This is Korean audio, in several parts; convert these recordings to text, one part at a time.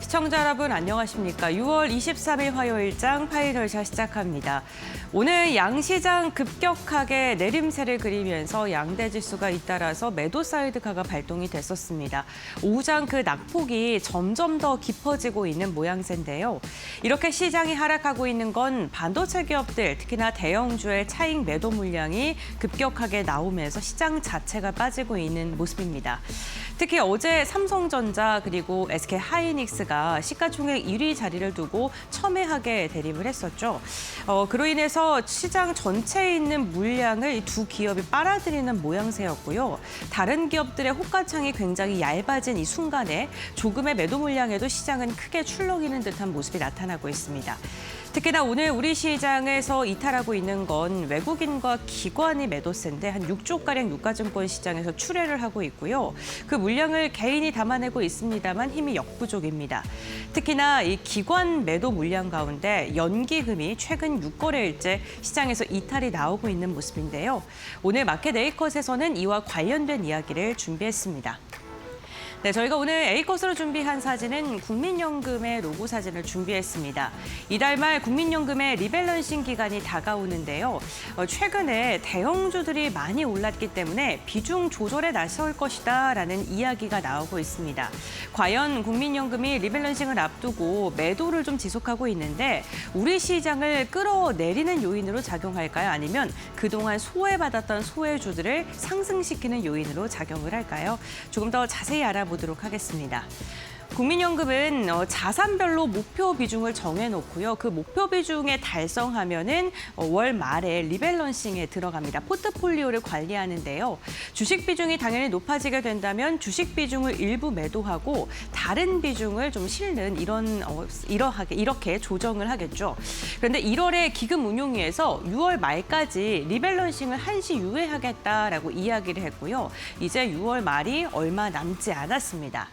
시청자 여러분 안녕하십니까. 6월 23일 화요일장 파이널샷 시작합니다. 오늘 양시장 급격하게 내림세를 그리면서 양대 지수가 잇따라서 매도 사이드카가 발동이 됐었습니다. 오후장 그 낙폭이 점점 더 깊어지고 있는 모양새인데요. 이렇게 시장이 하락하고 있는 건 반도체 기업들, 특히나 대형주의 차익 매도 물량이 급격하게 나오면서 시장 자체가 빠지고 있는 모습입니다. 특히 어제 삼성전자 그리고 SK하이닉스가 시가총액 1위 자리를 두고 첨예하게 대립을 했었죠. 그로 인해서 시장 전체에 있는 물량을 이 두 기업이 빨아들이는 모양새였고요. 다른 기업들의 호가창이 굉장히 얇아진 이 순간에 조금의 매도 물량에도 시장은 크게 출렁이는 듯한 모습이 나타나고 있습니다. 특히나 오늘 우리 시장에서 이탈하고 있는 건 외국인과 기관이 매도세인데 한 6조가량 유가증권 시장에서 출회를 하고 있고요. 그 물량을 개인이 담아내고 있습니다만 힘이 역부족입니다. 특히나 이 기관 매도 물량 가운데 연기금이 최근 6거래일째 시장에서 이탈이 나오고 있는 모습인데요. 오늘 마켓 A컷에서는 이와 관련된 이야기를 준비했습니다. 네, 저희가 오늘 A컷으로 준비한 사진은 국민연금의 로고 사진을 준비했습니다. 이달 말 국민연금의 리밸런싱 기간이 다가오는데요. 최근에 대형주들이 많이 올랐기 때문에 비중 조절에 나설 것이다라는 이야기가 나오고 있습니다. 과연 국민연금이 리밸런싱을 앞두고 매도를 좀 지속하고 있는데 우리 시장을 끌어내리는 요인으로 작용할까요? 아니면 그동안 소외받았던 소외주들을 상승시키는 요인으로 작용을 할까요? 조금 더 자세히 알아보도록 하겠습니다. 국민연금은 자산별로 목표 비중을 정해놓고요. 그 목표 비중에 달성하면은 월 말에 리밸런싱에 들어갑니다. 포트폴리오를 관리하는데요. 주식 비중이 당연히 높아지게 된다면 주식 비중을 일부 매도하고 다른 비중을 좀 실는 이렇게 조정을 하겠죠. 그런데 1월에 기금운용위에서 6월 말까지 리밸런싱을 한시 유예하겠다라고 이야기를 했고요. 이제 6월 말이 얼마 남지 않았습니다.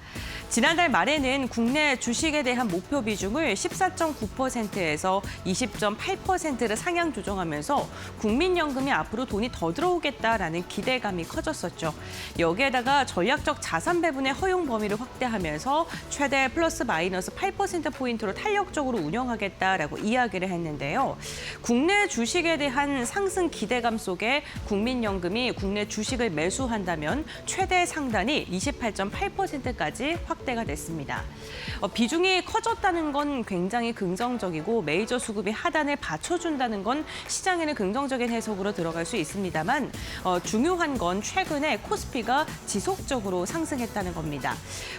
지난달 말에는 국내 주식에 대한 목표 비중을 14.9%에서 20.8%를 상향 조정하면서 국민연금이 앞으로 돈이 더 들어오겠다라는 기대감이 커졌었죠. 여기에다가 전략적 자산 배분의 허용 범위를 확대하면서 최대 플러스 마이너스 8%포인트로 탄력적으로 운영하겠다라고 이야기를 했는데요. 국내 주식에 대한 상승 기대감 속에 국민연금이 국내 주식을 매수한다면 최대 상단이 28.8%까지 확대가 됐습니다. 비중이 커졌다는 건 굉장히 긍정적이고 메이저 수급이 하단을 받쳐준다는 건 시장에는 긍정적인 해석으로 들어갈 수 있습니다만 중요한 건 최근에 코스피가 지속적으로 상승했다는 겁니다.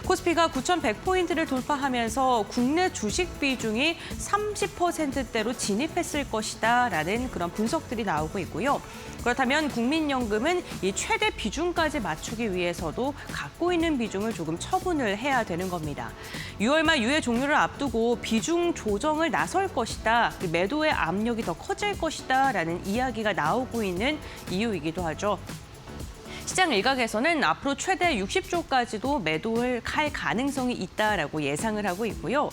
코스피가 9,100포인트를 돌파하면서 국내 주식 비중이 30%대로 진입했을 것이다라는 그런 분석들이 나오고 있고요. 그렇다면 국민연금은 이 최대 비중까지 맞추기 위해서도 갖고 있는 비중을 조금 처분을 해야 되는 겁니다. 6월 말 유예 종료를 앞두고 비중 조정을 나설 것이다. 매도의 압력이 더 커질 것이다라는 이야기가 나오고 있는 이유이기도 하죠. 시장 일각에서는 앞으로 최대 60조까지도 매도를 할 가능성이 있다라고 예상을 하고 있고요.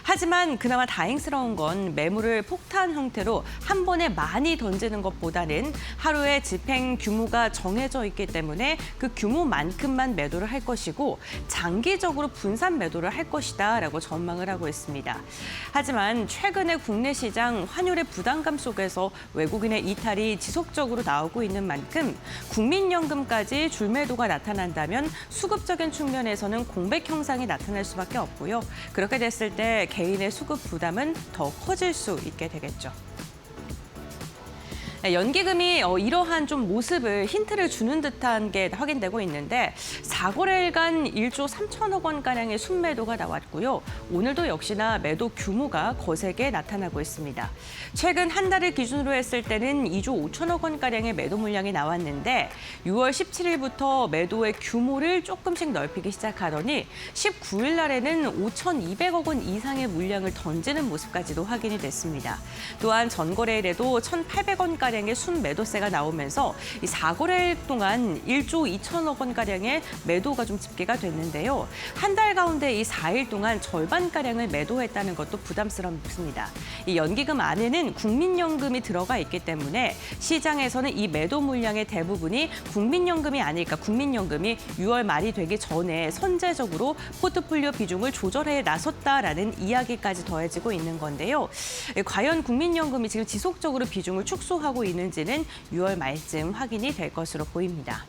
하지만 그나마 다행스러운 건 매물을 폭탄 형태로 한 번에 많이 던지는 것보다는 하루에 집행 규모가 정해져 있기 때문에 그 규모만큼만 매도를 할 것이고 장기적으로 분산 매도를 할 것이다라고 전망을 하고 있습니다. 하지만 최근에 국내 시장 환율의 부담감 속에서 외국인의 이탈이 지속적으로 나오고 있는 만큼 국민연금까지 줄매도가 나타난다면 수급적인 측면에서는 공백 형상이 나타날 수밖에 없고요. 그렇게 됐을 때 개인의 수급 부담은 더 커질 수 있게 되겠죠. 연기금이 이러한 좀 모습을 힌트를 주는 듯한 게 확인되고 있는데 4거래일간 1조 3천억 원가량의 순매도가 나왔고요. 오늘도 역시나 매도 규모가 거세게 나타나고 있습니다. 최근 한 달을 기준으로 했을 때는 2조 5천억 원가량의 매도 물량이 나왔는데 6월 17일부터 매도의 규모를 조금씩 넓히기 시작하더니 19일 날에는 5,200억 원 이상의 물량을 던지는 모습까지도 확인이 됐습니다. 또한 전거래일에도 1,800원까지 원가량의 순매도세가 나오면서 이 4거래일 동안 1조 2천억 원가량의 매도가 좀 집계가 됐는데요. 한 달 가운데 이 4일 동안 절반가량을 매도했다는 것도 부담스럽습니다. 이 연기금 안에는 국민연금이 들어가 있기 때문에 시장에서는 이 매도 물량의 대부분이 국민연금이 아닐까, 국민연금이 6월 말이 되기 전에 선제적으로 포트폴리오 비중을 조절해 나섰다라는 이야기까지 더해지고 있는 건데요. 과연 국민연금이 지금 지속적으로 비중을 축소하고 있는지는 6월 말쯤 확인이 될 것으로 보입니다.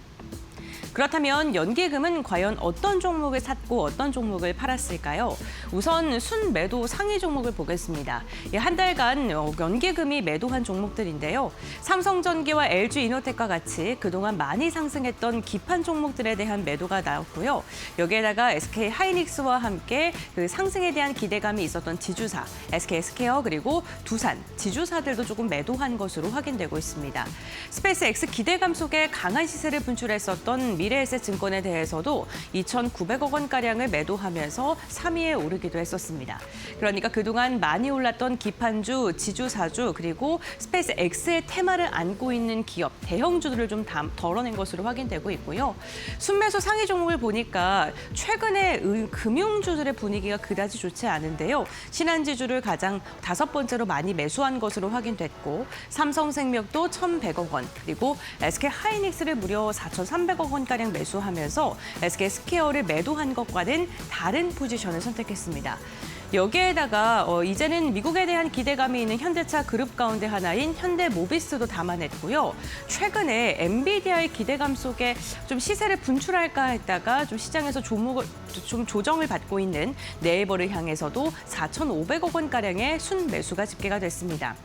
그렇다면 연기금은 과연 어떤 종목을 샀고 어떤 종목을 팔았을까요? 우선 순매도 상위 종목을 보겠습니다. 한 달간 연기금이 매도한 종목들인데요. 삼성전기와 LG이노텍과 같이 그동안 많이 상승했던 기판 종목들에 대한 매도가 나왔고요. 여기에다가 SK하이닉스와 함께 그 상승에 대한 기대감이 있었던 지주사, SK스퀘어 그리고 두산, 지주사들도 조금 매도한 것으로 확인되고 있습니다. 스페이스X 기대감 속에 강한 시세를 분출했었던 미래에셋증권에 대해서도 2,900억 원가량을 매도하면서 3위에 오르기도 했었습니다. 그러니까 그동안 많이 올랐던 기판주, 지주사주, 그리고 스페이스X의 테마를 안고 있는 기업, 대형주들을 좀 덜어낸 것으로 확인되고 있고요. 순매수 상위 종목을 보니까 최근에 금융주들의 분위기가 그다지 좋지 않은데요. 신한지주를 가장 5번째로 많이 매수한 것으로 확인됐고 삼성생명도 1,100억 원, 그리고 SK하이닉스를 무려 4,300억 원 가량 매수하면서 SK스퀘어를 매도한 것과는 다른 포지션을 선택했습니다. 여기에다가 이제는 미국에 대한 기대감이 있는 현대차 그룹 가운데 하나인 현대모비스도 담아냈고요. 최근에 엔비디아의 기대감 속에 좀 시세를 분출할까 했다가 좀 시장에서 좀 조정을 받고 있는 네이버를 향해서도 4,500억 원가량의 순매수가 집계가 됐습니다.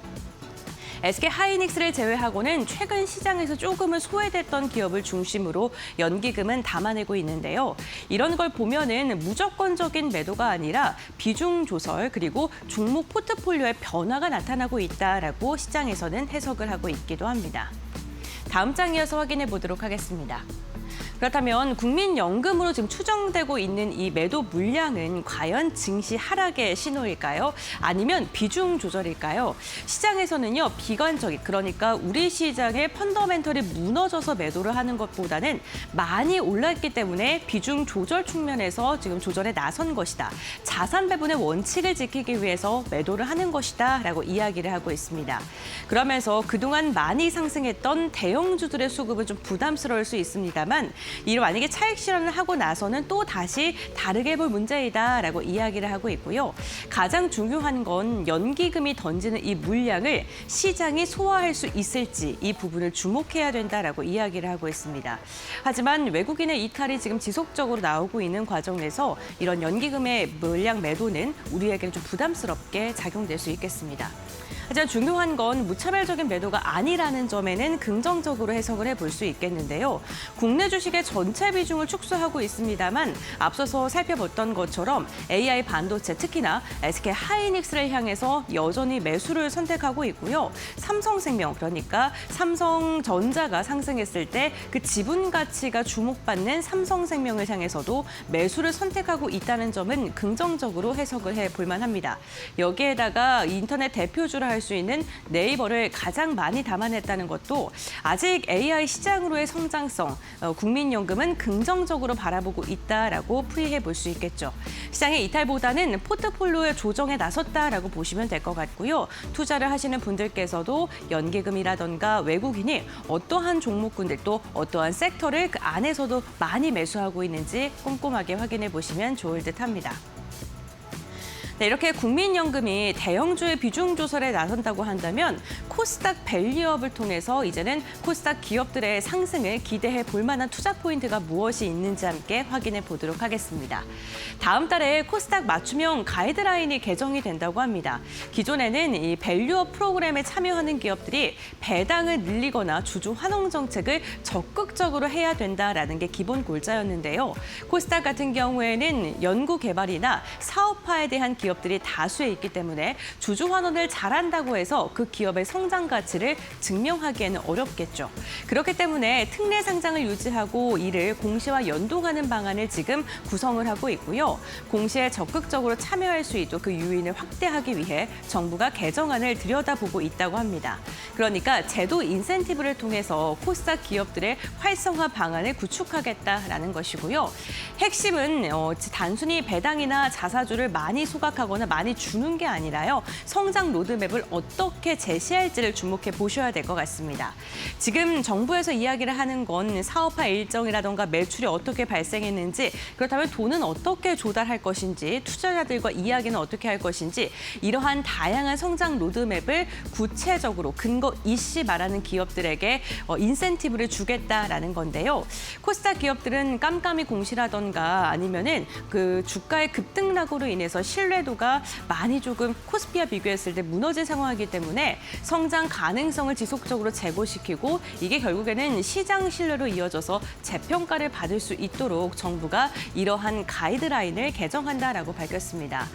SK하이닉스를 제외하고는 최근 시장에서 조금은 소외됐던 기업을 중심으로 연기금은 담아내고 있는데요. 이런 걸 보면은 무조건적인 매도가 아니라 비중 조설 그리고 종목 포트폴리오의 변화가 나타나고 있다라고 시장에서는 해석을 하고 있기도 합니다. 다음 장 이어서 확인해 보도록 하겠습니다. 그렇다면 국민연금으로 지금 추정되고 있는 이 매도 물량은 과연 증시 하락의 신호일까요? 아니면 비중 조절일까요? 시장에서는요, 비관적인, 그러니까 우리 시장의 펀더멘털이 무너져서 매도를 하는 것보다는 많이 올랐기 때문에 비중 조절 측면에서 지금 조절에 나선 것이다. 자산 배분의 원칙을 지키기 위해서 매도를 하는 것이다 라고 이야기를 하고 있습니다. 그러면서 그동안 많이 상승했던 대형주들의 수급은 좀 부담스러울 수 있습니다만 이를 만약에 차익 실현을 하고 나서는 또 다시 다르게 볼 문제이다라고 이야기를 하고 있고요. 가장 중요한 건 연기금이 던지는 이 물량을 시장이 소화할 수 있을지 이 부분을 주목해야 된다라고 이야기를 하고 있습니다. 하지만 외국인의 이탈이 지금 지속적으로 나오고 있는 과정에서 이런 연기금의 물량 매도는 우리에게는 좀 부담스럽게 작용될 수 있겠습니다. 하지만 중요한 건 무차별적인 매도가 아니라는 점에는 긍정적으로 해석을 해볼 수 있겠는데요. 국내 주식의 전체 비중을 축소하고 있습니다만 앞서서 살펴봤던 것처럼 AI 반도체 특히나 SK하이닉스를 향해서 여전히 매수를 선택하고 있고요. 삼성생명 그러니까 삼성전자가 상승했을 때 그 지분 가치가 주목받는 삼성생명을 향해서도 매수를 선택하고 있다는 점은 긍정적으로 해석을 해볼 만합니다. 여기에다가 인터넷 대표주라 할 수 있는 네이버를 가장 많이 담아냈다는 것도 아직 AI 시장으로의 성장성, 국민연금은 긍정적으로 바라보고 있다라고 풀이해 볼 수 있겠죠. 시장의 이탈보다는 포트폴리오의 조정에 나섰다라고 보시면 될 것 같고요. 투자를 하시는 분들께서도 연기금이라던가 외국인이 어떠한 종목군들 또 어떠한 섹터를 그 안에서도 많이 매수하고 있는지 꼼꼼하게 확인해 보시면 좋을 듯합니다. 네, 이렇게 국민연금이 대형주의 비중 조절에 나선다고 한다면 코스닥 밸류업을 통해서 이제는 코스닥 기업들의 상승을 기대해 볼 만한 투자 포인트가 무엇이 있는지 함께 확인해 보도록 하겠습니다. 다음 달에 코스닥 맞춤형 가이드라인이 개정이 된다고 합니다. 기존에는 이 밸류업 프로그램에 참여하는 기업들이 배당을 늘리거나 주주 환원 정책을 적극적으로 해야 된다라는 게 기본 골자였는데요. 코스닥 같은 경우에는 연구 개발이나 사업화에 대한 기업들이 다수에 있기 때문에 주주 환원을 잘한다고 해서 그 기업의 성장 가치를 증명하기에는 어렵겠죠. 그렇기 때문에 특례 상장을 유지하고 이를 공시와 연동하는 방안을 지금 구성을 하고 있고요. 공시에 적극적으로 참여할 수 있도록 그 유인을 확대하기 위해 정부가 개정안을 들여다보고 있다고 합니다. 그러니까 제도 인센티브를 통해서 코스닥 기업들의 활성화 방안을 구축하겠다라는 것이고요. 핵심은 단순히 배당이나 자사주를 많이 소각하거나 많이 주는 게 아니라요. 성장 로드맵을 어떻게 제시할지를 주목해 보셔야 될 것 같습니다. 지금 정부에서 이야기를 하는 건 사업화 일정이라던가 매출이 어떻게 발생했는지, 그렇다면 돈은 어떻게 조달할 것인지, 투자자들과 이야기는 어떻게 할 것인지, 이러한 다양한 성장 로드맵을 구체적으로 근거 이씨 말하는 기업들에게 인센티브를 주겠다라는 건데요. 코스닥 기업들은 깜깜이 공시라던가 아니면은 그 주가의 급등락으로 인해서 신뢰도가 많이 조금 코스피와 비교했을 때 무너진 상황이기 때문에 성장 가능성을 지속적으로 제고시키고 이게 결국에는 시장 신뢰로 이어져서 재평가를 받을 수 있도록 정부가 이러한 가이드라인을 개정한다라고 밝혔습니다.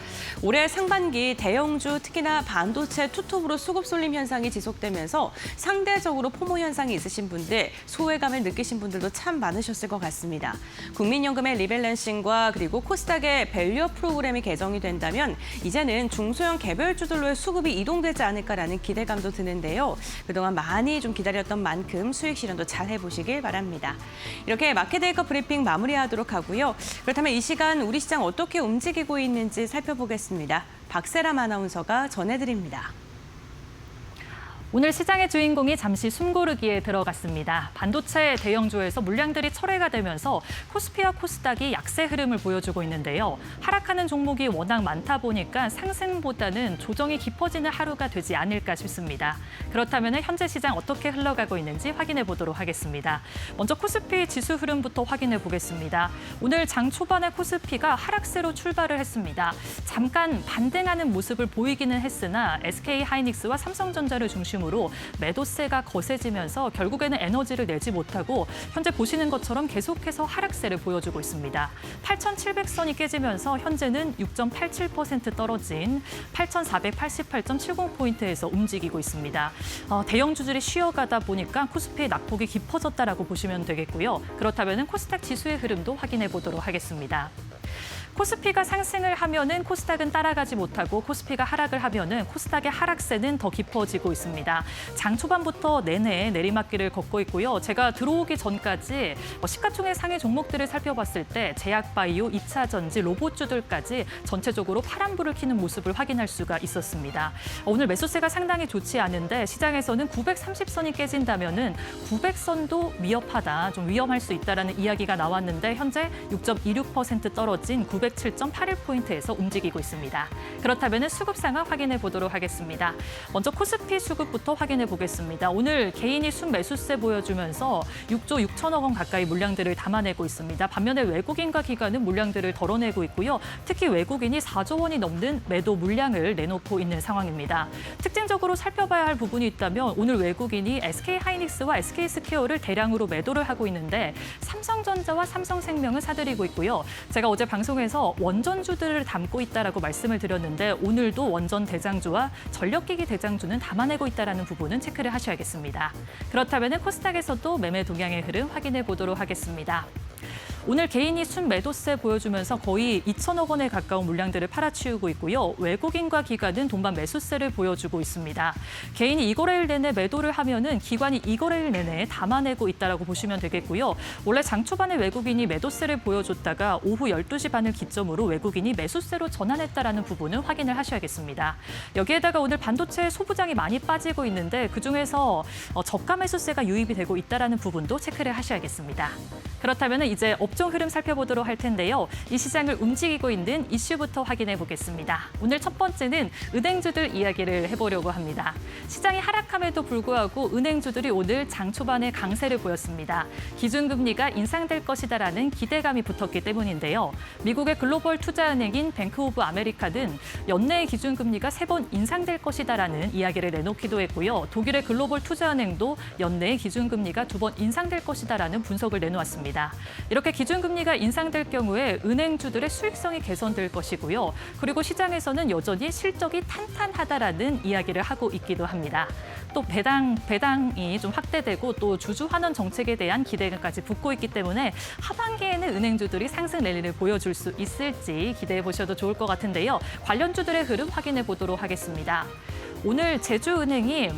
올해 상반기 대형주 특히나 반도체 투톱으로 수급 쏠림 현상이 지속되면서 상대적으로 포모 현상이 있으신 분들, 소외감을 느끼신 분들도 참 많으셨을 것 같습니다. 국민연금의 리밸런싱과 그리고 코스닥의 밸류업 프로그램이 개정이 된다면 이제는 중소형 개별주들로의 수급이 이동되지 않을까라는 기대감도 드는데요. 그동안 많이 좀 기다렸던 만큼 수익 실현도 잘 해보시길 바랍니다. 이렇게 마켓웨이커 브리핑 마무리하도록 하고요. 그렇다면 이 시간 우리 시장 어떻게 움직이고 있는지 살펴보겠습니다. 박세람 아나운서가 전해드립니다. 오늘 시장의 주인공이 잠시 숨고르기에 들어갔습니다. 반도체 대형주에서 물량들이 철회가 되면서 코스피와 코스닥이 약세 흐름을 보여주고 있는데요. 하락하는 종목이 워낙 많다 보니까 상승보다는 조정이 깊어지는 하루가 되지 않을까 싶습니다. 그렇다면 현재 시장 어떻게 흘러가고 있는지 확인해 보도록 하겠습니다. 먼저 코스피 지수 흐름부터 확인해 보겠습니다. 오늘 장 초반에 코스피가 하락세로 출발을 했습니다. 잠깐 반등하는 모습을 보이기는 했으나 SK하이닉스와 삼성전자를 중심으로 매도세가 거세지면서 결국에는 에너지를 내지 못하고 현재 보시는 것처럼 계속해서 하락세를 보여주고 있습니다. 8,700선이 깨지면서 현재는 6.87% 떨어진 8,488.70포인트에서 움직이고 있습니다. 대형주들이 쉬어가다 보니까 코스피의 낙폭이 깊어졌다라고 보시면 되겠고요. 그렇다면 코스닥 지수의 흐름도 확인해 보도록 하겠습니다. 코스피가 상승을 하면은 코스닥은 따라가지 못하고 코스피가 하락을 하면은 코스닥의 하락세는 더 깊어지고 있습니다. 장 초반부터 내내 내리막길을 걷고 있고요. 제가 들어오기 전까지 시가총액 상위 종목들을 살펴봤을 때 제약바이오, 2차 전지, 로봇주들까지 전체적으로 파란불을 켜는 모습을 확인할 수가 있었습니다. 오늘 매수세가 상당히 좋지 않은데 시장에서는 930선이 깨진다면은 900선도 위협하다, 좀 위험할 수 있다라는 이야기가 나왔는데 현재 6.26% 떨어진 907.81포인트에서 움직이고 있습니다. 그렇다면 수급 상황 확인해 보도록 하겠습니다. 먼저 코스피 수급부터 확인해 보겠습니다. 오늘 개인이 순매수세 보여주면서 6조 6천억 원 가까이 물량들을 담아내고 있습니다. 반면에 외국인과 기관은 물량들을 덜어내고 있고요. 특히 외국인이 4조 원이 넘는 매도 물량을 내놓고 있는 상황입니다. 특징적으로 살펴봐야 할 부분이 있다면 오늘 외국인이 SK하이닉스와 SK스퀘어를 대량으로 매도를 하고 있는데 삼성전자와 삼성생명을 사들이고 있고요. 제가 어제 방송에서 원전주들을 담고 있다라고 말씀을 드렸는데 오늘도 원전 대장주와 전력기기 대장주는 담아내고 있다라는 부분은 체크를 하셔야겠습니다. 그렇다면 코스닥에서도 매매 동향의 흐름 확인해 보도록 하겠습니다. 오늘 개인이 순매도세 보여주면서 거의 2천억 원에 가까운 물량들을 팔아치우고 있고요. 외국인과 기관은 돈반 매수세를 보여주고 있습니다. 개인이 2거래일 내내 매도를 하면은 기관이 2거래일 내내 담아내고 있다라고 보시면 되겠고요. 원래 장 초반에 외국인이 매도세를 보여줬다가 오후 12시 반을 기점으로 외국인이 매수세로 전환했다라는 부분은 확인을 하셔야겠습니다. 여기에다가 오늘 반도체 소부장이 많이 빠지고 있는데 그중에서 저가 매수세가 유입이 되고 있다라는 부분도 체크를 하셔야겠습니다. 그렇다면 이제 업종 흐름 살펴보도록 할 텐데요. 이 시장을 움직이고 있는 이슈부터 확인해 보겠습니다. 오늘 첫 번째는 은행주들 이야기를 해보려고 합니다. 시장이 하락함에도 불구하고 은행주들이 오늘 장 초반에 강세를 보였습니다. 기준금리가 인상될 것이다라는 기대감이 붙었기 때문인데요. 미국의 글로벌 투자은행인 뱅크 오브 아메리카는 연내 기준금리가 3번 인상될 것이다라는 이야기를 내놓기도 했고요. 독일의 글로벌 투자은행도 연내 기준금리가 2번 인상될 것이다라는 분석을 내놓았습니다. 이렇게 기준금리가 인상될 경우에 은행주들의 수익성이 개선될 것이고요. 그리고 시장에서는 여전히 실적이 탄탄하다라는 이야기를 하고 있기도 합니다. 또 배당이 좀 확대되고 또 주주 환원 정책에 대한 기대감까지 붙고 있기 때문에 하반기에는 은행주들이 상승 랠리를 보여줄 수 있을지 기대해 보셔도 좋을 것 같은데요. 관련주들의 흐름 확인해 보도록 하겠습니다. 오늘 제주은행이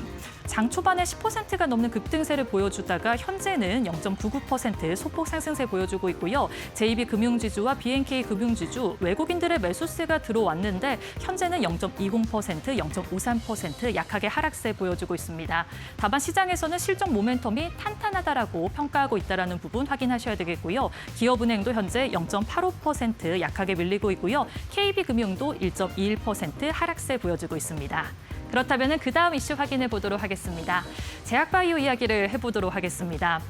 장 초반에 10%가 넘는 급등세를 보여주다가 현재는 0.99% 소폭 상승세 보여주고 있고요. JB금융지주와 BNK 금융지주 외국인들의 매수세가 들어왔는데 현재는 0.20%, 0.53% 약하게 하락세 보여주고 있습니다. 다만 시장에서는 실적 모멘텀이 탄탄하다라고 평가하고 있다는 부분 확인하셔야 되겠고요. 기업은행도 현재 0.85% 약하게 밀리고 있고요. KB금융도 1.21% 하락세 보여주고 있습니다. 그렇다면 그 다음 이슈 확인해 보도록 하겠습니다. 제약바이오 이야기를 해보도록 하겠습니다.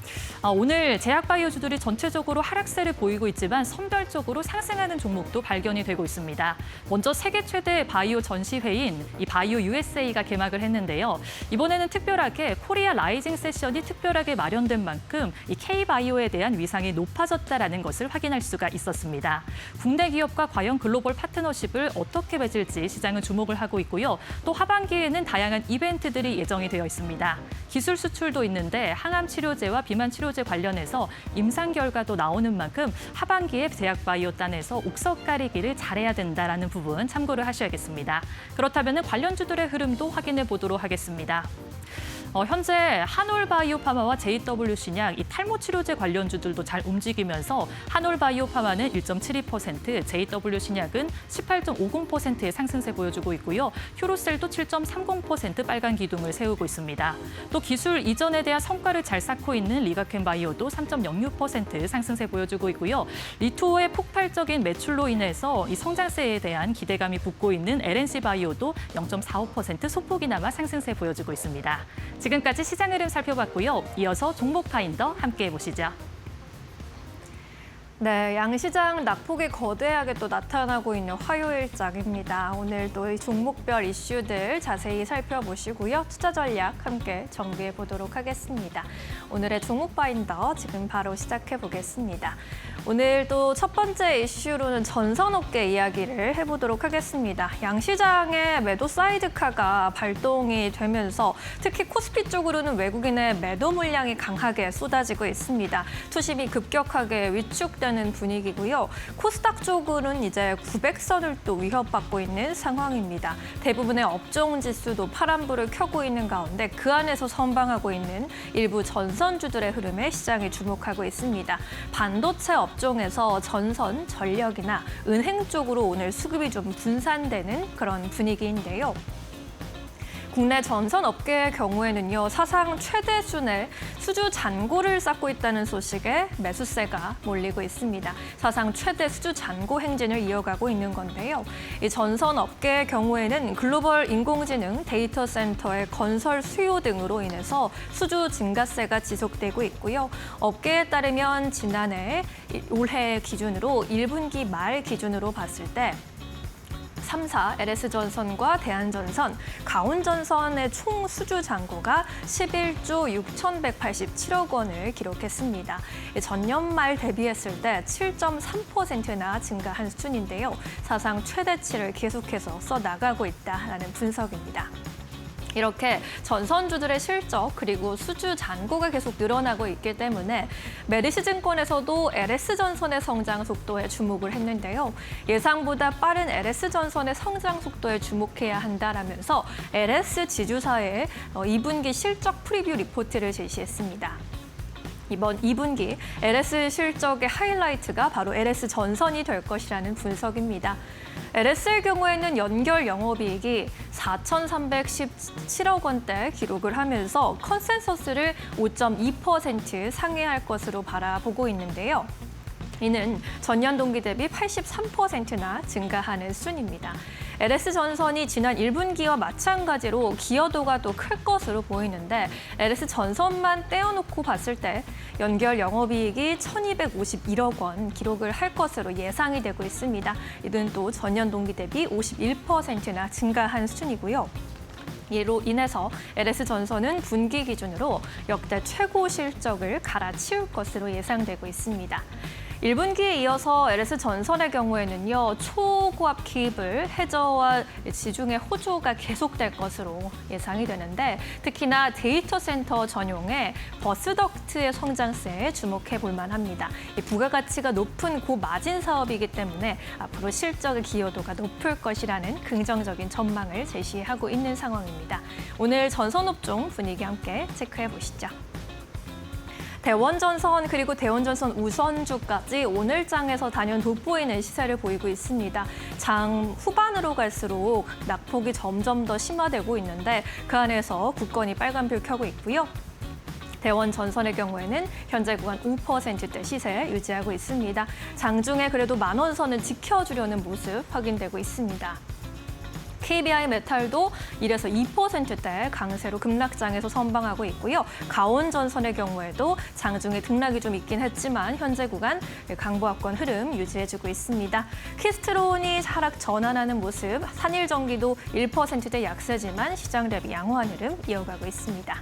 오늘 제약바이오주들이 전체적으로 하락세를 보이고 있지만 선별적으로 상승하는 종목도 발견이 되고 있습니다. 먼저 세계 최대 바이오 전시회인 이 바이오 USA가 개막을 했는데요. 이번에는 특별하게 코리아 라이징 세션이 특별하게 마련된 만큼 이 K바이오에 대한 위상이 높아졌다라는 것을 확인할 수가 있었습니다. 국내 기업과 과연 글로벌 파트너십을 어떻게 맺을지 시장은 주목을 하고 있고요. 또 하반기에는 다양한 이벤트들이 예정이 되어 있습니다. 기술 수출도 있는데 항암 치료제와 비만 치료제 관련해서 임상 결과도 나오는 만큼 하반기에 제약바이오단에서 옥석 가리기를 잘해야 된다라는 부분 참고를 하셔야겠습니다. 그렇다면 관련주들의 흐름도 확인해 보도록 하겠습니다. 현재 한올바이오파마와 JW신약 이 탈모 치료제 관련주들도 잘 움직이면서 한올바이오파마는 1.72%, JW신약은 18.50%의 상승세 보여주고 있고요. 휴로셀도 7.30% 빨간 기둥을 세우고 있습니다. 또 기술 이전에 대한 성과를 잘 쌓고 있는 리가켄바이오도 3.06% 상승세 보여주고 있고요. 리투오의 폭발적인 매출로 인해서 이 성장세에 대한 기대감이 붙고 있는 LNC바이오도 0.45% 소폭이나마 상승세 보여주고 있습니다. 지금까지 시장 흐름 살펴봤고요. 이어서 종목 파인더 함께 해보시죠. 네, 양시장 낙폭이 거대하게 또 나타나고 있는 화요일장입니다. 오늘도 이 종목별 이슈들 자세히 살펴보시고요. 투자 전략 함께 정비해 보도록 하겠습니다. 오늘의 종목 파인더 지금 바로 시작해 보겠습니다. 오늘도 첫 번째 이슈로는 전선업계 이야기를 해보도록 하겠습니다. 양시장의 매도 사이드카가 발동이 되면서 특히 코스피 쪽으로는 외국인의 매도 물량이 강하게 쏟아지고 있습니다. 투심이 급격하게 위축되는 분위기고요. 코스닥 쪽으로는 이제 900선을 또 위협받고 있는 상황입니다. 대부분의 업종 지수도 파란불을 켜고 있는 가운데 그 안에서 선방하고 있는 일부 전선주들의 흐름에 시장이 주목하고 있습니다. 반도체 업종에서 전선, 전력이나 은행 쪽으로 오늘 수급이 좀 분산되는 그런 분위기인데요. 국내 전선 업계의 경우에는요, 사상 최대 수준의 수주 잔고를 쌓고 있다는 소식에 매수세가 몰리고 있습니다. 사상 최대 수주 잔고 행진을 이어가고 있는 건데요. 이 전선 업계의 경우에는 글로벌 인공지능 데이터 센터의 건설 수요 등으로 인해서 수주 증가세가 지속되고 있고요. 업계에 따르면 지난해 올해 기준으로 1분기 말 기준으로 봤을 때 3사, LS전선과 대한전선, 가온전선의 총 수주 잔고가 11조 6,187억 원을 기록했습니다. 전년 말 대비했을 때 7.3%나 증가한 수준인데요. 사상 최대치를 계속해서 써나가고 있다는 분석입니다. 이렇게 전선주들의 실적 그리고 수주 잔고가 계속 늘어나고 있기 때문에 메리츠증권에서도 LS전선의 성장 속도에 주목을 했는데요. 예상보다 빠른 LS전선의 성장 속도에 주목해야 한다라면서 LS 지주사의 2분기 실적 프리뷰 리포트를 제시했습니다. 이번 2분기 LS 실적의 하이라이트가 바로 LS전선이 될 것이라는 분석입니다. LS의 경우에는 연결 영업이익이 4,317억 원대 기록을 하면서 컨센서스를 5.2% 상회할 것으로 바라보고 있는데요. 이는 전년 동기 대비 83%나 증가하는 수준입니다. LS전선이 지난 1분기와 마찬가지로 기여도가 또 클 것으로 보이는데 LS전선만 떼어놓고 봤을 때 연결 영업이익이 1,251억 원 기록을 할 것으로 예상이 되고 있습니다. 이는 또 전년 동기 대비 51%나 증가한 수준이고요. 이로 인해서 LS전선은 분기 기준으로 역대 최고 실적을 갈아치울 것으로 예상되고 있습니다. 1분기에 이어서 LS 전선의 경우에는요, 초고압 케이블, 해저와 지중해 호조가 계속될 것으로 예상이 되는데 특히나 데이터 센터 전용의 버스덕트의 성장세에 주목해 볼 만합니다. 이 부가가치가 높은 고마진 사업이기 때문에 앞으로 실적의 기여도가 높을 것이라는 긍정적인 전망을 제시하고 있는 상황입니다. 오늘 전선업종 분위기 함께 체크해 보시죠. 대원전선 그리고 대원전선 우선주까지 오늘 장에서 단연 돋보이는 시세를 보이고 있습니다. 장 후반으로 갈수록 낙폭이 점점 더 심화되고 있는데 그 안에서 국건이 빨간불 켜고 있고요. 대원전선의 경우에는 현재 구간 5%대 시세 유지하고 있습니다. 장중에 그래도 만원선은 지켜주려는 모습 확인되고 있습니다. KBI 메탈도 1에서 2%대 강세로 급락장에서 선방하고 있고요. 가온전선의 경우에도 장중에 등락이 좀 있긴 했지만 현재 구간 강보합권 흐름 유지해주고 있습니다. 키스트론이 하락 전환하는 모습, 산일전기도 1%대 약세지만 시장 대비 양호한 흐름 이어가고 있습니다.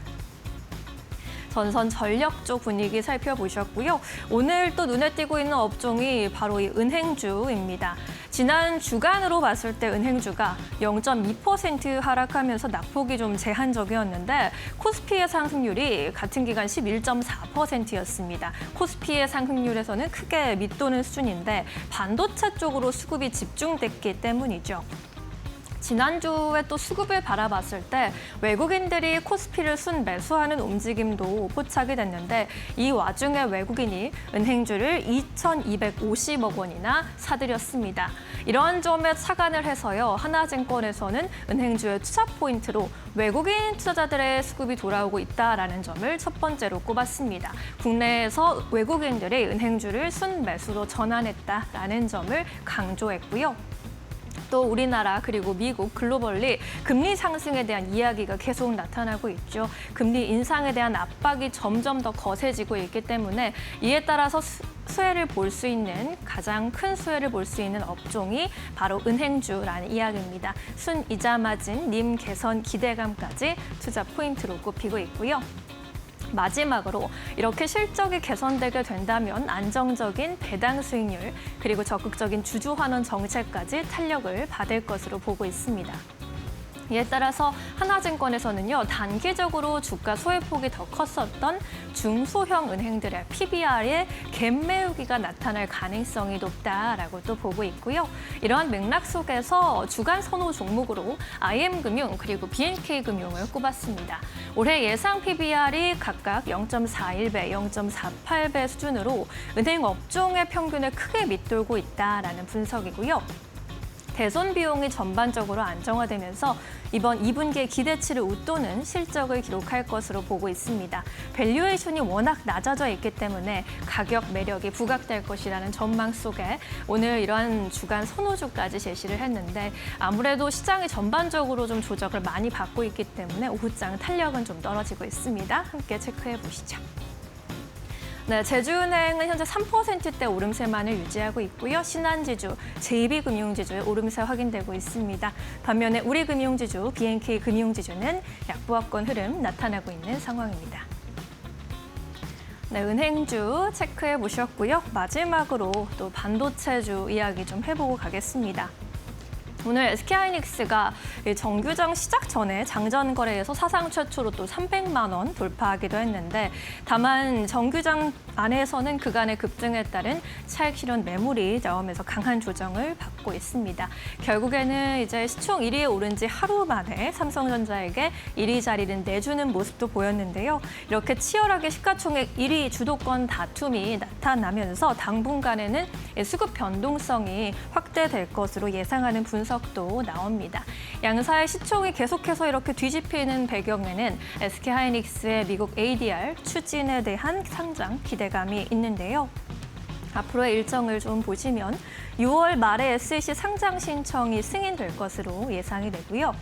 전선 전력 쪽 분위기 살펴보셨고요. 오늘 또 눈에 띄고 있는 업종이 바로 이 은행주입니다. 지난 주간으로 봤을 때 은행주가 0.2% 하락하면서 낙폭이 좀 제한적이었는데 코스피의 상승률이 같은 기간 11.4%였습니다. 코스피의 상승률에서는 크게 밑도는 수준인데 반도체 쪽으로 수급이 집중됐기 때문이죠. 지난주에 또 수급을 바라봤을 때 외국인들이 코스피를 순매수하는 움직임도 포착이 됐는데 이 와중에 외국인이 은행주를 2,250억 원이나 사들였습니다. 이런 점에 착안을 해서요. 하나증권에서는 은행주의 투자 포인트로 외국인 투자자들의 수급이 돌아오고 있다라는 점을 첫 번째로 꼽았습니다. 국내에서 외국인들이 은행주를 순매수로 전환했다라는 점을 강조했고요. 또 우리나라 그리고 미국 글로벌리 금리 상승에 대한 이야기가 계속 나타나고 있죠. 금리 인상에 대한 압박이 점점 더 거세지고 있기 때문에 이에 따라서 수혜를 볼 수 있는 가장 큰 수혜를 볼 수 있는 업종이 바로 은행주라는 이야기입니다. 순이자 마진, 님 개선 기대감까지 투자 포인트로 꼽히고 있고요. 마지막으로 이렇게 실적이 개선되게 된다면 안정적인 배당 수익률 그리고 적극적인 주주 환원 정책까지 탄력을 받을 것으로 보고 있습니다. 이에 따라서 하나증권에서는요, 단기적으로 주가 소외폭이 더 컸었던 중소형 은행들의 PBR에 갭매우기가 나타날 가능성이 높다라고 또 보고 있고요. 이러한 맥락 속에서 주간 선호 종목으로 IM금융 그리고 BNK금융을 꼽았습니다. 올해 예상 PBR이 각각 0.41배, 0.48배 수준으로 은행 업종의 평균에 크게 밑돌고 있다라는 분석이고요. 대손 비용이 전반적으로 안정화되면서 이번 2분기에 기대치를 웃도는 실적을 기록할 것으로 보고 있습니다. 밸류에이션이 워낙 낮아져 있기 때문에 가격 매력이 부각될 것이라는 전망 속에 오늘 이러한 주간 선호주까지 제시를 했는데 아무래도 시장이 전반적으로 좀 조정을 많이 받고 있기 때문에 오후장 탄력은 좀 떨어지고 있습니다. 함께 체크해 보시죠. 네, 제주은행은 현재 3%대 오름세만을 유지하고 있고요. 신한지주, JB금융지주의 오름세 확인되고 있습니다. 반면에 우리금융지주, BNK금융지주는 약보합권 흐름 나타나고 있는 상황입니다. 네, 은행주 체크해 보셨고요. 마지막으로 또 반도체주 이야기 좀 해보고 가겠습니다. 오늘 SK하이닉스가 정규장 시작 전에 장전 거래에서 사상 최초로 또 300만 원 돌파하기도 했는데 다만 정규장 안에서는 그간의 급등에 따른 차익 실현 매물이 나오면서 강한 조정을 받고 있습니다. 결국에는 이제 시총 1위에 오른 지 하루 만에 삼성전자에게 1위 자리를 내주는 모습도 보였는데요. 이렇게 치열하게 시가총액 1위 주도권 다툼이 나타나면서 당분간에는 수급 변동성이 확대될 것으로 예상하는 분석도 나옵니다. 양사의 시총이 계속해서 이렇게 뒤집히는 배경에는 SK하이닉스의 미국 ADR 추진에 대한 상장 기대감이 있는데요. 앞으로의 일정을 좀 보시면 6월 말에 SEC 상장 신청이 승인될 것으로 예상이 되고요.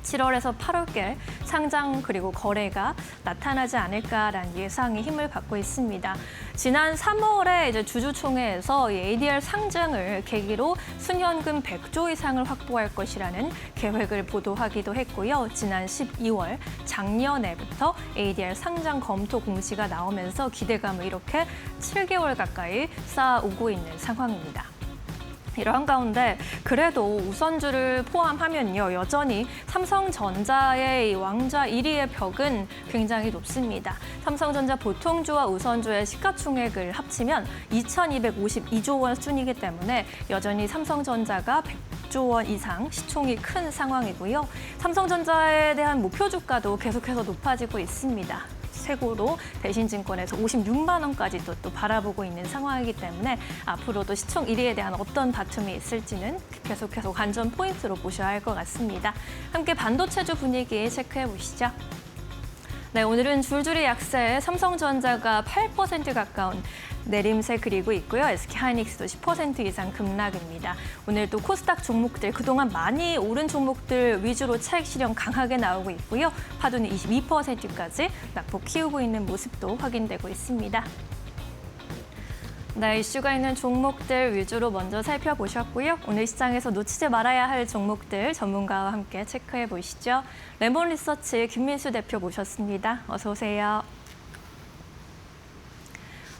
7월에서 8월께 상장 그리고 거래가 나타나지 않을까라는 예상이 힘을 받고 있습니다. 지난 3월에 이제 주주총회에서 이 ADR 상장을 계기로 순현금 100조 이상을 확보할 것이라는 계획을 보도하기도 했고요. 지난 12월 작년에부터 ADR 상장 검토 공시가 나오면서 기대감을 이렇게 7개월 가까이 쌓아오고 있는 상황입니다. 이러한 가운데 그래도 우선주를 포함하면요, 여전히 삼성전자의 이 왕좌 1위의 벽은 굉장히 높습니다. 삼성전자 보통주와 우선주의 시가총액을 합치면 2,252조 원 수준이기 때문에 여전히 삼성전자가 100조 원 이상 시총이 큰 상황이고요. 삼성전자에 대한 목표 주가도 계속해서 높아지고 있습니다. 최고로 대신증권에서 56만 원까지도 또 바라보고 있는 상황이기 때문에 앞으로도 시총 1위에 대한 어떤 다툼이 있을지는 계속해서 관전 포인트로 보셔야 할 것 같습니다. 함께 반도체주 분위기 체크해 보시죠. 네, 오늘은 줄줄이 약세에 삼성전자가 8% 가까운 내림세 그리고 있고요. SK하이닉스도 10% 이상 급락입니다. 오늘 또 코스닥 종목들 그동안 많이 오른 종목들 위주로 차익 실현 강하게 나오고 있고요. 파도는 22%까지 낙폭 키우고 있는 모습도 확인되고 있습니다. 네, 이슈가 있는 종목들 위주로 먼저 살펴보셨고요. 오늘 시장에서 놓치지 말아야 할 종목들 전문가와 함께 체크해 보시죠. 레몬 리서치 김민수 대표 모셨습니다. 어서 오세요.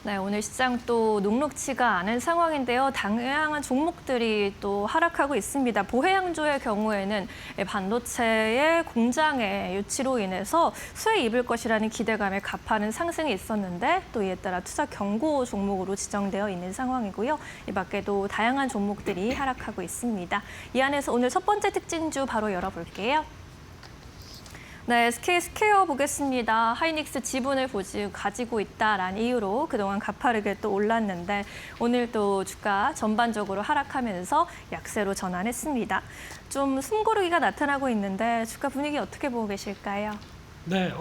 네, 오늘 시장 또 녹록치가 않은 상황인데요. 다양한 종목들이 또 하락하고 있습니다. 보혜양조의 경우에는 반도체의 공장의 유치로 인해서 수혜 입을 것이라는 기대감에 가파른 상승이 있었는데 또 이에 따라 투자 경고 종목으로 지정되어 있는 상황이고요. 이 밖에도 다양한 종목들이 하락하고 있습니다. 이 안에서 오늘 첫 번째 특징주 바로 열어볼게요. 네, SK 스퀘어 보겠습니다. 하이닉스 지분을 가지고 있다라는 이유로 그동안 가파르게 또 올랐는데 오늘 또 주가 전반적으로 하락하면서 약세로 전환했습니다. 좀 숨고르기가 나타나고 있는데 주가 분위기 어떻게 보고 계실까요? 네,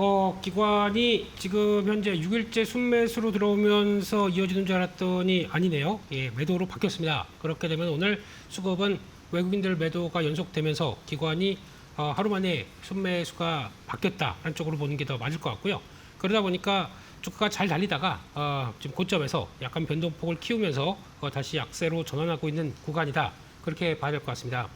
기관이 지금 현재 6일째 순매수로 들어오면서 이어지는 줄 알았더니 아니네요. 예, 매도로 바뀌었습니다. 그렇게 되면 오늘 수급은 외국인들 매도가 연속되면서 기관이 하루 만에 순매수가 바뀌었다라는 쪽으로 보는 게 더 맞을 것 같고요. 그러다 보니까 주가가 잘 달리다가 지금 고점에서 약간 변동폭을 키우면서 다시 약세로 전환하고 있는 구간이다. 그렇게 봐야 될 것 같습니다.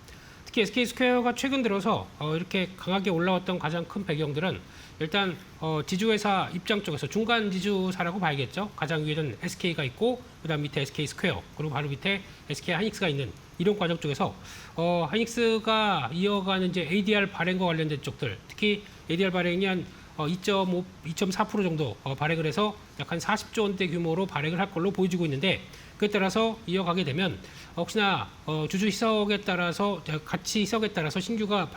특히 SK스퀘어가 최근 들어서 이렇게 강하게 올라왔던 가장 큰 배경들은 일단 지주회사 입장 쪽에서 중간 지주사라고 봐야겠죠. 가장 위에는 SK가 있고 그다음 밑에 SK스퀘어 그리고 바로 밑에 SK하이닉스가 있는 이런 과정 쪽에서 하이닉스가 이어가는 이제 ADR 발행과 관련된 쪽들, 특히 ADR 발행이 한 2.4% 정도 발행을 해서 약 한 40조 원대 규모로 발행을 할 걸로 보여지고 있는데 그에 따라서 이어가게 되면 혹시나 주주 희석에 따라서 가치 희석에 따라서 신규가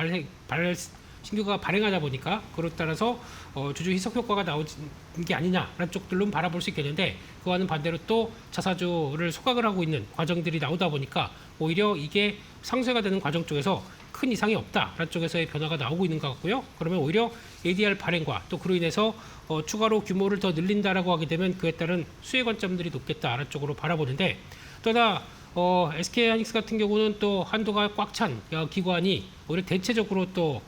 발행하다 보니까 그에 따라서 주주 희석 효과가 나오는 게 아니냐라는 쪽들로 바라볼 수 있겠는데 그와는 반대로 또 자사주를 소각을 하고 있는 과정들이 나오다 보니까 오히려 이게 상쇄가 되는 과정 쪽에서 큰 이상이 없다라는 쪽에서의 변화가 나오고 있는 것 같고요. 그러면 오히려 ADR 발행과 또 그로 인해서 추가로 규모를 더 늘린다라고 하게 되면 그에 따른 수혜 관점들이 높겠다라는 쪽으로 바라보는데 또 하나 SK하이닉스 같은 경우는 또 한도가 꽉 찬 기관이 오히려 대체적으로 또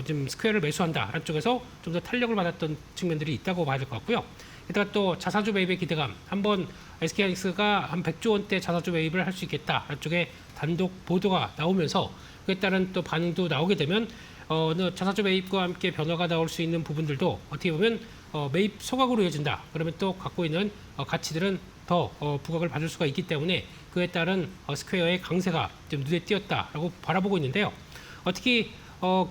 좀 스퀘어를 매수한다라는 쪽에서 좀 더 탄력을 받았던 측면들이 있다고 봐야 될 것 같고요. 게다가 또 자사주 매입의 기대감, 한번 SK하이닉스가 한 100조 원대 자사주 매입을 할 수 있겠다라는 쪽에 단독 보도가 나오면서 그에 따른 또 반응도 나오게 되면 자사주 매입과 함께 변화가 나올 수 있는 부분들도 어떻게 보면 매입 소각으로 이어진다. 그러면 또 갖고 있는 가치들은 더 부각을 받을 수가 있기 때문에 그에 따른 스퀘어의 강세가 좀 눈에 띄었다라고 바라보고 있는데요. 특히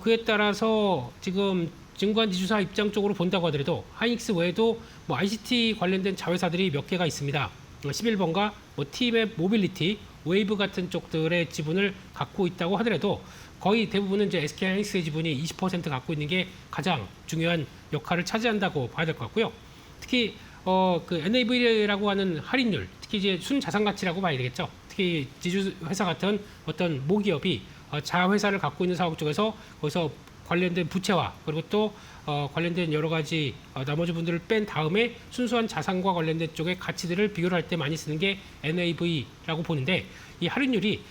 그에 따라서 지금 증권지주사 입장 쪽으로 본다고 하더라도 하이닉스 외에도 뭐 ICT 관련된 자회사들이 몇 개가 있습니다. 11번가 뭐 T맵 모빌리티, 웨이브 같은 쪽들의 지분을 갖고 있다고 하더라도 거의 대부분은 이제 SK하이닉스의 지분이 20% 갖고 있는 게 가장 중요한 역할을 차지한다고 봐야 될 것 같고요. 특히 그 NAV라고 하는 할인율, 특히 이제 순자산 가치라고 봐야 되겠죠. 특히 지주회사 같은 어떤 모기업이 자회사를 갖고 있는 사업 쪽에서 거기서 관련된 부채와 그리고 또 관련된 여러 가지 나머지 분들을 뺀 다음에 순수한 자산과 관련된 쪽의 가치들을 비교를 할 때 많이 쓰는 게 NAV라고 보는데 이 할인율이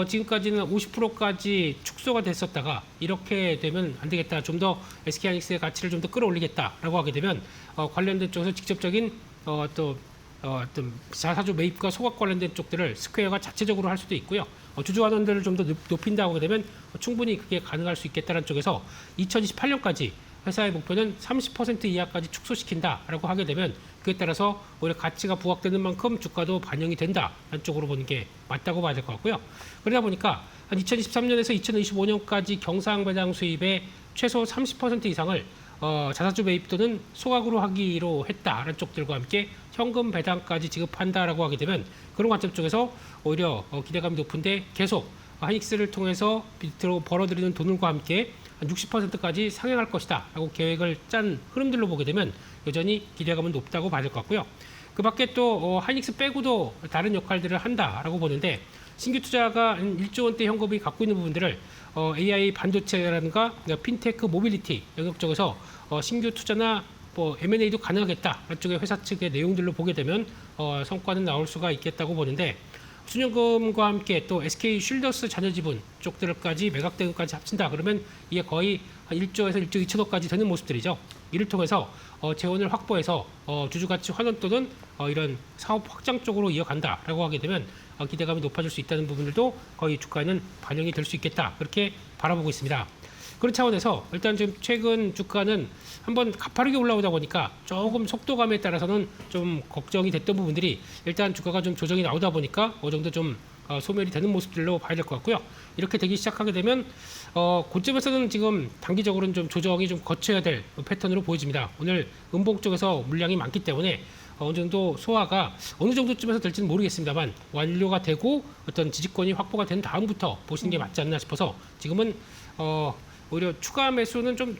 지금까지는 50%까지 축소가 됐었다가 이렇게 되면 안 되겠다. 좀 더 SK하이닉스의 가치를 좀 더 끌어올리겠다라고 하게 되면 관련된 쪽에서 직접적인 어떤 자사주 매입과 소각 관련된 쪽들을 스퀘어가 자체적으로 할 수도 있고요. 주주환원들을 좀 더 높인다고 하게 되면 충분히 그게 가능할 수 있겠다는 쪽에서 2028년까지 회사의 목표는 30% 이하까지 축소시킨다라고 하게 되면 그에 따라서 오히려 가치가 부각되는 만큼 주가도 반영이 된다라는 쪽으로 보는 게 맞다고 봐야 될 것 같고요. 그러다 보니까 한 2023년에서 2025년까지 경상 배당 수입의 최소 30% 이상을 자사주 매입 또는 소각으로 하기로 했다라는 쪽들과 함께 현금 배당까지 지급한다라고 하게 되면 그런 관점 쪽에서 오히려 기대감이 높은데 계속 하이닉스를 통해서 밑으로 벌어들이는 돈과 함께 60%까지 상향할 것이다 라고 계획을 짠 흐름들로 보게 되면 여전히 기대감은 높다고 봐야 될 것 같고요. 그 밖에 또 하이닉스 빼고도 다른 역할들을 한다라고 보는데 신규 투자가 1조 원대 현금이 갖고 있는 부분들을 AI 반도체라든가 핀테크 모빌리티 영역 쪽에서 신규 투자나 뭐 M&A도 가능하겠다 쪽의 회사 측의 내용들로 보게 되면 성과는 나올 수가 있겠다고 보는데 수령금과 함께 또 SK 쉴더스 자녀지분 쪽들까지 매각 대금까지 합친다 그러면 이게 거의 한 1조에서 1조 2천억까지 되는 모습들이죠. 이를 통해서 재원을 확보해서 주주가치 환원 또는 이런 사업 확장 쪽으로 이어간다라고 하게 되면 기대감이 높아질 수 있다는 부분들도 거의 주가에는 반영이 될 수 있겠다 그렇게 바라보고 있습니다. 그런 차원에서 일단 지금 최근 주가는 한번 가파르게 올라오다 보니까 조금 속도감에 따라서는 좀 걱정이 됐던 부분들이 일단 주가가 좀 조정이 나오다 보니까 어느 정도 좀 소멸이 되는 모습들로 봐야 될 것 같고요. 이렇게 되기 시작하게 되면 고점에서는 지금 단기적으로는 좀 조정이 좀 거쳐야 될 패턴으로 보여집니다. 오늘 음봉 쪽에서 물량이 많기 때문에 어느 정도 소화가 어느 정도쯤에서 될지는 모르겠습니다만 완료가 되고 어떤 지지권이 확보가 된 다음부터 보시는 게 맞지 않나 싶어서 지금은 오히려 추가 매수는 좀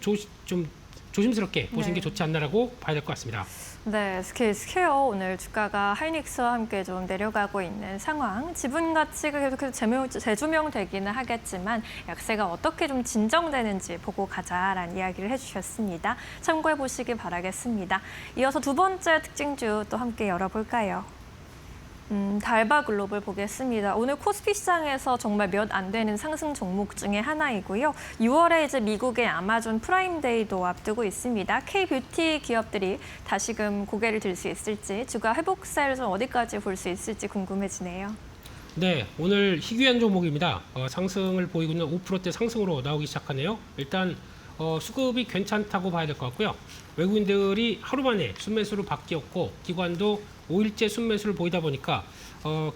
조심스럽게 보시는 게 좋지 않나라고 봐야 될 것 같습니다. 네, SK 스퀘어 오늘 주가가 하이닉스와 함께 좀 내려가고 있는 상황. 지분 가치가 계속해서 재조명되기는 하겠지만 약세가 어떻게 좀 진정되는지 보고 가자라는 이야기를 해주셨습니다. 참고해 보시기 바라겠습니다. 이어서 두 번째 특징주 또 함께 열어볼까요? 달바 글로벌 보겠습니다. 오늘 코스피 시장에서 정말 몇 안 되는 상승 종목 중에 하나이고요. 6월에 이제 미국의 아마존 프라임데이도 앞두고 있습니다. K-뷰티 기업들이 다시금 고개를 들 수 있을지, 주가 회복세를 좀 어디까지 볼 수 있을지 궁금해지네요. 네, 오늘 희귀한 종목입니다. 상승을 보이고 있는 5%대 상승으로 나오기 시작하네요. 일단 수급이 괜찮다고 봐야 될 것 같고요. 외국인들이 하루 만에 순매수로 바뀌었고 기관도 5일째 순매수를 보이다 보니까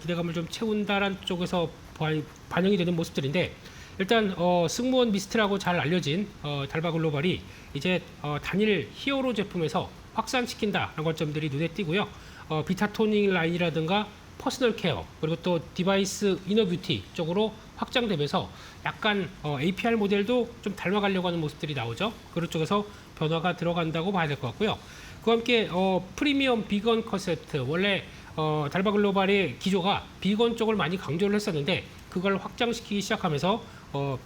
기대감을 좀 채운다라는 쪽에서 반영이 되는 모습들인데 일단 승무원 미스트라고 잘 알려진 달바 글로벌이 이제 단일 히어로 제품에서 확산시킨다라는 관점들이 눈에 띄고요. 비타 토닝 라인이라든가 퍼스널 케어 그리고 또 디바이스 이너 뷰티 쪽으로 확장되면서 약간 APR 모델도 좀 닮아가려고 하는 모습들이 나오죠. 그런 쪽에서 변화가 들어간다고 봐야 될 것 같고요. 그와 함께 프리미엄 비건 컷 세트 원래 달바 글로벌의 기조가 비건 쪽을 많이 강조를 했었는데 그걸 확장시키기 시작하면서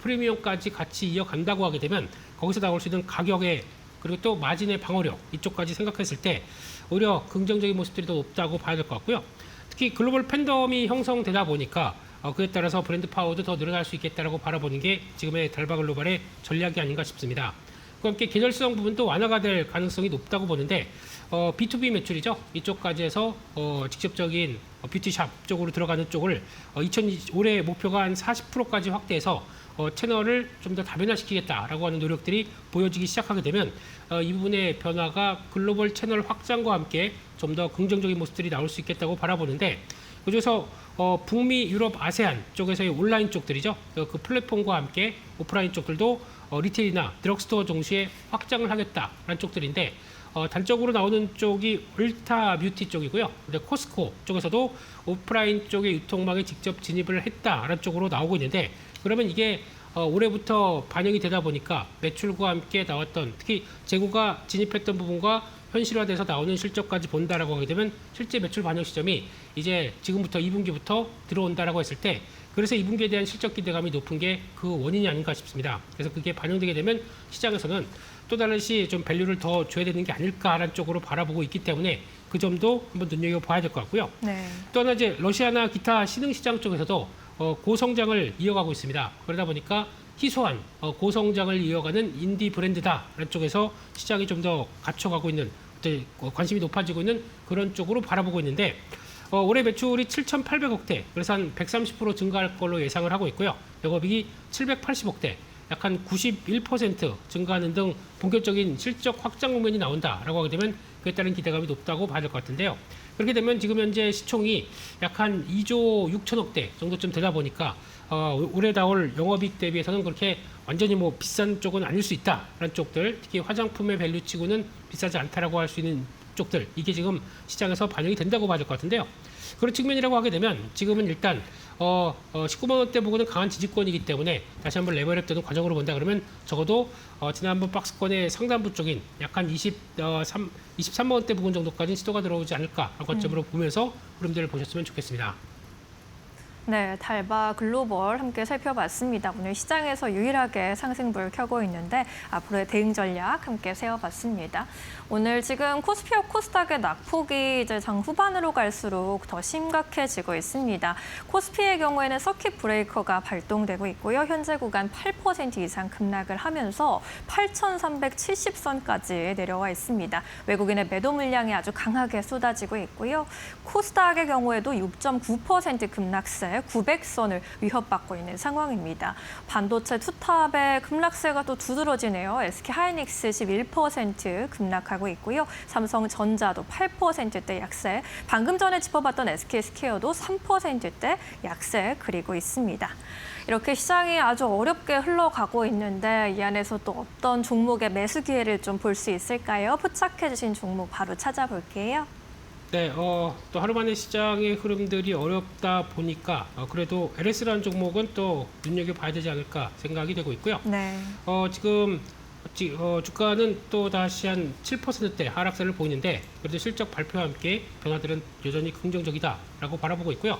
프리미엄까지 같이 이어간다고 하게 되면 거기서 나올 수 있는 가격의 그리고 또 마진의 방어력 이쪽까지 생각했을 때 오히려 긍정적인 모습들이 더 높다고 봐야 될 것 같고요. 특히 글로벌 팬덤이 형성되다 보니까 그에 따라서 브랜드 파워도 더 늘어날 수 있겠다라고 바라보는 게 지금의 달바 글로벌의 전략이 아닌가 싶습니다. 그와 함께 계절성 부분도 완화가 될 가능성이 높다고 보는데 B2B 매출이죠. 이쪽까지 해서 직접적인 뷰티샵 쪽으로 들어가는 쪽을 올해 목표가 한 40%까지 확대해서 채널을 좀 더 다변화시키겠다라고 하는 노력들이 보여지기 시작하게 되면 이 부분의 변화가 글로벌 채널 확장과 함께 좀 더 긍정적인 모습들이 나올 수 있겠다고 바라보는데 그중에서 북미, 유럽, 아세안 쪽에서의 온라인 쪽들이죠. 그 플랫폼과 함께 오프라인 쪽들도 리테일이나 드럭스토어 동시에 확장을 하겠다라는 쪽들인데 단적으로 나오는 쪽이 울타 뷰티 쪽이고요. 근데 코스코 쪽에서도 오프라인 쪽의 유통망에 직접 진입을 했다라는 쪽으로 나오고 있는데 그러면 이게 올해부터 반영이 되다 보니까 매출과 함께 나왔던 특히 재고가 진입했던 부분과 현실화돼서 나오는 실적까지 본다라고 하게 되면 실제 매출 반영 시점이 이제 지금부터 2분기부터 들어온다라고 했을 때 그래서 2분기에 대한 실적 기대감이 높은 게 그 원인이 아닌가 싶습니다. 그래서 그게 반영되게 되면 시장에서는 또 다르시 좀 밸류를 더 줘야 되는 게 아닐까라는 쪽으로 바라보고 있기 때문에 그 점도 한번 눈여겨봐야 될 것 같고요. 네. 또 하나 이제 러시아나 기타 신흥시장 쪽에서도 고성장을 이어가고 있습니다. 그러다 보니까 희소한 고성장을 이어가는 인디 브랜드다라는 쪽에서 시장이 좀 더 갖춰가고 있는 관심이 높아지고 있는 그런 쪽으로 바라보고 있는데 올해 매출이 7,800억대, 그래서 한 130% 증가할 걸로 예상을 하고 있고요. 영업이익이 780억대, 약 한 91% 증가하는 등 본격적인 실적 확장 국면이 나온다라고 하게 되면 그에 따른 기대감이 높다고 봐야 될 것 같은데요. 그렇게 되면 지금 현재 시총이 약 한 2조 6천억대 정도쯤 되다 보니까 올해 나올 영업이익 대비해서는 그렇게 완전히 뭐 비싼 쪽은 아닐 수 있다라는 쪽들, 특히 화장품의 밸류치고는 비싸지 않다라고 할 수 있는 쪽들, 이게 지금 시장에서 반영이 된다고 봐야 될 것 같은데요. 그런 측면이라고 하게 되면 지금은 일단 19만 원대 부분은 강한 지지권이기 때문에 다시 한번 레벨업 되는 과정으로 본다 그러면 적어도 지난번 박스권의 상단부 쪽인 약 한 23만 원대 부분 정도까지 시도가 들어오지 않을까 라는 관점으로 보면서 흐름들을 보셨으면 좋겠습니다. 네, 달바 글로벌 함께 살펴봤습니다. 오늘 시장에서 유일하게 상승불 켜고 있는데 앞으로의 대응 전략 함께 세워봤습니다. 오늘 지금 코스피와 코스닥의 낙폭이 이제 장 후반으로 갈수록 더 심각해지고 있습니다. 코스피의 경우에는 서킷 브레이커가 발동되고 있고요. 현재 구간 8% 이상 급락을 하면서 8,370선까지 내려와 있습니다. 외국인의 매도 물량이 아주 강하게 쏟아지고 있고요. 코스닥의 경우에도 6.9% 급락세 900선을 위협받고 있는 상황입니다. 반도체 투탑의 급락세가 또 두드러지네요. SK하이닉스 11% 급락하고 있고요. 삼성전자도 8%대 약세, 방금 전에 짚어봤던 SK스퀘어도 3%대 약세 그리고 있습니다. 이렇게 시장이 아주 어렵게 흘러가고 있는데 이 안에서 또 어떤 종목의 매수 기회를 좀 볼 수 있을까요? 포착해 주신 종목 바로 찾아볼게요. 네, 또 하루 만에 시장의 흐름들이 어렵다 보니까 그래도 LS라는 종목은 또 눈여겨봐야 되지 않을까 생각이 되고 있고요. 네. 지금 주가는 또 다시 한 7%대 하락세를 보이는데 그래도 실적 발표와 함께 변화들은 여전히 긍정적이다라고 바라보고 있고요.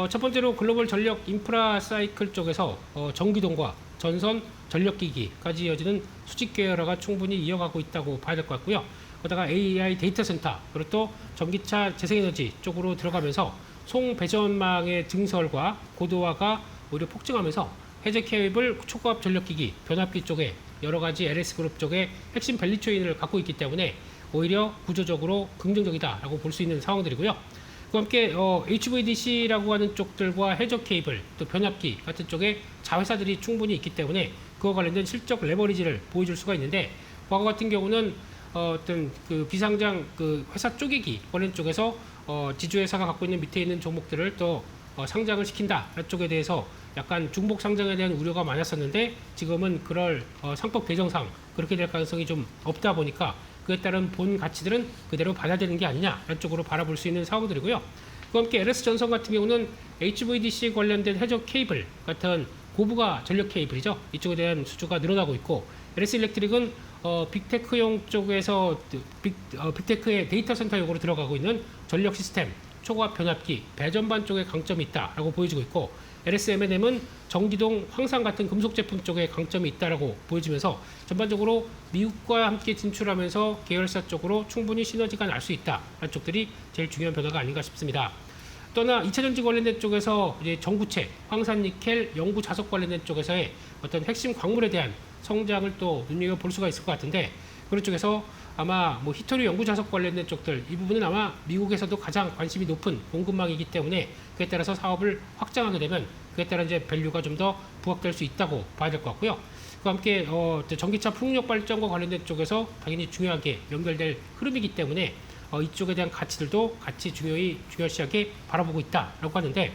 첫 번째로 글로벌 전력 인프라 사이클 쪽에서 전기동과 전선 전력기기까지 이어지는 수직 계열화가 충분히 이어가고 있다고 봐야 될 것 같고요. 거기다가 AI 데이터 센터, 그리고 또 전기차 재생에너지 쪽으로 들어가면서 송배전망의 증설과 고도화가 오히려 폭증하면서 해제 케이블, 초고압 전력기기, 변압기 쪽에 여러 가지 LS그룹 쪽에 핵심 밸류체인을 갖고 있기 때문에 오히려 구조적으로 긍정적이다라고 볼 수 있는 상황들이고요. 그와 함께 HVDC라고 하는 쪽들과 해저 케이블, 또 변압기 같은 쪽에 자회사들이 충분히 있기 때문에 그와 관련된 실적 레버리지를 보여줄 수가 있는데 과거 같은 경우는 어떤 그 비상장 그 회사 쪼개기 관련 쪽에서 지주회사가 갖고 있는 밑에 있는 종목들을 또 상장을 시킨다 쪽에 대해서 약간 중복 상장에 대한 우려가 많았었는데 지금은 그럴 상법 개정상 그렇게 될 가능성이 좀 없다 보니까 그에 따른 본 가치들은 그대로 받아들이는 게 아니냐 쪽으로 바라볼 수 있는 상황들이고요. 그와 함께 LS전선 같은 경우는 HVDC 관련된 해저 케이블 같은 고부가 전력 케이블이죠. 이쪽에 대한 수주가 늘어나고 있고 LS일렉트릭은 빅테크용 쪽에서 빅테크의 데이터 센터용으로 들어가고 있는 전력 시스템, 초고압 변압기, 배전반 쪽에 강점이 있다라고 보여지고 있고 LSM&M은 전기동, 황산 같은 금속 제품 쪽에 강점이 있다라고 보여지면서 전반적으로 미국과 함께 진출하면서 계열사 쪽으로 충분히 시너지가 날 수 있다라는 쪽들이 제일 중요한 변화가 아닌가 싶습니다. 또나 2차전지 관련된 쪽에서 이제 전구체, 황산니켈, 영구 자석 관련된 쪽에서의 어떤 핵심 광물에 대한 성장을 또 눈여겨볼 수가 있을 것 같은데 그런 쪽에서 아마 뭐 히토리 연구 자석 관련된 쪽들 이 부분은 아마 미국에서도 가장 관심이 높은 공급망이기 때문에 그에 따라서 사업을 확장하게 되면 그에 따라 이제 밸류가 좀 더 부각될 수 있다고 봐야 될 것 같고요. 그와 함께 전기차 풍력 발전과 관련된 쪽에서 당연히 중요하게 연결될 흐름이기 때문에 이쪽에 대한 가치들도 같이 중요시하게 바라보고 있다라고 하는데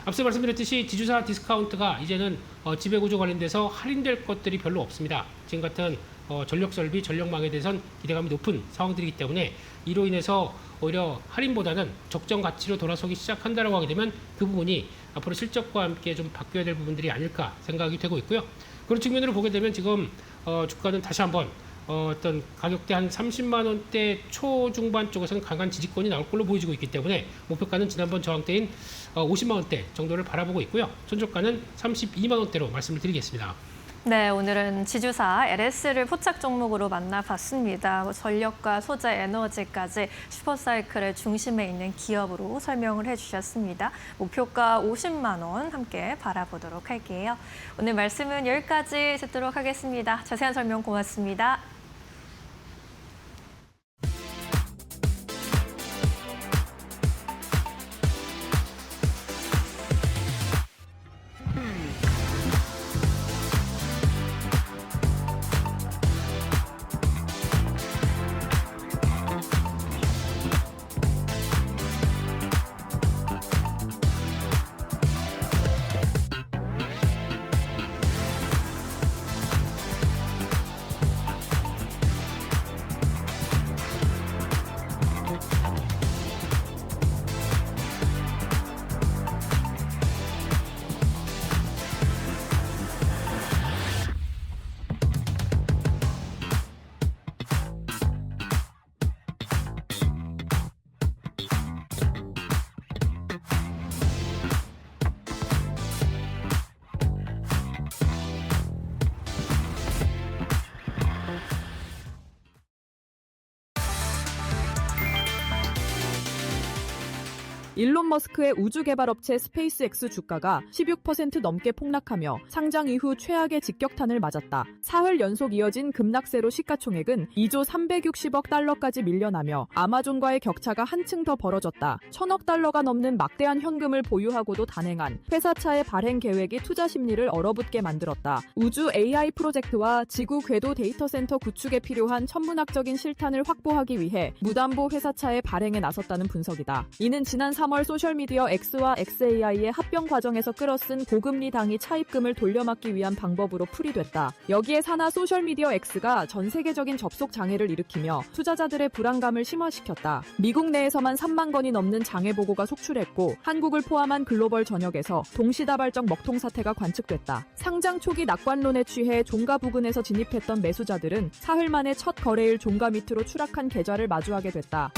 앞서 말씀드렸듯이 지주사 디스카운트가 이제는 지배구조 관련돼서 할인될 것들이 별로 없습니다. 지금 같은 전력 설비, 전력망에 대해서는 기대감이 높은 상황들이기 때문에 이로 인해서 오히려 할인보다는 적정 가치로 돌아서기 시작한다라고 하게 되면 그 부분이 앞으로 실적과 함께 좀 바뀌어야 될 부분들이 아닐까 생각이 되고 있고요. 그런 측면으로 보게 되면 지금 주가는 다시 한번 어떤 가격대 한 30만 원대 초중반 쪽에서는 강한 지지권이 나올 걸로 보여지고 있기 때문에 목표가는 지난번 저항대인 50만 원대 정도를 바라보고 있고요. 손절가는 32만 원대로 말씀을 드리겠습니다. 네, 오늘은 지주사 LS를 포착 종목으로 만나봤습니다. 전력과 소재, 에너지까지 슈퍼사이클의 중심에 있는 기업으로 설명을 해주셨습니다. 목표가 50만 원 함께 바라보도록 할게요. 오늘 말씀은 여기까지 듣도록 하겠습니다. 자세한 설명 고맙습니다. 일론 머스크의 우주개발업체 스페이스X 주가가 16% 넘게 폭락하며 상장 이후 최악의 직격탄을 맞았다. 사흘 연속 이어진 급락세로 시가총액은 2조 360억 달러까지 밀려나며 아마존과의 격차가 한층 더 벌어졌다. 1,000억 달러가 넘는 막대한 현금을 보유하고도 단행한 회사차의 발행 계획이 투자 심리를 얼어붙게 만들었다. 우주 AI 프로젝트와 지구 궤도 데이터 센터 구축에 필요한 천문학적인 실탄을 확보하기 위해 무담보 회사차의 발행에 나섰다는 분석이다. 이는 지난 3월 소셜미디어 X와 XAI의 합병 과정에서 끌어쓴 고금리 당이 차입금을 돌려막기 위한 방법으로 풀이됐다. 여기에 산하 소셜미디어 X가 전 세계적인 접속 장애를 일으키며 투자자들의 불안감을 심화시켰다. 미국 내에서만 3만 건이 넘는 장애 보고가 속출했고 한국을 포함한 글로벌 전역에서 동시다발적 먹통 사태가 관측됐다. 상장 초기 낙관론에 취해 종가 부근에서 진입했던 매수자들은 사흘 만에 첫 거래일 종가 밑으로 추락한 계좌를 마주하게 됐다.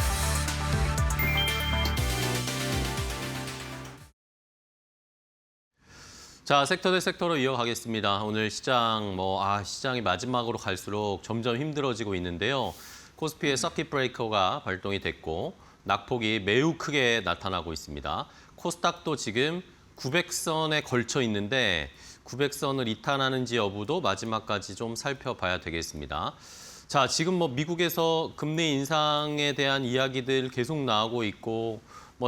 자, 섹터 대 섹터로 이어가겠습니다. 오늘 시장 시장이 마지막으로 갈수록 점점 힘들어지고 있는데요. 코스피의 서킷 브레이커가 발동이 됐고 낙폭이 매우 크게 나타나고 있습니다. 코스닥도 지금 900선에 걸쳐 있는데 900선을 이탈하는지 여부도 마지막까지 좀 살펴봐야 되겠습니다. 자, 지금 미국에서 금리 인상에 대한 이야기들 계속 나오고 있고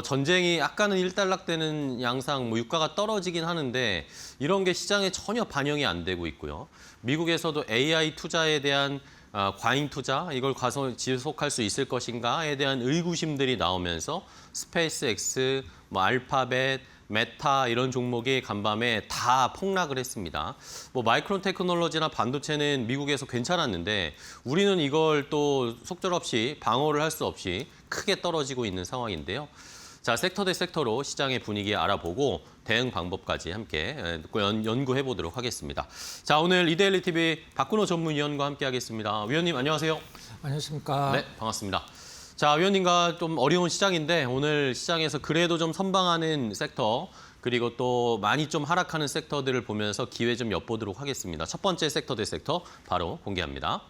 전쟁이 약간은 일단락되는 양상, 유가가 떨어지긴 하는데 이런 게 시장에 전혀 반영이 안 되고 있고요. 미국에서도 AI 투자에 대한 과잉 투자, 이걸 가서 지속할 수 있을 것인가에 대한 의구심들이 나오면서 스페이스X, 알파벳, 메타 이런 종목이 간밤에 다 폭락을 했습니다. 마이크론 테크놀로지나 반도체는 미국에서 괜찮았는데 우리는 이걸 또 속절없이 방어를 할 수 없이 크게 떨어지고 있는 상황인데요. 자, 섹터 대 섹터로 시장의 분위기 알아보고 대응 방법까지 함께 연구해 보도록 하겠습니다. 자, 오늘 이데일리 TV 박근호 전문위원과 함께 하겠습니다. 위원님 안녕하세요. 안녕하십니까. 네, 반갑습니다. 자, 위원님과 좀 어려운 시장인데 오늘 시장에서 그래도 좀 선방하는 섹터 그리고 또 많이 좀 하락하는 섹터들을 보면서 기회 좀 엿보도록 하겠습니다. 첫 번째 섹터 대 섹터 바로 공개합니다.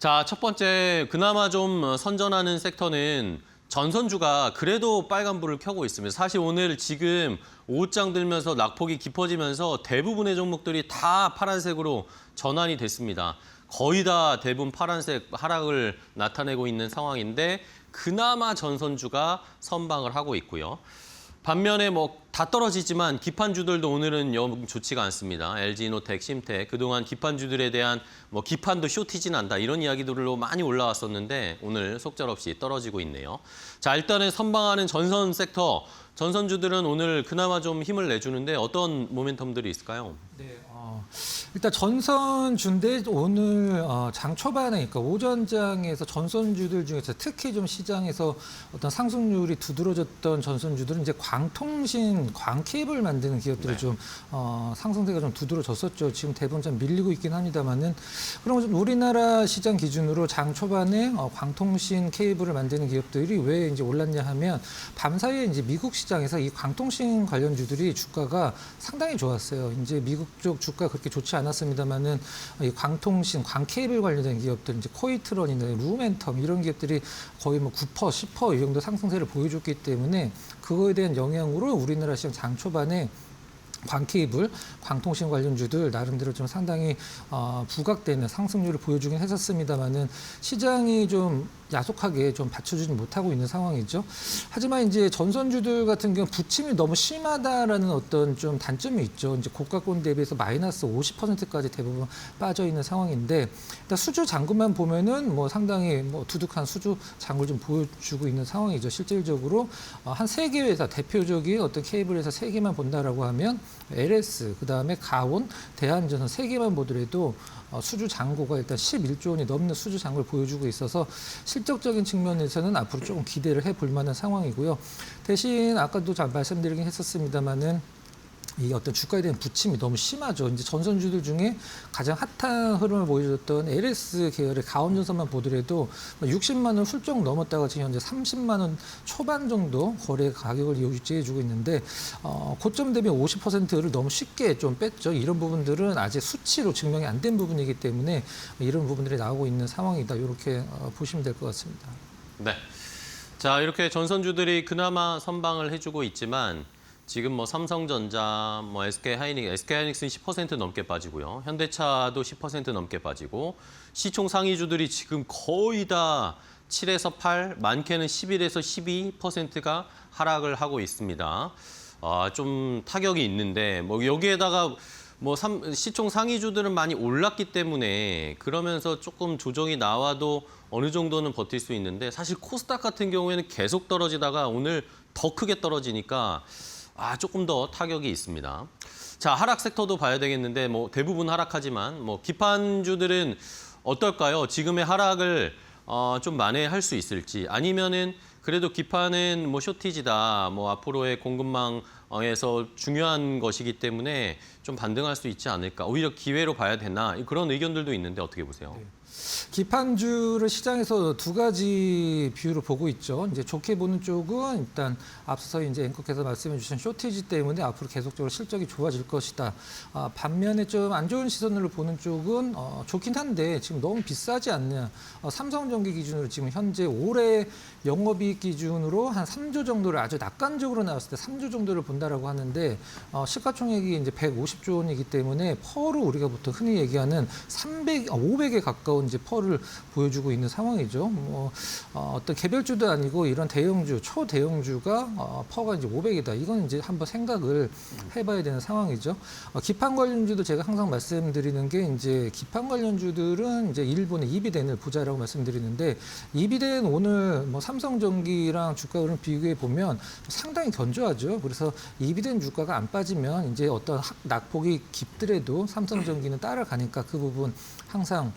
자, 첫 번째 그나마 좀 선전하는 섹터는 전선주가 그래도 빨간불을 켜고 있습니다. 사실 오늘 지금 오후장 들면서 낙폭이 깊어지면서 대부분의 종목들이 다 파란색으로 전환이 됐습니다. 거의 다 대부분 파란색 하락을 나타내고 있는 상황인데 그나마 전선주가 선방을 하고 있고요. 반면에 다 떨어지지만 기판주들도 오늘은 영 좋지가 않습니다. LG이노텍, 심텍 그동안 기판주들에 대한 기판도 쇼티지 난다 이런 이야기들로 많이 올라왔었는데 오늘 속절없이 떨어지고 있네요. 자, 일단은 선방하는 전선 섹터 전선주들은 오늘 그나마 좀 힘을 내주는데 어떤 모멘텀들이 있을까요? 네, 일단 전선주인데 오늘 장 초반에, 그러니까 오전장에서 전선주들 중에서 특히 좀 시장에서 어떤 상승률이 두드러졌던 전선주들은 이제 광통신, 광케이블 만드는 기업들이 네. 좀 상승세가 좀 두드러졌었죠. 지금 대부분 좀 밀리고 있긴 합니다만은, 그럼 좀 우리나라 시장 기준으로 장 초반에 광통신 케이블을 만드는 기업들이 왜 이제 올랐냐 하면 밤사이에 이제 미국 시장에서 이 광통신 관련주들이 주가가 상당히 좋았어요. 이제 미국 쪽 주가 그렇게 좋지 않았습니다만은 이 광통신, 광케이블 관련된 기업들, 이제 코이트론이나 루멘텀 이런 기업들이 거의 뭐 9%, 10% 이 정도 상승세를 보여줬기 때문에 그거에 대한 영향으로 우리나라 시장 장 초반에 광케이블, 광통신 관련주들 나름대로 좀 상당히 부각되는 상승률을 보여주긴 했었습니다만은 시장이 좀 야속하게 좀 받쳐주지 못하고 있는 상황이죠. 하지만 이제 전선주들 같은 경우 부침이 너무 심하다라는 어떤 좀 단점이 있죠. 이제 고가권 대비해서 마이너스 50%까지 대부분 빠져 있는 상황인데, 일단 수주 잔고만 보면은 뭐 상당히 뭐 두둑한 수주 잔고를 좀 보여주고 있는 상황이죠. 실질적으로 한 3개 회사, 대표적인 어떤 케이블 회사 3개만 본다라고 하면 LS, 그다음에 가온, 대한전선 3개만 보더라도 수주 잔고가 일단 11조 원이 넘는 수주 잔고를 보여주고 있어서 실적적인 측면에서는 앞으로 조금 기대를 해볼 만한 상황이고요. 대신 아까도 잘 말씀드리긴 했었습니다만은 이 어떤 주가에 대한 부침이 너무 심하죠. 이제 전선주들 중에 가장 핫한 흐름을 보여줬던 LS 계열의 가온전선만 보더라도 60만 원 훌쩍 넘었다가 지금 현재 30만 원 초반 정도 거래 가격을 유지해주고 있는데 고점 대비 50%를 너무 쉽게 좀 뺐죠. 이런 부분들은 아직 수치로 증명이 안 된 부분이기 때문에 이런 부분들이 나오고 있는 상황이다. 이렇게 보시면 될 것 같습니다. 네. 자, 이렇게 전선주들이 그나마 선방을 해주고 있지만 지금 뭐 삼성전자, 뭐 SK하이닉스는 10% 넘게 빠지고요. 현대차도 10% 넘게 빠지고 시총 상위주들이 지금 거의 다 7에서 8, 많게는 11에서 12%가 하락을 하고 있습니다. 좀 타격이 있는데 뭐 여기에다가 뭐 시총 상위주들은 많이 올랐기 때문에 그러면서 조금 조정이 나와도 어느 정도는 버틸 수 있는데 사실 코스닥 같은 경우에는 계속 떨어지다가 오늘 더 크게 떨어지니까 조금 더 타격이 있습니다. 자, 하락 섹터도 봐야 되겠는데 뭐 대부분 하락하지만 뭐 기판주들은 어떨까요? 지금의 하락을 좀 만회할 수 있을지, 아니면은 그래도 기판은 뭐 쇼티지다, 뭐 앞으로의 공급망에서 중요한 것이기 때문에 좀 반등할 수 있지 않을까, 오히려 기회로 봐야 되나, 그런 의견들도 있는데 어떻게 보세요? 네. 기판주를 시장에서 두 가지 비율을 보고 있죠. 이제 좋게 보는 쪽은 일단 앞서서 이제 앵커께서 말씀해 주신 쇼티지 때문에 앞으로 계속적으로 실적이 좋아질 것이다. 반면에 좀 안 좋은 시선으로 보는 쪽은 좋긴 한데 지금 너무 비싸지 않냐. 삼성전기 기준으로 지금 현재 올해 영업이익 기준으로 한 3조 정도를 아주 낙관적으로 나왔을 때 3조 정도를 본다라고 하는데 시가총액이 이제 150조 원이기 때문에 퍼로 우리가 보통 흔히 얘기하는 500에 가까운 이제 퍼를 보여주고 있는 상황이죠. 어떤 개별주도 아니고 이런 대형주, 초대형주가 퍼가 이제 500이다. 이건 이제 한번 생각을 해봐야 되는 상황이죠. 기판 관련주도 제가 항상 말씀드리는 게 이제 기판 관련주들은 이제 일본의 이비덴을 보자라고 말씀드리는데 이비덴 오늘 뭐 삼성전기랑 주가 흐름 비교해 보면 상당히 견조하죠. 그래서 이비덴 주가가 안 빠지면 이제 어떤 낙폭이 깊더라도 삼성전기는 따라가니까 그 부분 항상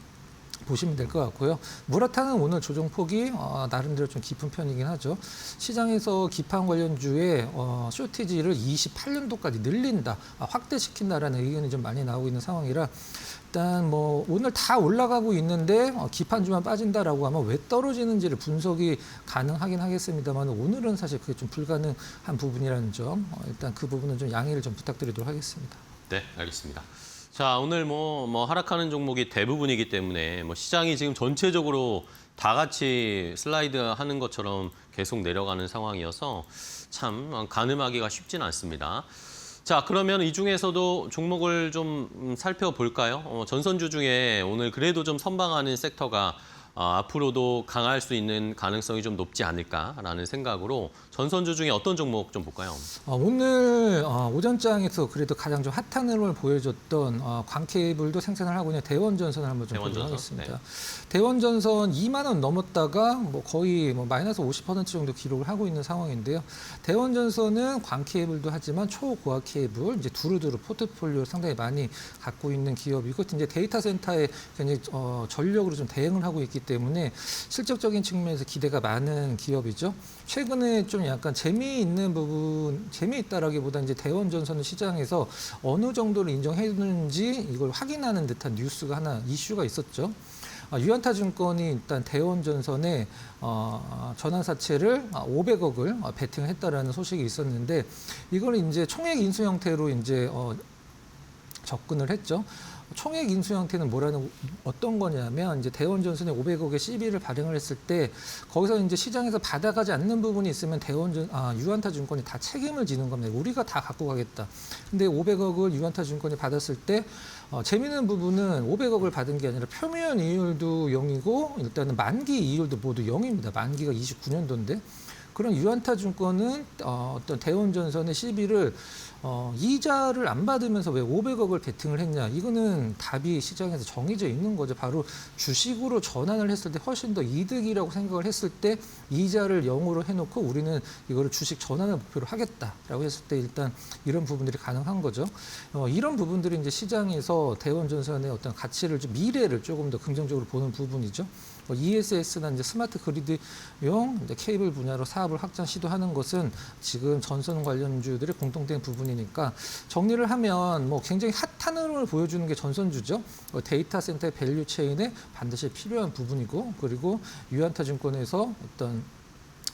보시면 될 것 같고요. 무라타는 오늘 조정폭이 나름대로 좀 깊은 편이긴 하죠. 시장에서 기판 관련주의 쇼티지를 28년도까지 늘린다, 확대시킨다라는 의견이 좀 많이 나오고 있는 상황이라 일단 뭐 오늘 다 올라가고 있는데 기판주만 빠진다라고 하면 왜 떨어지는지를 분석이 가능하긴 하겠습니다만 오늘은 사실 그게 좀 불가능한 부분이라는 점, 일단 그 부분은 좀 양해를 좀 부탁드리도록 하겠습니다. 네, 알겠습니다. 자, 오늘 뭐 하락하는 종목이 대부분이기 때문에 뭐 시장이 지금 전체적으로 다 같이 슬라이드 하는 것처럼 계속 내려가는 상황이어서 참 가늠하기가 쉽지는 않습니다. 자, 그러면 이 중에서도 종목을 좀 살펴볼까요? 전선주 중에 오늘 그래도 좀 선방하는 섹터가 앞으로도 강할 수 있는 가능성이 좀 높지 않을까라는 생각으로 전선주 중에 어떤 종목 좀 볼까요? 오늘 오전장에서 그래도 가장 좀 핫한 흐름을 보여줬던 광케이블도 생산을 하고 있는 대원전선을 한번 좀 보도록 대원전선? 하겠습니다. 네. 대원전선 2만 원 넘었다가 뭐 거의 뭐 마이너스 50% 정도 기록을 하고 있는 상황인데요. 대원전선은 광케이블도 하지만 초고화 케이블 이제 두루두루 포트폴리오 상당히 많이 갖고 있는 기업이고 이제 데이터 센터에 굉장히 전력으로 좀 대응을 하고 있기 때문에 실적적인 측면에서 기대가 많은 기업이죠. 최근에 좀 약간 재미있는 부분, 재미있다라기보다 이제 대원전선 시장에서 어느 정도를 인정했는지 이걸 확인하는 듯한 뉴스가 하나 이슈가 있었죠. 유안타증권이 일단 대원전선에 전환사채를 500억을 베팅했다라는 소식이 있었는데 이걸 이제 총액 인수 형태로 이제 접근을 했죠. 총액 인수 형태는 어떤 거냐면 이제 대원전선에 500억의 CB를 발행을 했을 때 거기서 이제 시장에서 받아가지 않는 부분이 있으면 유안타증권이 다 책임을 지는 겁니다. 우리가 다 갖고 가겠다. 근데 500억을 유안타증권이 받았을 때 재미있는 부분은 500억을 받은 게 아니라 표면 이율도 0이고 일단은 만기 이율도 모두 0입니다. 만기가 29년도인데 그런 유안타증권은 어떤 대원전선의 CB를 이자를 안 받으면서 왜 500억을 베팅을 했냐. 이거는 답이 시장에서 정해져 있는 거죠. 바로 주식으로 전환을 했을 때 훨씬 더 이득이라고 생각을 했을 때 이자를 0으로 해놓고 우리는 이거를 주식 전환을 목표로 하겠다라고 했을 때 일단 이런 부분들이 가능한 거죠. 이런 부분들이 이제 시장에서 대원전선의 어떤 가치를 좀 미래를 조금 더 긍정적으로 보는 부분이죠. ESS나 이제 스마트 그리드용 이제 케이블 분야로 사업을 확장 시도하는 것은 지금 전선 관련주들의 공통된 부분이니까 정리를 하면 뭐 굉장히 핫한 흐름을 보여주는 게 전선주죠. 데이터 센터의 밸류 체인에 반드시 필요한 부분이고 그리고 유안타증권에서 어떤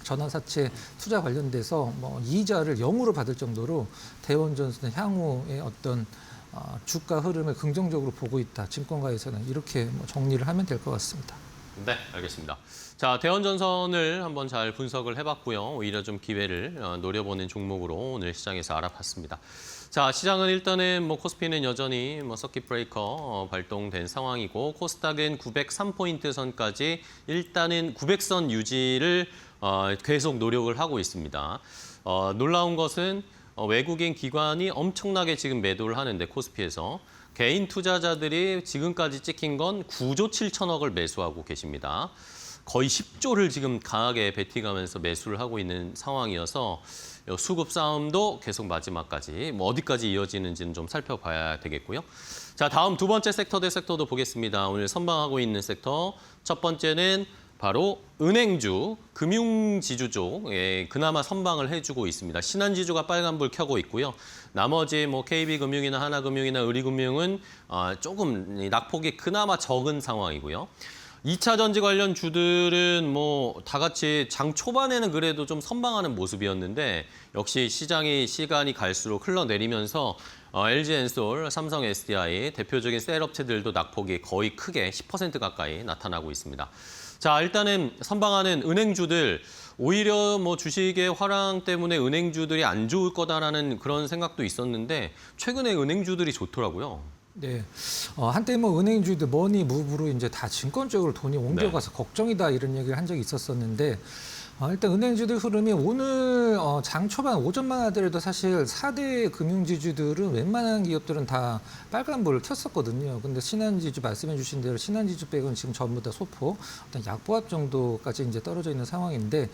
전환사채 투자 관련돼서 뭐 이자를 0으로 받을 정도로 대원전선의 향후의 어떤 주가 흐름을 긍정적으로 보고 있다. 증권가에서는 이렇게 뭐 정리를 하면 될 것 같습니다. 네, 알겠습니다. 자, 대원전선을 한번 잘 분석을 해봤고요. 오히려 좀 기회를 노려보는 종목으로 오늘 시장에서 알아봤습니다. 자, 시장은 일단은 뭐 코스피는 여전히 뭐 서킷 브레이커 발동된 상황이고 코스닥은 903포인트 선까지 일단은 900선 유지를 계속 노력을 하고 있습니다. 놀라운 것은 외국인 기관이 엄청나게 지금 매도를 하는데 코스피에서 개인 투자자들이 지금까지 찍힌 건 9조 7천억을 매수하고 계십니다. 거의 10조를 지금 강하게 베팅하면서 매수를 하고 있는 상황이어서 수급 싸움도 계속 마지막까지 뭐 어디까지 이어지는지는 좀 살펴봐야 되겠고요. 자, 다음 두 번째 섹터 대 섹터도 보겠습니다. 오늘 선방하고 있는 섹터 첫 번째는 바로 은행주, 금융지주죠. 예, 그나마 선방을 해주고 있습니다. 신한지주가 빨간불 켜고 있고요. 나머지 뭐 KB금융이나 하나금융이나 의리금융은 조금 낙폭이 그나마 적은 상황이고요. 2차 전지 관련 주들은 뭐 다 같이 장 초반에는 그래도 좀 선방하는 모습이었는데 역시 시간이 갈수록 흘러내리면서 LG엔솔, 삼성 SDI 대표적인 셀업체들도 낙폭이 거의 크게 10% 가까이 나타나고 있습니다. 자, 일단은 선방하는 은행주들 오히려 뭐 주식의 화랑 때문에 은행주들이 안 좋을 거다라는 그런 생각도 있었는데 최근에 은행주들이 좋더라고요. 네, 한때 뭐 은행주들 머니 무브로 이제 다 증권 쪽으로 돈이 옮겨가서 걱정이다 이런 얘기를 한 적이 있었었는데 일단 은행주들 흐름이 오늘 장 초반 오전만 하더라도 사실 4대 금융지주들은 웬만한 기업들은 다 빨간불을 켰었거든요. 근데 신한지주 말씀해 주신 대로 신한지주 빼고는 지금 전부 다 소폭 어떤 약보합 정도까지 이제 떨어져 있는 상황인데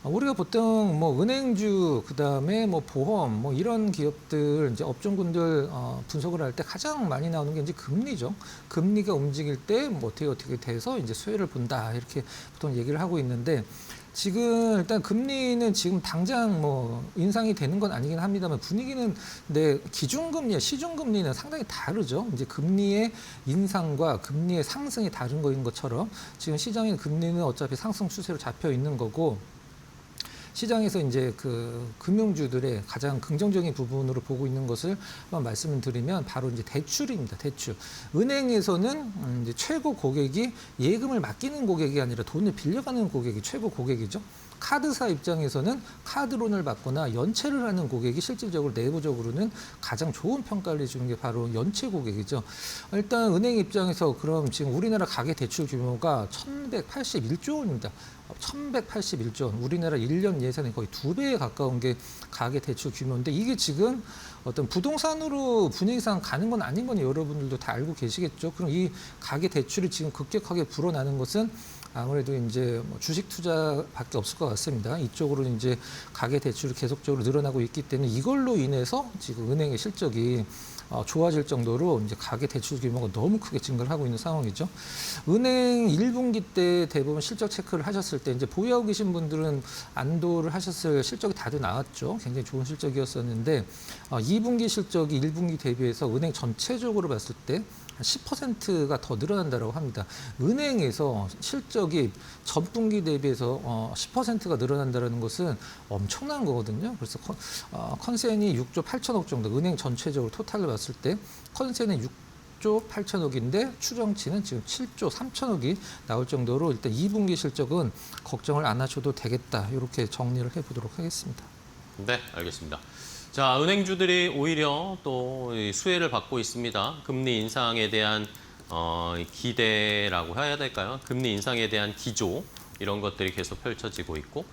우리가 보통 뭐 은행주 그다음에 뭐 보험 뭐 이런 기업들 이제 업종군들 분석을 할 때 가장 많이 나오는 게 이제 금리죠. 금리가 움직일 때 뭐 어떻게 돼서 이제 수혜를 본다 이렇게 보통 얘기를 하고 있는데 지금 일단 금리는 지금 당장 뭐 인상이 되는 건 아니긴 합니다만 분위기는 근데 기준금리와 시중금리는 상당히 다르죠. 이제 금리의 인상과 금리의 상승이 다른 거인 것처럼 지금 시장의 금리는 어차피 상승 추세로 잡혀 있는 거고 시장에서 이제 그 금융주들의 가장 긍정적인 부분으로 보고 있는 것을 한번 말씀을 드리면 바로 이제 대출입니다. 대출. 은행에서는 이제 최고 고객이 예금을 맡기는 고객이 아니라 돈을 빌려가는 고객이 최고 고객이죠. 카드사 입장에서는 카드론을 받거나 연체를 하는 고객이 실질적으로 내부적으로는 가장 좋은 평가를 해주는 게 바로 연체 고객이죠. 일단 은행 입장에서 그럼 지금 우리나라 가계 대출 규모가 1,181조 원입니다. 1,181조 원. 우리나라 1년 예산의 거의 2배에 가까운 게 가계 대출 규모인데 이게 지금 어떤 부동산으로 분위기상 가는 건 아닌 건 여러분들도 다 알고 계시겠죠. 그럼 이 가계 대출이 지금 급격하게 불어나는 것은 아무래도 이제 뭐 주식 투자밖에 없을 것 같습니다. 이쪽으로 이제 가계 대출이 계속적으로 늘어나고 있기 때문에 이걸로 인해서 지금 은행의 실적이 좋아질 정도로 이제 가계 대출 규모가 너무 크게 증가를 하고 있는 상황이죠. 은행 1분기 때 대부분 실적 체크를 하셨을 때 이제 보유하고 계신 분들은 안도를 하셨을 실적이 다들 나왔죠. 굉장히 좋은 실적이었었는데 2분기 실적이 1분기 대비해서 은행 전체적으로 봤을 때 10%가 더 늘어난다고 합니다. 은행에서 실적이 전분기 대비해서 10%가 늘어난다는 것은 엄청난 거거든요. 그래서 컨센이 6조 8천억 정도, 은행 전체적으로 토탈을 봤을 때 컨센은 6조 8천억인데 추정치는 지금 7조 3천억이 나올 정도로 일단 2분기 실적은 걱정을 안 하셔도 되겠다. 이렇게 정리를 해보도록 하겠습니다. 네, 알겠습니다. 자, 은행주들이 오히려 또 수혜를 받고 있습니다. 금리 인상에 대한 기대라고 해야 될까요? 금리 인상에 대한 기조 이런 것들이 계속 펼쳐지고 있고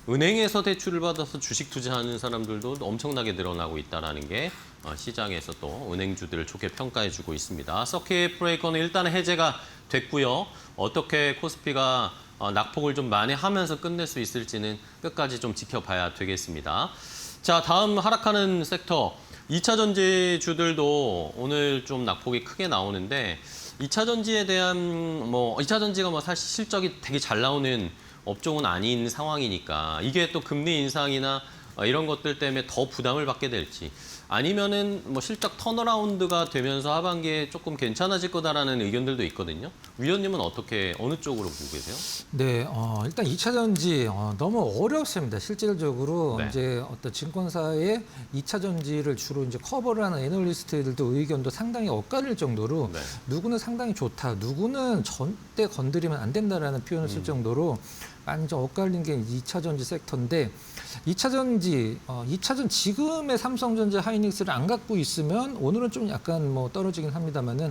은행에서 대출을 받아서 주식 투자하는 사람들도 엄청나게 늘어나고 있다는 게 시장에서 또 은행주들을 좋게 평가해주고 있습니다. 서킷 브레이커는 일단 해제가 됐고요. 어떻게 코스피가 낙폭을 좀 만회하면서 끝낼 수 있을지는 끝까지 좀 지켜봐야 되겠습니다. 자, 다음 하락하는 섹터 2차 전지주들도 오늘 좀 낙폭이 크게 나오는데 2차 전지에 대한 2차 전지가 사실 실적이 되게 잘 나오는 업종은 아닌 상황이니까 이게 또 금리 인상이나 이런 것들 때문에 더 부담을 받게 될지 아니면은 실적 턴어라운드가 되면서 하반기에 조금 괜찮아질 거다라는 의견들도 있거든요. 위원님은 어느 쪽으로 보고 계세요? 네, 일단 2차 전지 너무 어렵습니다. 실질적으로 네. 이제 어떤 증권사의 2차 전지를 주로 이제 커버를 하는 애널리스트들도 의견도 상당히 엇갈릴 정도로 네. 누구는 상당히 좋다, 누구는 절대 건드리면 안 된다라는 표현을 쓸 정도로 많이 좀 엇갈린 게 2차 전지 섹터인데 2차 전지, 지금의 삼성전자 하이닉스를 안 갖고 있으면 오늘은 좀 약간 떨어지긴 합니다만은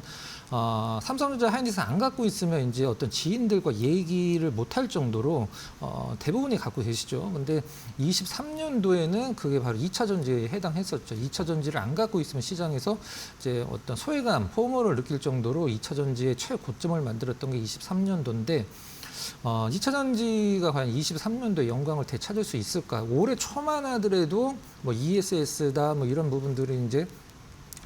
삼성전자 하이닉스를 안 갖고 있으면 이제 어떤 지인들과 얘기를 못할 정도로 대부분이 갖고 계시죠. 근데 23년도에는 그게 바로 2차 전지에 해당했었죠. 2차 전지를 안 갖고 있으면 시장에서 이제 어떤 소외감, 포모를 느낄 정도로 2차 전지의 최고점을 만들었던 게 23년도인데 2차 전지가 과연 23년도에 영광을 되찾을 수 있을까? 올해 초만 하더라도 ESS다 이런 부분들이 이제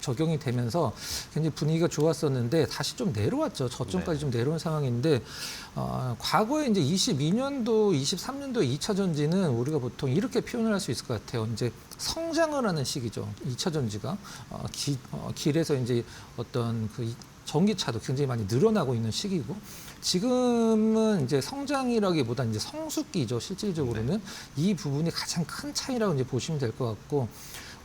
적용이 되면서 굉장히 분위기가 좋았었는데 다시 좀 내려왔죠. 저점까지 좀 내려온 상황인데 과거에 이제 22년도, 23년도에 2차 전지는 우리가 보통 이렇게 표현을 할 수 있을 것 같아요. 이제 성장을 하는 시기죠. 2차 전지가 길에서 이제 어떤 그 전기차도 굉장히 많이 늘어나고 있는 시기고 지금은 이제 성장이라기보다 이제 성숙기죠. 실질적으로는 이 부분이 가장 큰 차이라고 이제 보시면 될 것 같고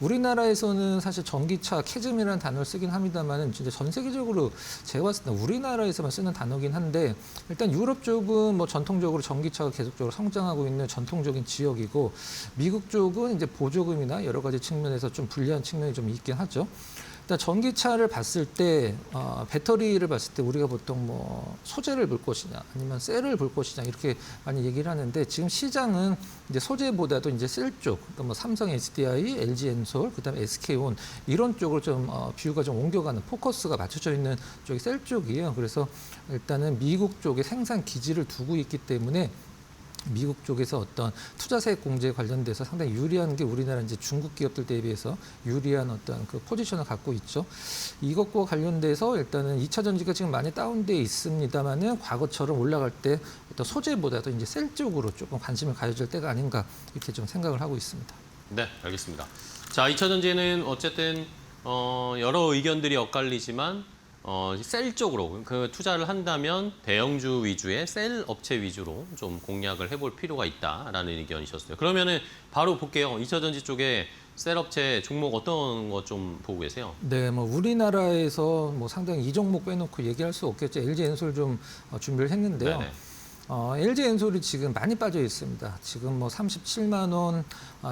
우리나라에서는 사실 전기차 캐즘이라는 단어를 쓰긴 합니다만은 진짜 전 세계적으로 제가 봤을 때 우리나라에서만 쓰는 단어긴 한데 일단 유럽 쪽은 전통적으로 전기차가 계속적으로 성장하고 있는 전통적인 지역이고 미국 쪽은 이제 보조금이나 여러 가지 측면에서 좀 불리한 측면이 좀 있긴 하죠. 일단 전기차를 봤을 때 배터리를 봤을 때 우리가 보통 소재를 볼 것이냐 아니면 셀을 볼 것이냐 이렇게 많이 얘기를 하는데 지금 시장은 이제 소재보다도 이제 셀 쪽, 그러니까 삼성 SDI, LG 엔솔, 그다음에 SK온 이런 쪽으로 좀 뷰가 좀 옮겨가는 포커스가 맞춰져 있는 쪽이 셀 쪽이에요. 그래서 일단은 미국 쪽에 생산 기지를 두고 있기 때문에. 미국 쪽에서 어떤 투자세 공제에 관련돼서 상당히 유리한 게 우리나라 이제 중국 기업들 대비해서 유리한 어떤 그 포지션을 갖고 있죠. 이것과 관련돼서 일단은 2차 전지가 지금 많이 다운돼 있습니다만은 과거처럼 올라갈 때 어떤 소재보다도 이제 셀 쪽으로 조금 관심을 가져줄 때가 아닌가 이렇게 좀 생각을 하고 있습니다. 네, 알겠습니다. 자, 2차 전지는 어쨌든 여러 의견들이 엇갈리지만 셀 쪽으로 그 투자를 한다면 대형주 위주의 셀 업체 위주로 좀 공략을 해볼 필요가 있다라는 의견이셨어요. 그러면은 바로 볼게요. 2차 전지 쪽에 셀 업체 종목 어떤 거 좀 보고 계세요? 네, 우리나라에서 상당히 이 종목 빼놓고 얘기할 수 없겠죠. LG 엔솔 좀 준비를 했는데요. 네네. LG엔솔이 지금 많이 빠져 있습니다. 지금 뭐 37만 원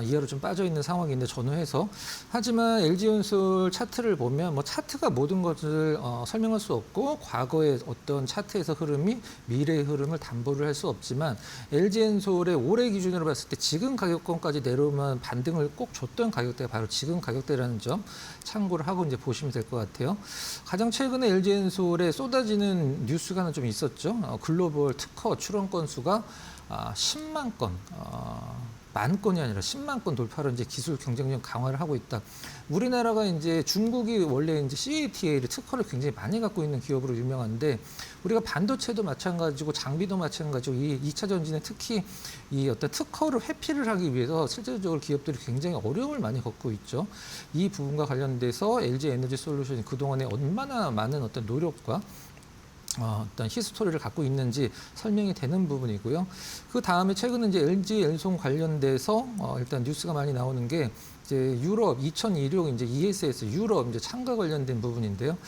이하로 좀 빠져 있는 상황인데 전후해서. 하지만 LG엔솔 차트를 보면 뭐 차트가 모든 것을 설명할 수 없고 과거의 어떤 차트에서 흐름이 미래의 흐름을 담보를 할 수 없지만 LG엔솔의 올해 기준으로 봤을 때 지금 가격권까지 내려오면 반등을 꼭 줬던 가격대가 바로 지금 가격대라는 점 참고를 하고 이제 보시면 될 것 같아요. 가장 최근에 LG엔솔에 쏟아지는 뉴스가 하나 좀 있었죠. 글로벌 특허 출원 건수가 10만 건, 만 건이 아니라 10만 건 돌파로 이제 기술 경쟁력 강화를 하고 있다. 우리나라가 이제 중국이 원래 이제 CATA를 특허를 굉장히 많이 갖고 있는 기업으로 유명한데 우리가 반도체도 마찬가지고 장비도 마찬가지고 이 2차 전지는 특히 이 어떤 특허를 회피를 하기 위해서 실질적으로 기업들이 굉장히 어려움을 많이 겪고 있죠. 이 부분과 관련돼서 LG 에너지 솔루션이 그동안에 얼마나 많은 어떤 노력과 어떤 히스토리를 갖고 있는지 설명이 되는 부분이고요. 그 다음에 최근에 이제 LG 엔송 관련돼서 일단 뉴스가 많이 나오는 게 이제 유럽 2016 이제 ESS 유럽 이제 참가 관련된 부분인데요.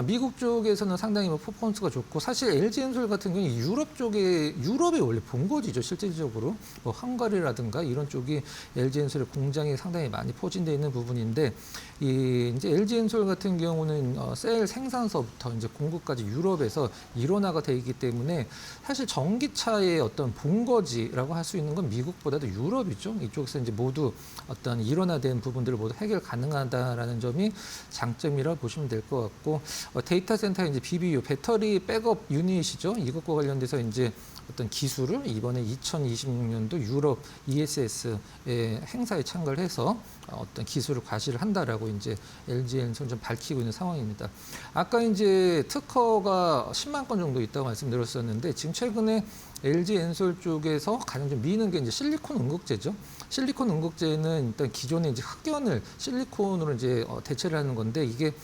미국 쪽에서는 상당히 뭐 퍼포먼스가 좋고 사실 LG엔솔 같은 경우는 유럽 쪽에 유럽에 원래 본거지죠 실질적으로 뭐 헝가리라든가 이런 쪽이 LG엔솔의 공장이 상당히 많이 포진되어 있는 부분인데 이 이제 LG엔솔 같은 경우는 셀 생산서부터 이제 공급까지 유럽에서 일원화가 되어 있기 때문에 사실 전기차의 어떤 본거지라고 할 수 있는 건 미국보다도 유럽이죠. 이쪽에서 이제 모두 어떤 일원화된 부분들을 모두 해결 가능하다라는 점이 장점이라고 보시면 될 것 같고 데이터 센터 이제 BBU 배터리 백업 유닛이죠. 이것과 관련돼서 이제 어떤 기술을 이번에 2026년도 유럽 ESS의 행사에 참가를 해서 어떤 기술을 과시를 한다라고 이제 LG엔솔 좀 밝히고 있는 상황입니다. 아까 이제 특허가 10만 건 정도 있다고 말씀드렸었는데 지금 최근에 LG엔솔 쪽에서 가장 좀 미는 게 이제 실리콘 응급제죠. 실리콘 응급제는 일단 기존에 이제 흑연을 실리콘으로 이제 대체를 하는 건데 이게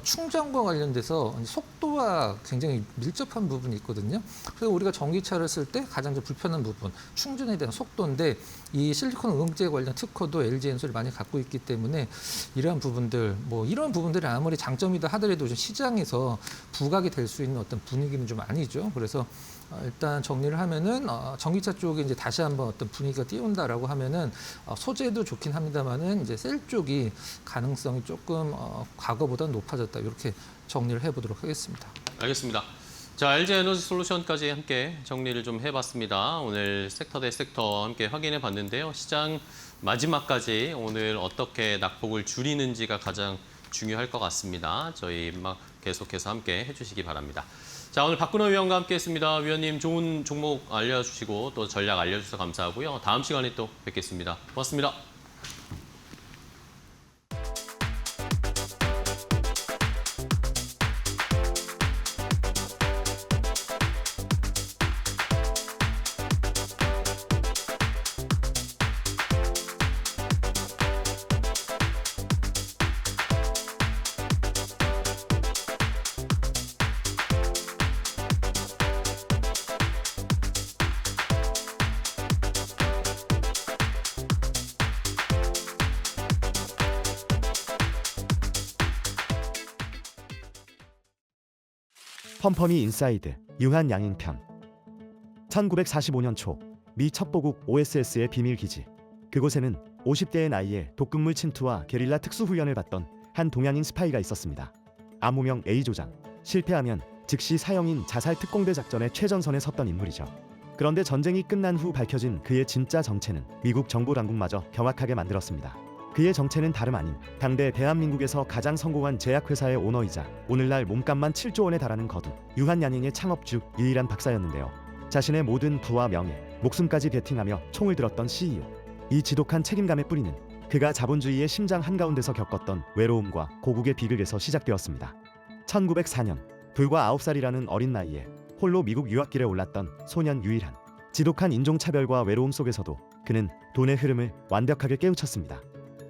충전과 관련돼서 속도와 굉장히 밀접한 부분이 있거든요. 그래서 우리가 전기차를 쓸 때 가장 좀 불편한 부분, 충전에 대한 속도인데 이 실리콘 응급제 관련 특허도 LG엔솔이 많이 갖고 있기 때문에 이러한 부분들, 뭐 이런 부분들이 아무리 장점이다 하더라도 좀 시장에서 부각이 될 수 있는 어떤 분위기는 좀 아니죠. 그래서 일단 정리를 하면은 전기차 쪽에 이제 다시 한번 어떤 분위기가 띄운다라고 하면은 소재도 좋긴 합니다만은 이제 셀 쪽이 가능성이 조금 과거보다 높아졌다 이렇게 정리를 해보도록 하겠습니다. 알겠습니다. 자, LG 에너지 솔루션까지 함께 정리를 좀 해봤습니다. 오늘 섹터 대 섹터 함께 확인해 봤는데요. 시장 마지막까지 오늘 어떻게 낙폭을 줄이는지가 가장 중요할 것 같습니다. 저희 계속해서 함께 해주시기 바랍니다. 자, 오늘 박근호 위원과 함께했습니다. 위원님 좋은 종목 알려주시고 또 전략 알려주셔서 감사하고요. 다음 시간에 또 뵙겠습니다. 고맙습니다. 펌퍼미 인사이드 유한 양인편 1945년 초 미 첩보국 OSS의 비밀 기지. 그곳에는 50대의 나이에 독극물 침투와 게릴라 특수훈련을 받던 한 동양인 스파이가 있었습니다. 암호명 A조장. 실패하면 즉시 사형인 자살 특공대 작전의 최전선에 섰던 인물이죠. 그런데 전쟁이 끝난 후 밝혀진 그의 진짜 정체는 미국 정보 당국마저 경악하게 만들었습니다. 그의 정체는 다름 아닌 당대 대한민국에서 가장 성공한 제약회사의 오너이자 오늘날 몸값만 7조 원에 달하는 거두 유한 양행의 창업주 유일한 박사였는데요. 자신의 모든 부와 명예, 목숨까지 베팅하며 총을 들었던 CEO. 이 지독한 책임감의 뿌리는 그가 자본주의의 심장 한가운데서 겪었던 외로움과 고국의 비극에서 시작되었습니다. 1904년 불과 9살이라는 어린 나이에 홀로 미국 유학길에 올랐던 소년 유일한. 지독한 인종차별과 외로움 속에서도 그는 돈의 흐름을 완벽하게 깨우쳤습니다.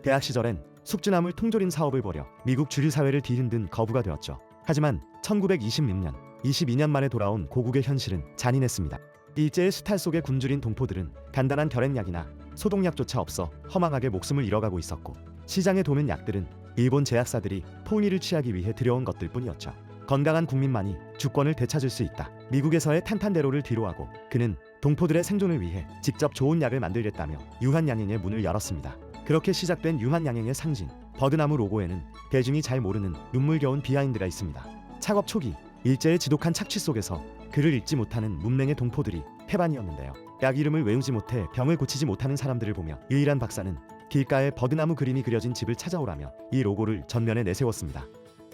대학 시절엔 숙주나물 통조림 사업을 벌여 미국 주류사회를 뒤흔든 거부가 되었죠. 하지만 1926년, 22년 만에 돌아온 고국의 현실은 잔인했습니다. 일제의 수탈 속의 굶주린 동포들은 간단한 결핵약이나 소독약조차 없어 허망하게 목숨을 잃어가고 있었고 시장에 도는 약들은 일본 제약사들이 통일을 취하기 위해 들여온 것들 뿐이었죠. 건강한 국민만이 주권을 되찾을 수 있다. 미국에서의 탄탄대로를 뒤로하고 그는 동포들의 생존을 위해 직접 좋은 약을 만들겠다며 유한양행의 문을 열었습니다. 그렇게 시작된 유한양행의 상징 버드나무 로고에는 대중이 잘 모르는 눈물겨운 비하인드가 있습니다. 창업 초기 일제의 지독한 착취 속에서 글을 읽지 못하는 문맹의 동포들이 태반이었는데요. 약 이름을 외우지 못해 병을 고치지 못하는 사람들을 보며 유일한 박사는 길가에 버드나무 그림이 그려진 집을 찾아오라며 이 로고를 전면에 내세웠습니다.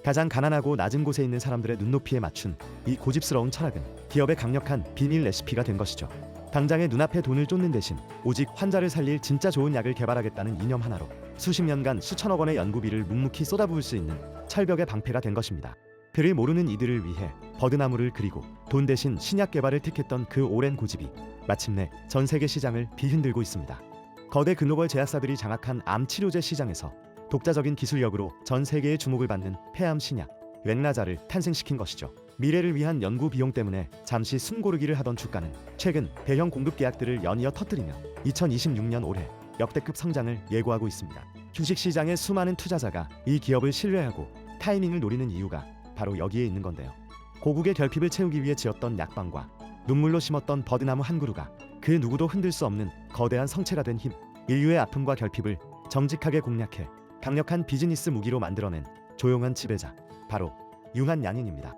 가장 가난하고 낮은 곳에 있는 사람들의 눈높이에 맞춘 이 고집스러운 철학은 기업의 강력한 비밀 레시피가 된 것이죠. 당장의 눈앞에 돈을 쫓는 대신 오직 환자를 살릴 진짜 좋은 약을 개발하겠다는 이념 하나로 수십 년간 수천억 원의 연구비를 묵묵히 쏟아부을 수 있는 철벽의 방패가 된 것입니다. 그를 모르는 이들을 위해 버드나무를 그리고 돈 대신 신약 개발을 택했던 그 오랜 고집이 마침내 전 세계 시장을 뒤흔들고 있습니다. 거대 글로벌 제약사들이 장악한 암 치료제 시장에서 독자적인 기술력으로 전 세계의 주목을 받는 폐암 신약 웬라자를 탄생시킨 것이죠. 미래를 위한 연구 비용 때문에 잠시 숨고르기를 하던 주가는 최근 대형 공급 계약들을 연이어 터뜨리며 2026년 올해 역대급 성장을 예고하고 있습니다. 주식시장의 수많은 투자자가 이 기업을 신뢰하고 타이밍을 노리는 이유가 바로 여기에 있는 건데요. 고국의 결핍을 채우기 위해 지었던 약방과 눈물로 심었던 버드나무 한 그루가 그 누구도 흔들 수 없는 거대한 성체가 된 힘, 인류의 아픔과 결핍을 정직하게 공략해 강력한 비즈니스 무기로 만들어낸 조용한 지배자, 바로 유한양행입니다.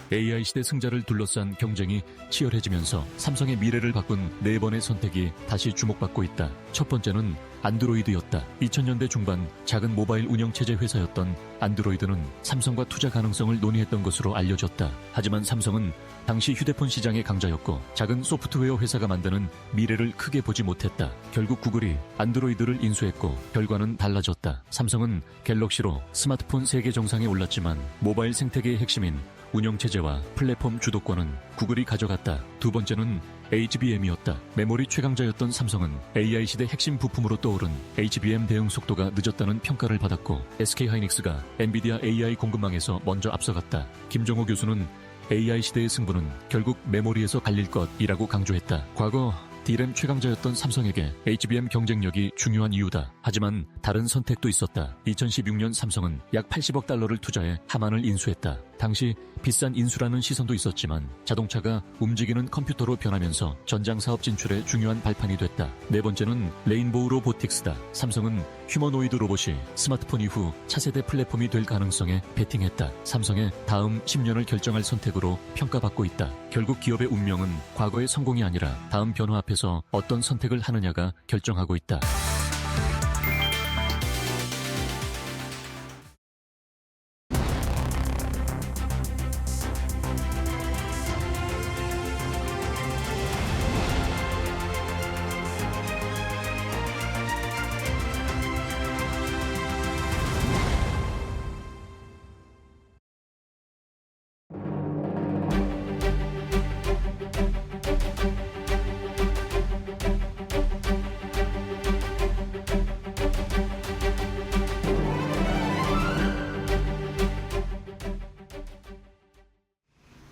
AI 시대 승자를 둘러싼 경쟁이 치열해지면서 삼성의 미래를 바꾼 4번의 선택이 다시 주목받고 있다. 첫 번째는 안드로이드였다. 2000년대 중반 작은 모바일 운영체제 회사였던 안드로이드는 삼성과 투자 가능성을 논의했던 것으로 알려졌다. 하지만 삼성은 당시 휴대폰 시장의 강자였고 작은 소프트웨어 회사가 만드는 미래를 크게 보지 못했다. 결국 구글이 안드로이드를 인수했고 결과는 달라졌다. 삼성은 갤럭시로 스마트폰 세계 정상에 올랐지만 모바일 생태계의 핵심인 운영체제와 플랫폼 주도권은 구글이 가져갔다. 두 번째는 HBM이었다. 메모리 최강자였던 삼성은 AI 시대 핵심 부품으로 떠오른 HBM 대응 속도가 늦었다는 평가를 받았고 SK하이닉스가 엔비디아 AI 공급망에서 먼저 앞서갔다. 김정호 교수는 AI 시대의 승부는 결국 메모리에서 갈릴 것이라고 강조했다. 과거 D램 최강자였던 삼성에게 HBM 경쟁력이 중요한 이유다. 하지만 다른 선택도 있었다. 2016년 삼성은 약 80억 달러를 투자해 하만을 인수했다. 당시 비싼 인수라는 시선도 있었지만 자동차가 움직이는 컴퓨터로 변하면서 전장 사업 진출에 중요한 발판이 됐다. 네 번째는 레인보우 로보틱스다. 삼성은 휴머노이드 로봇이 스마트폰 이후 차세대 플랫폼이 될 가능성에 베팅했다. 삼성의 다음 10년을 결정할 선택으로 평가받고 있다. 결국 기업의 운명은 과거의 성공이 아니라 다음 변화 앞에서 어떤 선택을 하느냐가 결정하고 있다.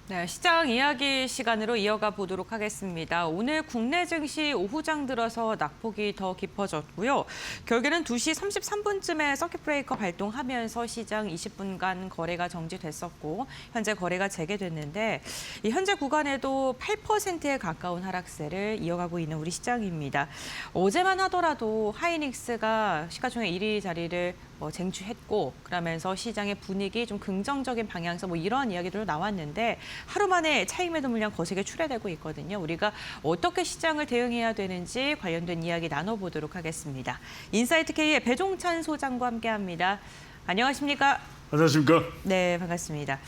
네, 시장 이야기 시간으로 이어가 보도록 하겠습니다. 오늘 국내 증시 오후장 들어서 낙폭이 더 깊어졌고요. 결국에는 2시 33분쯤에 서킷 브레이커 발동하면서 시장 20분간 거래가 정지됐었고 현재 거래가 재개됐는데 이 현재 구간에도 8%에 가까운 하락세를 이어가고 있는 우리 시장입니다. 어제만 하더라도 하이닉스가 시가총액 1위 자리를 쟁취했고 그러면서 시장의 분위기 좀 긍정적인 방향에서 이런 이야기들도 나왔는데 하루 만에 차익 매도 물량 거세게 출회되고 있거든요. 우리가 어떻게 시장을 대응해야 되는지 관련된 이야기 나눠보도록 하겠습니다. 인사이트K의 배종찬 소장과 함께합니다. 안녕하십니까? 안녕하십니까? 네, 반갑습니다.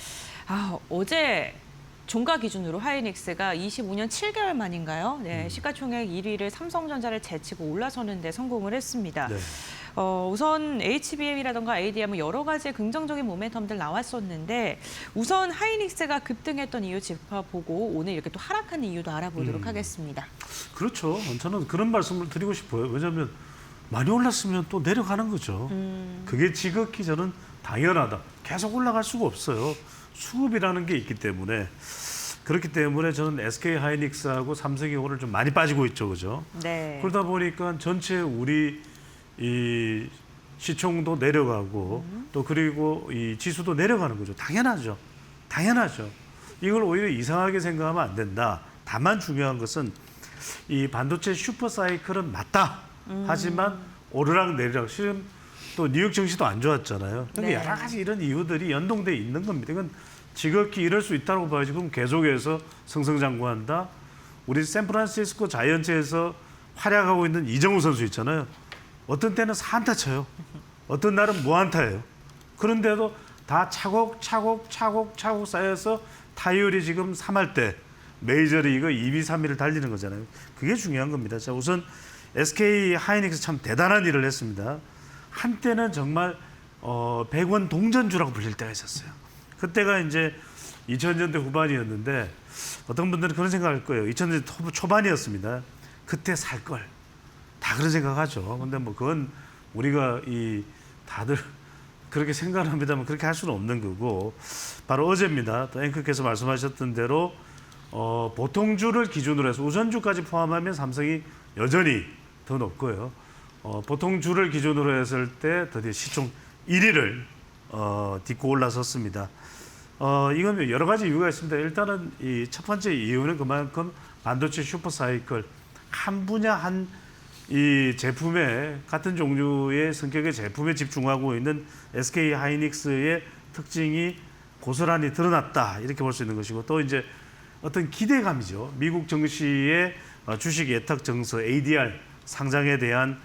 어제 종가 기준으로 하이닉스가 25년 7개월 만인가요? 네, 시가총액 1위를 삼성전자를 제치고 올라서는 데 성공을 했습니다. 네. 우선 HBM이라던가 ADM 여러 가지 긍정적인 모멘텀들 나왔었는데 우선 하이닉스가 급등했던 이유 짚어보고 오늘 이렇게 또 하락하는 이유도 알아보도록 하겠습니다. 그렇죠. 저는 그런 말씀을 드리고 싶어요. 왜냐하면 많이 올랐으면 또 내려가는 거죠. 그게 지극히 저는 당연하다. 계속 올라갈 수가 없어요. 수급이라는 게 있기 때문에 그렇기 때문에 저는 SK 하이닉스하고 삼성이 오늘 좀 많이 빠지고 있죠, 그죠? 네. 그러다 보니까 전체 우리 이 시총도 내려가고 또 그리고 이 지수도 내려가는 거죠. 당연하죠. 당연하죠. 이걸 오히려 이상하게 생각하면 안 된다. 다만 중요한 것은 이 반도체 슈퍼 사이클은 맞다. 하지만 오르락 내리락 실은 또 뉴욕 증시도 안 좋았잖아요. 그러니까 네. 여러 가지 이런 이유들이 연동돼 있는 겁니다. 이건 지극히 이럴 수 있다고 봐야지. 그럼 계속해서 승승장구한다. 우리 샌프란시스코 자이언츠에서 활약하고 있는 이정우 선수 있잖아요. 어떤 때는 4안타 쳐요. 어떤 날은 무안타예요. 그런데도 다 차곡차곡 쌓여서 타율이 지금 3할 때 메이저리그 2위, 3위를 달리는 거잖아요. 그게 중요한 겁니다. 자, 우선 SK 하이닉스 참 대단한 일을 했습니다. 한때는 정말 100원 동전주라고 불릴 때가 있었어요. 그때가 이제 2000년대 후반이었는데 어떤 분들은 그런 생각할 거예요. 2000년대 초반이었습니다. 그때 살 걸. 다 그런 생각하죠. 근데 뭐 그건 우리가 다들 그렇게 생각합니다만 그렇게 할 수는 없는 거고 바로 어제입니다. 또 앵커께서 말씀하셨던 대로 보통주를 기준으로 해서 우선주까지 포함하면 삼성이 여전히 더 높고요. 보통주를 기준으로 했을 때 드디어 시총 1위를 딛고 올라섰습니다. 이건 여러 가지 이유가 있습니다. 일단은 이 첫 번째 이유는 그만큼 반도체 슈퍼 사이클 한 분야 한 이 제품에 같은 종류의 성격의 제품에 집중하고 있는 SK 하이닉스의 특징이 고스란히 드러났다 이렇게 볼 수 있는 것이고 또 이제 어떤 기대감이죠. 미국 증시의 주식 예탁 증서 ADR 상장에 대한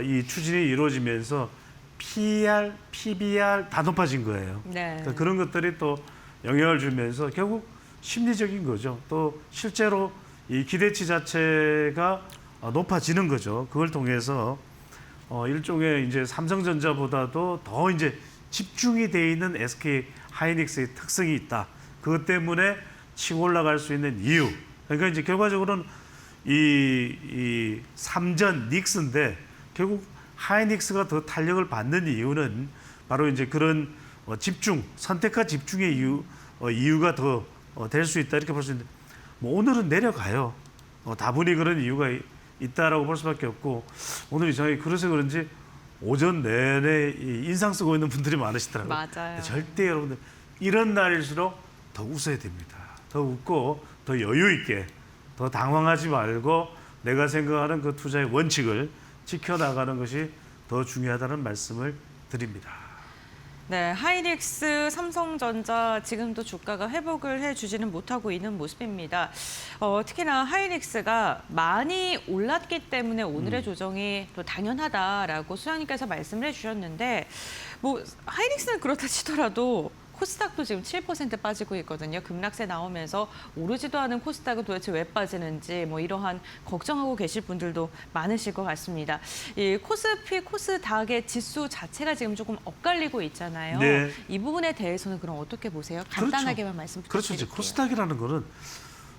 이 추진이 이루어지면서 PER, PBR 다 높아진 거예요. 네. 그러니까 그런 것들이 또 영향을 주면서 결국 심리적인 거죠. 또 실제로 이 기대치 자체가 높아지는 거죠. 그걸 통해서 일종의 이제 삼성전자보다도 더 이제 집중이 돼 있는 SK 하이닉스의 특성이 있다. 그것 때문에 치고 올라갈 수 있는 이유. 그러니까 이제 결과적으로는 이 삼전 닉스인데 결국 하이닉스가 더 탄력을 받는 이유는 바로 이제 그런 집중, 선택과 집중의 이유가 더 될 수 있다 이렇게 볼 수 있는데 뭐 오늘은 내려가요. 다분히 그런 이유가 있다라고 볼 수밖에 없고 오늘 이상하게 그래서 그런지 오전 내내 인상 쓰고 있는 분들이 많으시더라고요. 맞아요. 절대 여러분들 이런 날일수록 더 웃어야 됩니다. 더 웃고 더 여유 있게 더 당황하지 말고 내가 생각하는 그 투자의 원칙을 지켜나가는 것이 더 중요하다는 말씀을 드립니다. 네, 하이닉스, 삼성전자 지금도 주가가 회복을 해주지는 못하고 있는 모습입니다. 특히나 하이닉스가 많이 올랐기 때문에 오늘의 조정이 또 당연하다라고 수장님께서 말씀을 해주셨는데 뭐 하이닉스는 그렇다 치더라도 코스닥도 지금 7% 빠지고 있거든요. 급락세 나오면서 오르지도 않은 코스닥은 도대체 왜 빠지는지 뭐 이러한 걱정하고 계실 분들도 많으실 것 같습니다. 이 코스피, 코스닥의 지수 자체가 지금 조금 엇갈리고 있잖아요. 네. 이 부분에 대해서는 그럼 어떻게 보세요? 간단하게만 말씀 그렇죠. 부탁드릴게요. 이제 코스닥이라는 거는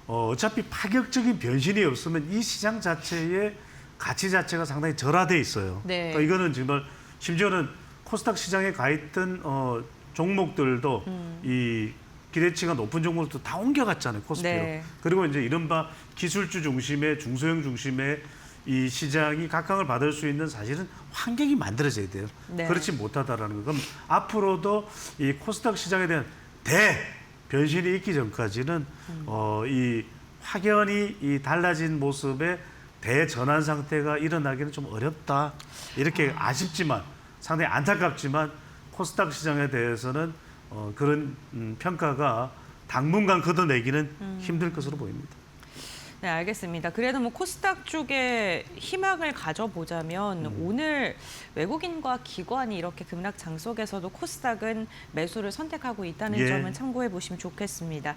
어차피 파격적인 변신이 없으면 이 시장 자체의 가치 자체가 상당히 절하돼 있어요. 네. 그러니까 이거는 정말 심지어는 코스닥 시장에 가 있던 종목들도 이 기대치가 높은 종목들도 다 옮겨갔잖아요. 코스피로. 네. 그리고 이제 이른바 기술주 중심의 중소형 중심의 이 시장이 각광을 받을 수 있는 사실은 환경이 만들어져야 돼요. 네. 그렇지 못하다라는 거. 그럼 앞으로도 이 코스닥 시장에 대한 변신이 있기 전까지는 이 확연히 이 달라진 모습의 대전환 상태가 일어나기는 좀 어렵다. 이렇게 아쉽지만 상당히 안타깝지만 코스닥 시장에 대해서는 그런 평가가 당분간 걷어내기는 힘들 것으로 보입니다. 네, 알겠습니다. 그래도 뭐 코스닥 쪽에 희망을 가져보자면 오늘 외국인과 기관이 이렇게 급락장 속에서도 코스닥은 매수를 선택하고 있다는 예. 점은 참고해 보시면 좋겠습니다.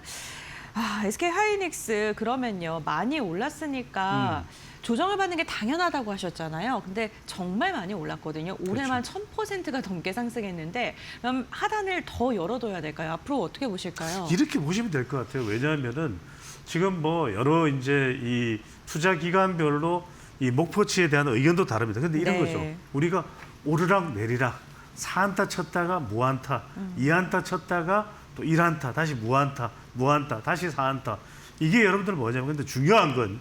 SK 하이닉스 그러면요. 많이 올랐으니까 조정을 받는 게 당연하다고 하셨잖아요. 근데 정말 많이 올랐거든요. 올해만 1000%가 넘게 상승했는데 그럼 하단을 더 열어둬야 될까요? 앞으로 어떻게 보실까요? 이렇게 보시면 될 것 같아요. 왜냐하면은 지금 뭐 여러 이제 이 투자 기관별로 이 목표치에 대한 의견도 다릅니다. 근데 이런 네. 거죠. 우리가 오르락 내리락 4안타 쳤다가 무안타, 2안타 쳤다가 또 1안타, 다시 무안타, 무안타, 다시 4안타. 이게 여러분들 뭐냐면 근데 중요한 건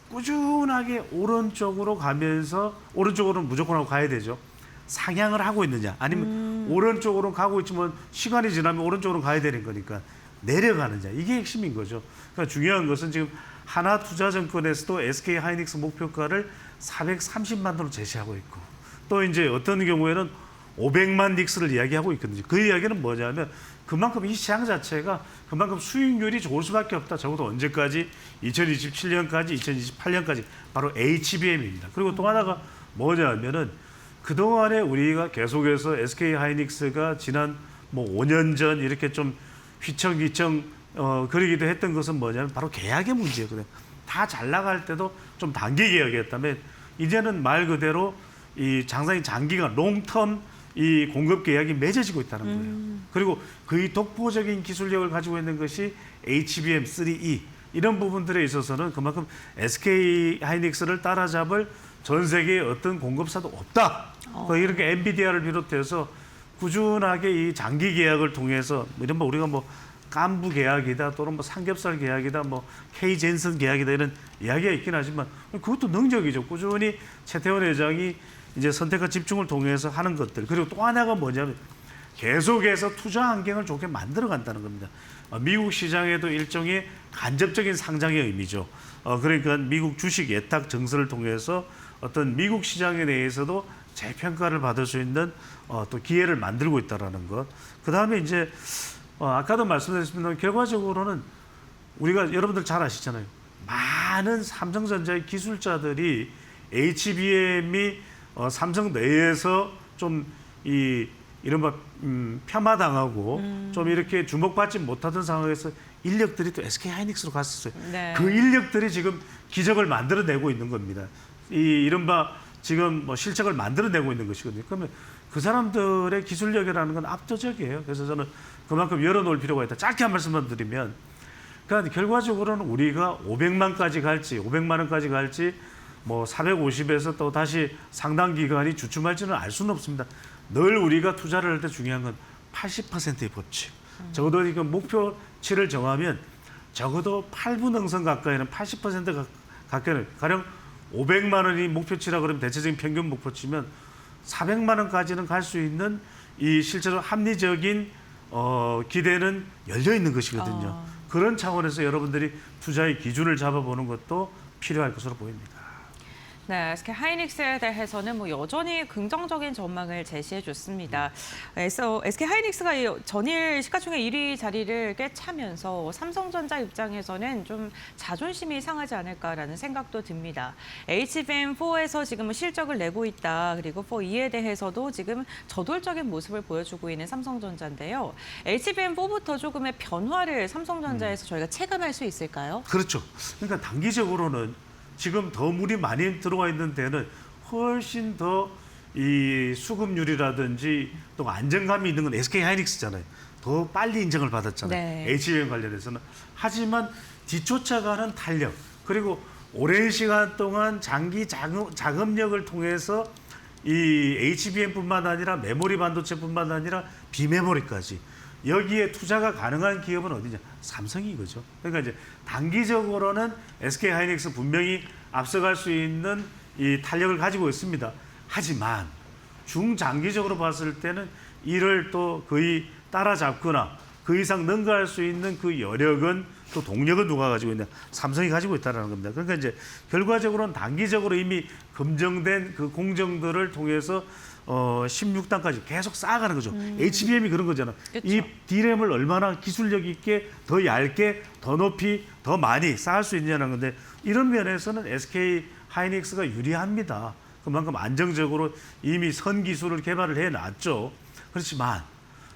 꾸준하게 오른쪽으로 가면서 오른쪽으로는 무조건 하고 가야 되죠. 상향을 하고 있느냐 아니면 오른쪽으로 가고 있지만 시간이 지나면 오른쪽으로 가야 되는 거니까 내려가느냐 이게 핵심인 거죠. 그러니까 중요한 것은 지금 하나투자증권에서도 SK하이닉스 목표가를 430만 원으로 제시하고 있고 또 이제 어떤 경우에는 500만 닉스를 이야기하고 있거든요. 그 이야기는 뭐냐면 그만큼 이 시장 자체가 그만큼 수익률이 좋을 수밖에 없다. 적어도 언제까지? 2027년까지, 2028년까지 바로 HBM입니다. 그리고 또 하나가 뭐냐면은 그동안에 우리가 계속해서 SK하이닉스가 지난 뭐 5년 전 이렇게 좀 휘청휘청 그러기도 했던 것은 뭐냐면 바로 계약의 문제거든요. 다 잘 나갈 때도 좀 단기 계약이었다면 이제는 말 그대로 이 장상이 장기간 롱텀 이 공급 계약이 맺어지고 있다는 거예요. 그리고 거의 독보적인 기술력을 가지고 있는 것이 HBM3E 이런 부분들에 있어서는 그만큼 SK하이닉스를 따라잡을 전 세계의 어떤 공급사도 없다. 이렇게 엔비디아를 비롯해서 꾸준하게 이 장기 계약을 통해서 이른바 우리가 뭐 깐부 계약이다 또는 뭐 삼겹살 계약이다 뭐 K젠슨 계약이다 이런 이야기가 있긴 하지만 그것도 능력이죠. 꾸준히 최태원 회장이 이제 선택과 집중을 통해서 하는 것들. 그리고 또 하나가 뭐냐면 계속해서 투자 환경을 좋게 만들어 간다는 겁니다. 미국 시장에도 일종의 간접적인 상장의 의미죠. 그러니까 미국 주식 예탁 증서를 통해서 어떤 미국 시장에 대해서도 재평가를 받을 수 있는 또 기회를 만들고 있다는 것. 그다음에 이제 아까도 말씀드렸습니다만 결과적으로는 우리가 여러분들 잘 아시잖아요. 많은 삼성전자의 기술자들이 HBM이 삼성 내에서 좀 이른바 폄하당하고 좀 이렇게 주목받지 못하던 상황에서 인력들이 또 SK하이닉스로 갔었어요. 네. 그 인력들이 지금 기적을 만들어내고 있는 겁니다. 이른바 지금 뭐 실적을 만들어내고 있는 것이거든요. 그러면 그 사람들의 기술력이라는 건 압도적이에요. 그래서 저는 그만큼 열어놓을 필요가 있다. 짧게 한 말씀만 드리면 그러니까 결과적으로는 우리가 500만까지 갈지 500만 원까지 갈지 뭐 450에서 또 다시 상당 기간이 주춤할지는 알 수는 없습니다. 늘 우리가 투자를 할 때 중요한 건 80%의 법칙. 적어도 이거 목표치를 정하면 적어도 8분 능선 가까이는 80% 가까이는 가령 500만 원이 목표치라 그러면 대체적인 평균 목표치면 400만 원까지는 갈 수 있는 이 실제로 합리적인 기대는 열려 있는 것이거든요. 그런 차원에서 여러분들이 투자의 기준을 잡아보는 것도 필요할 것으로 보입니다. 네, SK하이닉스에 대해서는 뭐 여전히 긍정적인 전망을 제시해 줬습니다. SK하이닉스가 전일 시가총액 1위 자리를 꿰차면서 삼성전자 입장에서는 좀 자존심이 상하지 않을까라는 생각도 듭니다. HBM4에서 지금 실적을 내고 있다. 그리고 4E에 대해서도 지금 저돌적인 모습을 보여주고 있는 삼성전자인데요. HBM4부터 조금의 변화를 삼성전자에서 저희가 체감할 수 있을까요? 그렇죠. 그러니까 단기적으로는 지금 더 물이 많이 들어와 있는 데는 훨씬 더 이 수급률이라든지 또 안정감이 있는 건 SK하이닉스잖아요. 더 빨리 인정을 받았잖아요. 네. HBM 관련해서는. 하지만 뒤쫓아가는 탄력 그리고 오랜 시간 동안 장기 자금력을 통해서 이 HBM뿐만 아니라 메모리 반도체뿐만 아니라 비메모리까지 여기에 투자가 가능한 기업은 어디냐? 삼성이 거죠. 그러니까 이제 단기적으로는 SK하이닉스 분명히 앞서갈 수 있는 이 탄력을 가지고 있습니다. 하지만 중장기적으로 봤을 때는 이를 또 거의 따라잡거나 그 이상 능가할 수 있는 그 여력은 또 동력은 누가 가지고 있냐? 삼성이 가지고 있다는 겁니다. 그러니까 이제 결과적으로는 단기적으로 이미 검증된 그 공정들을 통해서 16단까지 계속 쌓아가는 거죠. HBM이 그런 거잖아. 그쵸. 이 D램을 얼마나 기술력 있게 더 얇게 더 높이 더 많이 쌓을 수 있냐는 건데 이런 면에서는 SK하이닉스가 유리합니다. 그만큼 안정적으로 이미 선 기술을 개발을 해놨죠. 그렇지만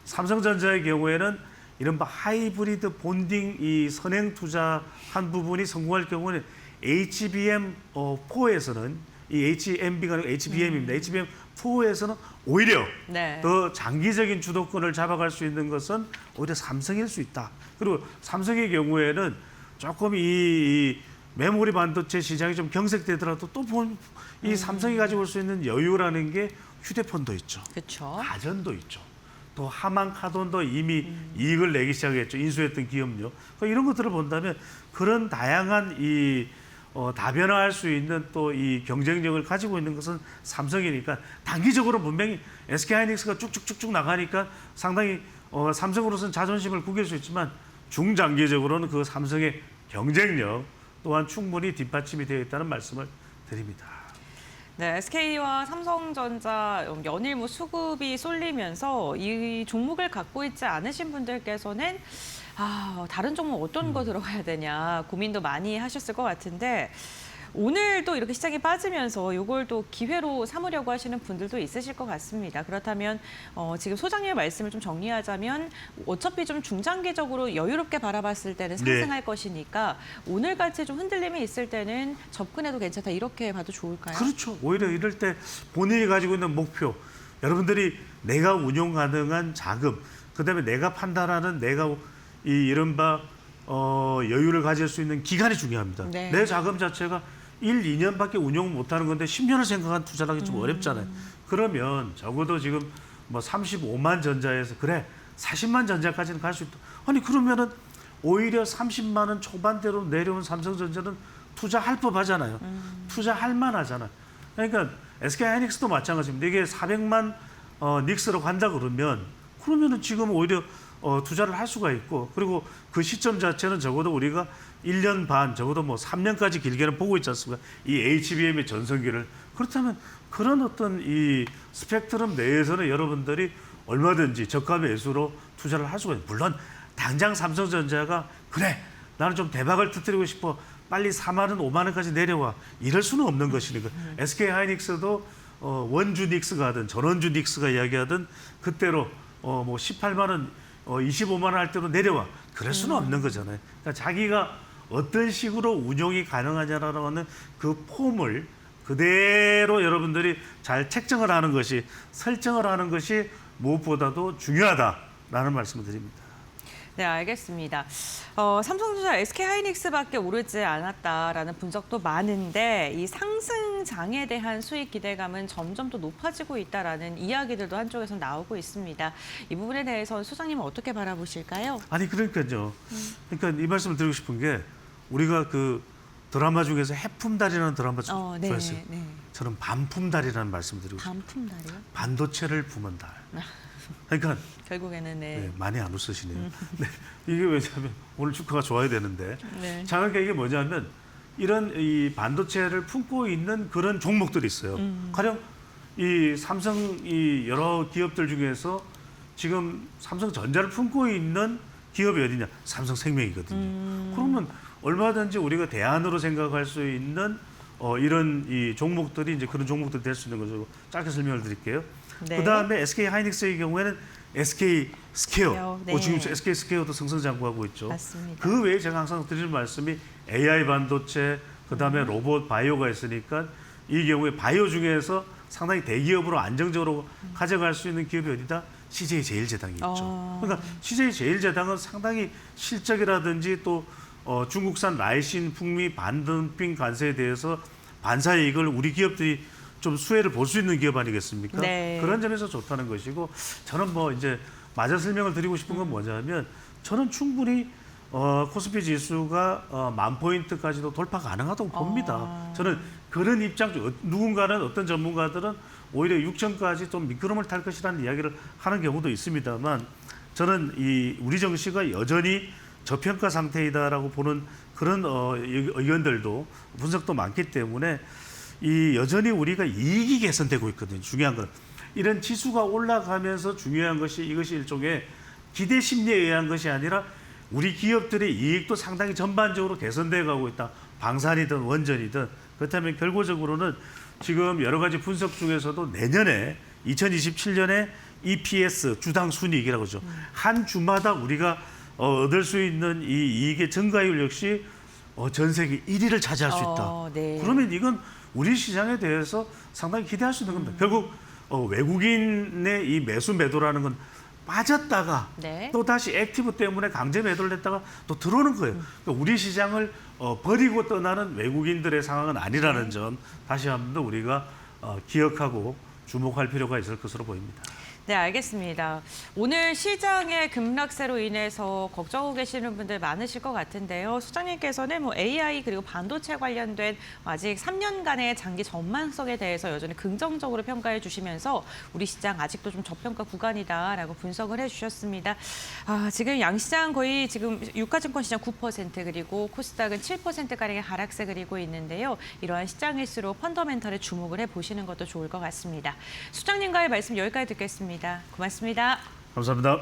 삼성전자의 경우에는 이른바 하이브리드 본딩 이 선행 투자한 부분이 성공할 경우는 HBM4에서는 이 HMB가 아니고 HBM입니다. HBM4에서는 오히려 네. 더 장기적인 주도권을 잡아갈 수 있는 것은 오히려 삼성일 수 있다. 그리고 삼성의 경우에는 조금 이 메모리 반도체 시장이 좀 경색되더라도 또 이 삼성이 가지고 올 수 있는 여유라는 게 휴대폰도 있죠. 그렇죠. 가전도 있죠. 또 하만카돈도 이미 이익을 내기 시작했죠. 인수했던 기업요. 그러니까 이런 것들을 본다면 그런 다양한 다변화할 수 있는 또 이 경쟁력을 가지고 있는 것은 삼성이니까 단기적으로 분명히 SK하이닉스가 쭉쭉쭉쭉 나가니까 상당히 삼성으로서는 자존심을 구길 수 있지만 중장기적으로는 그 삼성의 경쟁력 또한 충분히 뒷받침이 되어 있다는 말씀을 드립니다. 네, SK와 삼성전자 연일 수급이 쏠리면서 이 종목을 갖고 있지 않으신 분들께서는 다른 종목 어떤 거 들어가야 되냐 고민도 많이 하셨을 것 같은데 오늘도 이렇게 시장이 빠지면서 이걸 또 기회로 삼으려고 하시는 분들도 있으실 것 같습니다. 그렇다면 지금 소장님의 말씀을 좀 정리하자면 어차피 좀 중장기적으로 여유롭게 바라봤을 때는 상승할 것이니까 오늘같이 좀 흔들림이 있을 때는 접근해도 괜찮다 이렇게 봐도 좋을까요? 그렇죠. 오히려 이럴 때 본인이 가지고 있는 목표, 여러분들이 내가 운용 가능한 자금, 그다음에 내가 판단하는 내가 이 이른바 여유를 가질 수 있는 기간이 중요합니다. 네. 내 자금 자체가 1, 2년밖에 운용 못하는 건데 10년을 생각한 투자를 하기 좀 어렵잖아요. 그러면 적어도 지금 뭐 35만 전자에서 그래 40만 전자까지는 갈 수 있다. 아니 그러면은 오히려 30만 원 초반대로 내려온 삼성전자는 투자할 법하잖아요. 투자할 만하잖아요. 그러니까 SK하이닉스도 마찬가지입니다. 이게 400만 닉스로 간다 그러면은 지금 오히려 투자를 할 수가 있고 그리고 그 시점 자체는 적어도 우리가 1년 반 적어도 뭐 3년까지 길게는 보고 있지 않습니까? 이 HBM의 전성기를 그렇다면 그런 어떤 이 스펙트럼 내에서는 여러분들이 얼마든지 저가 매수로 투자를 할 수가 있어요. 물론 당장 삼성전자가 그래 나는 좀 대박을 터뜨리고 싶어 빨리 4만 원, 5만 원까지 내려와 이럴 수는 없는 것이니까 SK하이닉스도 원주 닉스가 하든 전원주 닉스가 이야기하든 그때로 뭐 18만 원, 25만 원 할 때로 내려와 그럴 수는 없는 거잖아요. 그러니까 자기가 어떤 식으로 운용이 가능하냐라는 그 폼을 그대로 여러분들이 잘 책정을 하는 것이 설정을 하는 것이 무엇보다도 중요하다라는 말씀을 드립니다. 네, 알겠습니다. 삼성전자, SK하이닉스밖에 오르지 않았다라는 분석도 많은데 이 상승장에 대한 수익 기대감은 점점 더 높아지고 있다라는 이야기들도 한쪽에서 나오고 있습니다. 이 부분에 대해서 소장님은 어떻게 바라보실까요? 아니 그러니까요. 그러니까 이 말씀을 드리고 싶은 게 우리가 그 드라마 중에서 해품달이라는 드라마 좋아했어요. 네. 저는 반품달이라는 말씀을 드리고 싶어요. 반품달이요? 반도체를 품은 달. 그러니까 결국에는 네, 많이 안 웃으시네요. 네, 이게 왜냐하면 오늘 주가가 좋아야 되는데. 네. 자, 그러니까 이게 뭐냐면 이런 이 반도체를 품고 있는 그런 종목들이 있어요. 가령 이 삼성 이 여러 기업들 중에서 지금 삼성전자를 품고 있는 기업이 어디냐? 삼성생명이거든요. 그러면 얼마든지 우리가 대안으로 생각할 수 있는 이런 이 종목들이 이제 그런 종목들이 될 수 있는 거죠. 짧게 설명을 드릴게요. 네. 그다음에 SK하이닉스의 경우에는 SK스퀘어, 네. 지금 SK스퀘어도 승승장구하고 있죠. 맞습니다. 그 외에 제가 항상 드리는 말씀이 AI 반도체, 그다음에 로봇 바이오가 있으니까 이 경우에 바이오 중에서 상당히 대기업으로 안정적으로 가져갈 수 있는 기업이 어디다? CJ제일제당이 있죠. 그러니까 CJ제일제당은 상당히 실적이라든지 또 중국산 라이신, 풍미, 반덤핑 관세에 대해서 반사이익을 우리 기업들이 좀 수혜를 볼 수 있는 기업 아니겠습니까? 네. 그런 점에서 좋다는 것이고 저는 뭐 이제 맞아 설명을 드리고 싶은 건 뭐냐면 저는 충분히 코스피 지수가 10,000포인트까지도 돌파 가능하다고 봅니다. 저는 그런 입장 중 누군가는 어떤 전문가들은 오히려 6,000까지 좀 미끄럼을 탈 것이라는 이야기를 하는 경우도 있습니다만 저는 이 우리 증시가 여전히 저평가 상태이다라고 보는 그런 의견들도 분석도 많기 때문에 이 여전히 우리가 이익이 개선되고 있거든요. 중요한 건 이런 지수가 올라가면서 중요한 것이 이것이 일종의 기대 심리에 의한 것이 아니라 우리 기업들의 이익도 상당히 전반적으로 개선돼 가고 있다. 방산이든 원전이든 그렇다면 결과적으로는 지금 여러 가지 분석 중에서도 내년에 2027년에 EPS 주당 순이익이라고 하죠. 한 주마다 우리가 얻을 수 있는 이 이익의 증가율 역시 전 세계 1위를 차지할 수 있다. 네. 그러면 이건 우리 시장에 대해서 상당히 기대할 수 있는 겁니다. 결국 외국인의 이 매수 매도라는 건 빠졌다가 네. 또 다시 액티브 때문에 강제 매도를 했다가 또 들어오는 거예요. 그러니까 우리 시장을 버리고 떠나는 외국인들의 상황은 아니라는 점 다시 한번 더 우리가 기억하고 주목할 필요가 있을 것으로 보입니다. 네, 알겠습니다. 오늘 시장의 급락세로 인해서 걱정하고 계시는 분들 많으실 것 같은데요. 소장님께서는 뭐 AI 그리고 반도체 관련된 아직 3년간의 장기 전망성에 대해서 여전히 긍정적으로 평가해 주시면서 우리 시장 아직도 좀 저평가 구간이다라고 분석을 해주셨습니다. 지금 양시장 거의 지금 유가증권 시장 9% 그리고 코스닥은 7%가량의 하락세 그리고 있는데요. 이러한 시장일수록 펀더멘털에 주목을 해보시는 것도 좋을 것 같습니다. 수장님과의 말씀 여기까지 듣겠습니다. 고맙습니다. 감사합니다.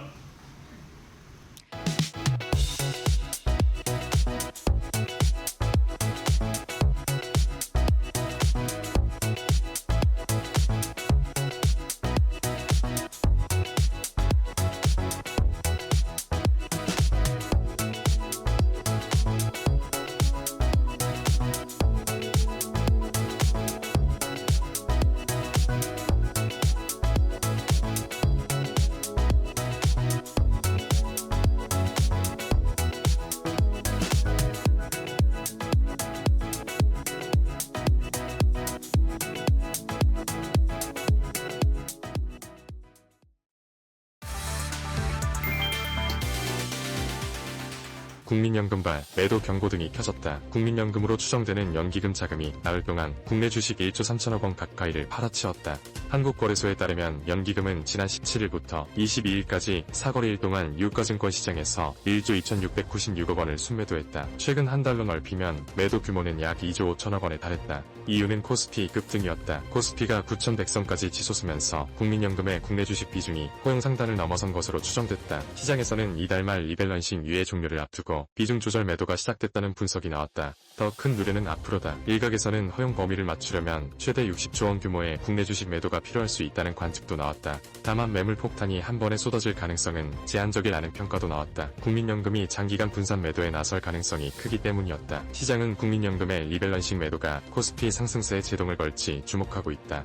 국민연금발, 매도 경고 등이 켜졌다. 국민연금으로 추정되는 연기금 자금이 나흘 동안 국내 주식 1조 3천억 원 가까이를 팔아치웠다. 한국거래소에 따르면 연기금은 지난 17일부터 22일까지 사거리일 동안 유가증권 시장에서 1조 2,696억 원을 순매도했다. 최근 한 달로 넓히면 매도 규모는 약 2조 5천억 원에 달했다. 이유는 코스피 급등이었다. 코스피가 9,100선까지 치솟으면서 국민연금의 국내 주식 비중이 호영 상단을 넘어선 것으로 추정됐다. 시장에서는 이달 말 리밸런싱 유예 종료를 앞두고 비중 조절 매도가 시작됐다는 분석이 나왔다. 더 큰 누르는 앞으로다. 일각에서는 허용 범위를 맞추려면 최대 60조 원 규모의 국내 주식 매도가 필요할 수 있다는 관측도 나왔다. 다만 매물 폭탄이 한 번에 쏟아질 가능성은 제한적이라는 평가도 나왔다. 국민연금이 장기간 분산 매도에 나설 가능성이 크기 때문이었다. 시장은 국민연금의 리밸런싱 매도가 코스피 상승세에 제동을 걸지 주목하고 있다.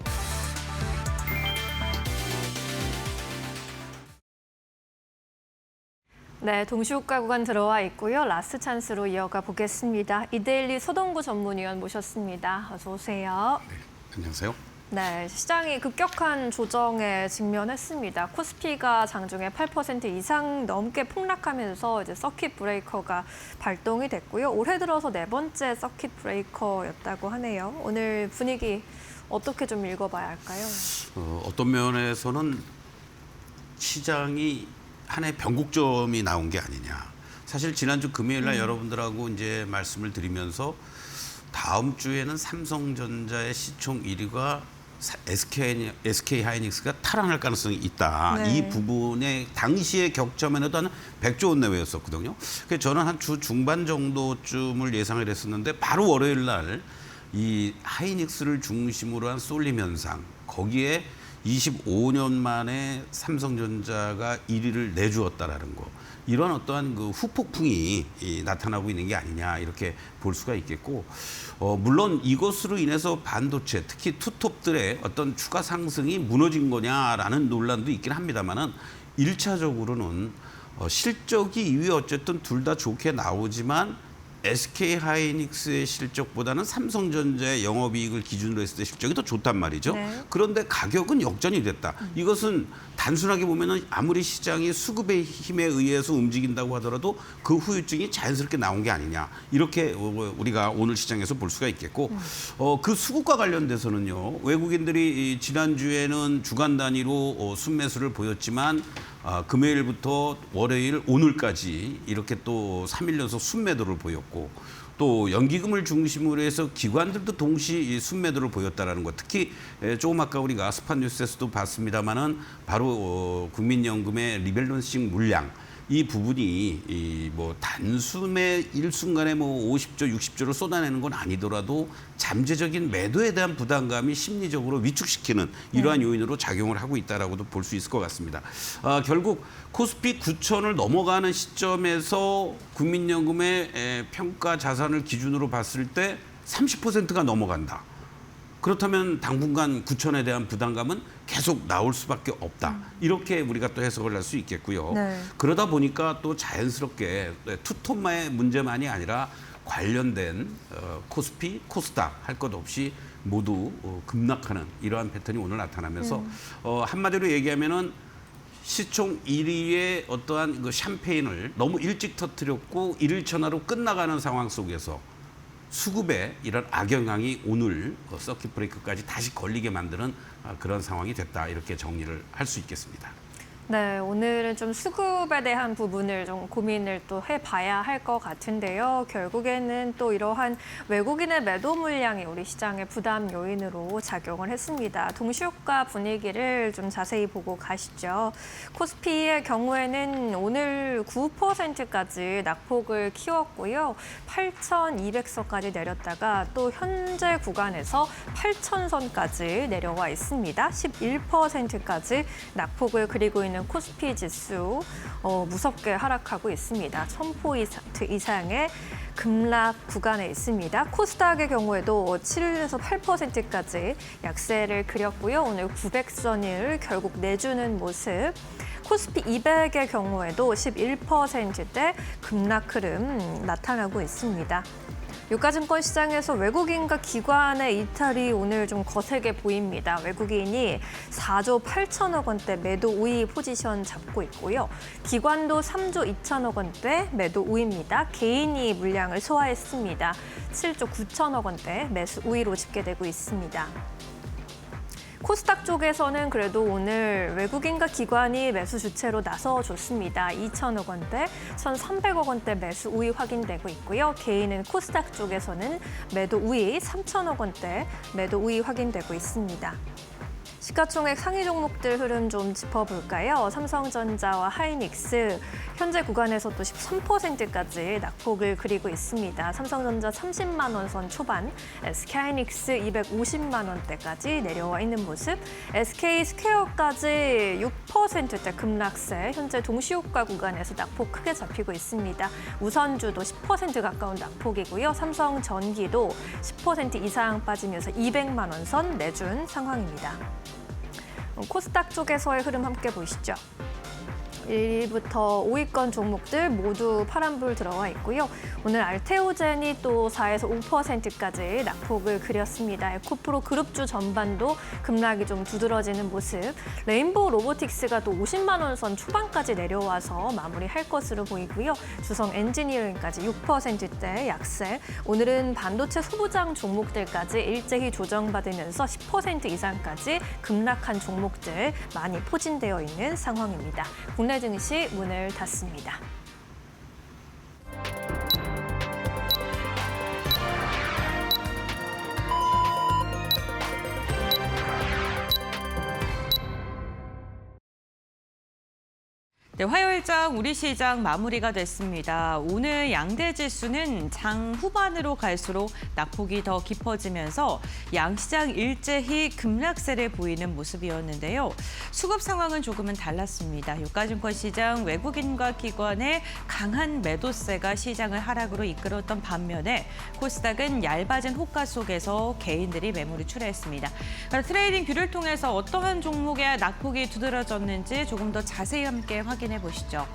네, 동시효과 구간 들어와 있고요. 라스트 찬스로 이어가 보겠습니다. 이데일리 서동구 전문위원 모셨습니다. 어서 오세요. 네, 안녕하세요. 네, 시장이 급격한 조정에 직면했습니다. 코스피가 장중에 8% 이상 넘게 폭락하면서 이제 서킷 브레이커가 발동이 됐고요. 올해 들어서 네 번째 서킷 브레이커였다고 하네요. 오늘 분위기 어떻게 좀 읽어봐야 할까요? 어떤 면에서는 시장이 하나의 변곡점이 나온 게 아니냐. 사실 지난주 금요일 날 여러분들하고 이제 말씀을 드리면서 다음 주에는 삼성전자의 시총 1위가 SK 하이닉스가 탈환할 가능성이 있다. 네. 이 부분에 당시의 격점에는 한 100조 원 내외였었거든요. 그래서 저는 한 주 중반 정도쯤을 예상을 했었는데 바로 월요일 날 이 하이닉스를 중심으로 한 쏠림 현상, 거기에 25년 만에 삼성전자가 1위를 내주었다라는 거. 이런 어떠한 그 후폭풍이 나타나고 있는 게 아니냐 이렇게 볼 수가 있겠고, 물론 이것으로 인해서 반도체, 특히 투톱들의 어떤 추가 상승이 무너진 거냐라는 논란도 있긴 합니다만은 1차적으로는 실적이 이후에 어쨌든 둘 다 좋게 나오지만 SK 하이닉스의 실적보다는 삼성전자의 영업이익을 기준으로 했을 때 실적이 더 좋단 말이죠. 네. 그런데 가격은 역전이 됐다. 이것은 단순하게 보면은 아무리 시장이 수급의 힘에 의해서 움직인다고 하더라도 그 후유증이 자연스럽게 나온 게 아니냐. 이렇게 우리가 오늘 시장에서 볼 수가 있겠고, 그 수급과 관련돼서는요. 외국인들이 지난주에는 주간 단위로 순매수를 보였지만 금요일부터 월요일 오늘까지 이렇게 또 3일 연속 순매도를 보였고, 또 연기금을 중심으로 해서 기관들도 동시 순매도를 보였다라는 것. 특히 조금 아까 우리가 스팟뉴스에서도 봤습니다마는 바로 국민연금의 리밸런싱 물량, 이 부분이 뭐 단숨에 일순간에 뭐 50조, 60조를 쏟아내는 건 아니더라도 잠재적인 매도에 대한 부담감이 심리적으로 위축시키는 이러한 요인으로 작용을 하고 있다라고도 볼 수 있을 것 같습니다. 결국 코스피 9천을 넘어가는 시점에서 국민연금의 평가 자산을 기준으로 봤을 때 30%가 넘어간다. 그렇다면 당분간 9천에 대한 부담감은 계속 나올 수밖에 없다. 이렇게 우리가 또 해석을 할 수 있겠고요. 네. 그러다 보니까 또 자연스럽게 투톱만의 문제만이 아니라 관련된 코스피, 코스닥 할 것 없이 모두 급락하는 이러한 패턴이 오늘 나타나면서 한마디로 얘기하면은 시총 1위의 어떠한 그 샴페인을 너무 일찍 터뜨렸고 일일천하로 끝나가는 상황 속에서 수급에 이런 악영향이 오늘 서킷 브레이크까지 다시 걸리게 만드는 그런 상황이 됐다. 이렇게 정리를 할 수 있겠습니다. 네, 오늘은 좀 수급에 대한 부분을 좀 고민을 또 해봐야 할 것 같은데요. 결국에는 또 이러한 외국인의 매도 물량이 우리 시장의 부담 요인으로 작용을 했습니다. 동시효과 분위기를 좀 자세히 보고 가시죠. 코스피의 경우에는 오늘 9%까지 낙폭을 키웠고요. 8,200선까지 내렸다가 또 현재 구간에서 8,000선까지 내려와 있습니다. 11%까지 낙폭을 그리고 있는 코스피 지수 무섭게 하락하고 있습니다. 1000포인트 이상의 급락 구간에 있습니다. 코스닥의 경우에도 7에서 8%까지 약세를 그렸고요. 오늘 900선을 결국 내주는 모습. 코스피 200의 경우에도 11%대 급락 흐름 나타나고 있습니다. 유가증권 시장에서 외국인과 기관의 이탈이 오늘 좀 거세게 보입니다. 외국인이 4조 8천억 원대 매도 우위 포지션 잡고 있고요. 기관도 3조 2천억 원대 매도 우위입니다. 개인이 물량을 소화했습니다. 7조 9천억 원대 매수 우위로 집계되고 있습니다. 코스닥 쪽에서는 그래도 오늘 외국인과 기관이 매수 주체로 나서줬습니다. 2천억 원대, 1,300억 원대 매수 우위 확인되고 있고요. 개인은 코스닥 쪽에서는 매도 우위 3천억 원대 매도 우위 확인되고 있습니다. 시가총액 상위 종목들 흐름 좀 짚어볼까요? 삼성전자와 하이닉스 현재 구간에서 또 13%까지 낙폭을 그리고 있습니다. 삼성전자 30만 원 선 초반, SK하이닉스 250만 원대까지 내려와 있는 모습, SK스퀘어까지 6%대 급락세, 현재 동시효과 구간에서 낙폭 크게 잡히고 있습니다. 우선주도 10% 가까운 낙폭이고요. 삼성전기도 10% 이상 빠지면서 200만 원 선 내준 상황입니다. 코스닥 쪽에서의 흐름 함께 보시죠. 1위부터 5위권 종목들 모두 파란불 들어와 있고요. 오늘 알테오젠이 또 4에서 5%까지 낙폭을 그렸습니다. 에코프로 그룹주 전반도 급락이 좀 두드러지는 모습. 레인보우 로보틱스가 또 50만 원 선 초반까지 내려와서 마무리할 것으로 보이고요. 주성 엔지니어링까지 6%대 약세. 오늘은 반도체 소부장 종목들까지 일제히 조정받으면서 10% 이상까지 급락한 종목들 많이 포진되어 있는 상황입니다. 국내 증시 문을 닫습니다. 네, 화요일장 우리 시장 마무리가 됐습니다. 오늘 양대 지수는 장 후반으로 갈수록 낙폭이 더 깊어지면서 양시장 일제히 급락세를 보이는 모습이었는데요. 수급 상황은 조금은 달랐습니다. 유가증권 시장 외국인과 기관의 강한 매도세가 시장을 하락으로 이끌었던 반면에 코스닥은 얇아진 호가 속에서 개인들이 매물을 출하했습니다. 트레이딩 뷰를 통해서 어떠한 종목의 낙폭이 두드러졌는지 조금 더 자세히 함께 확인해 보시죠.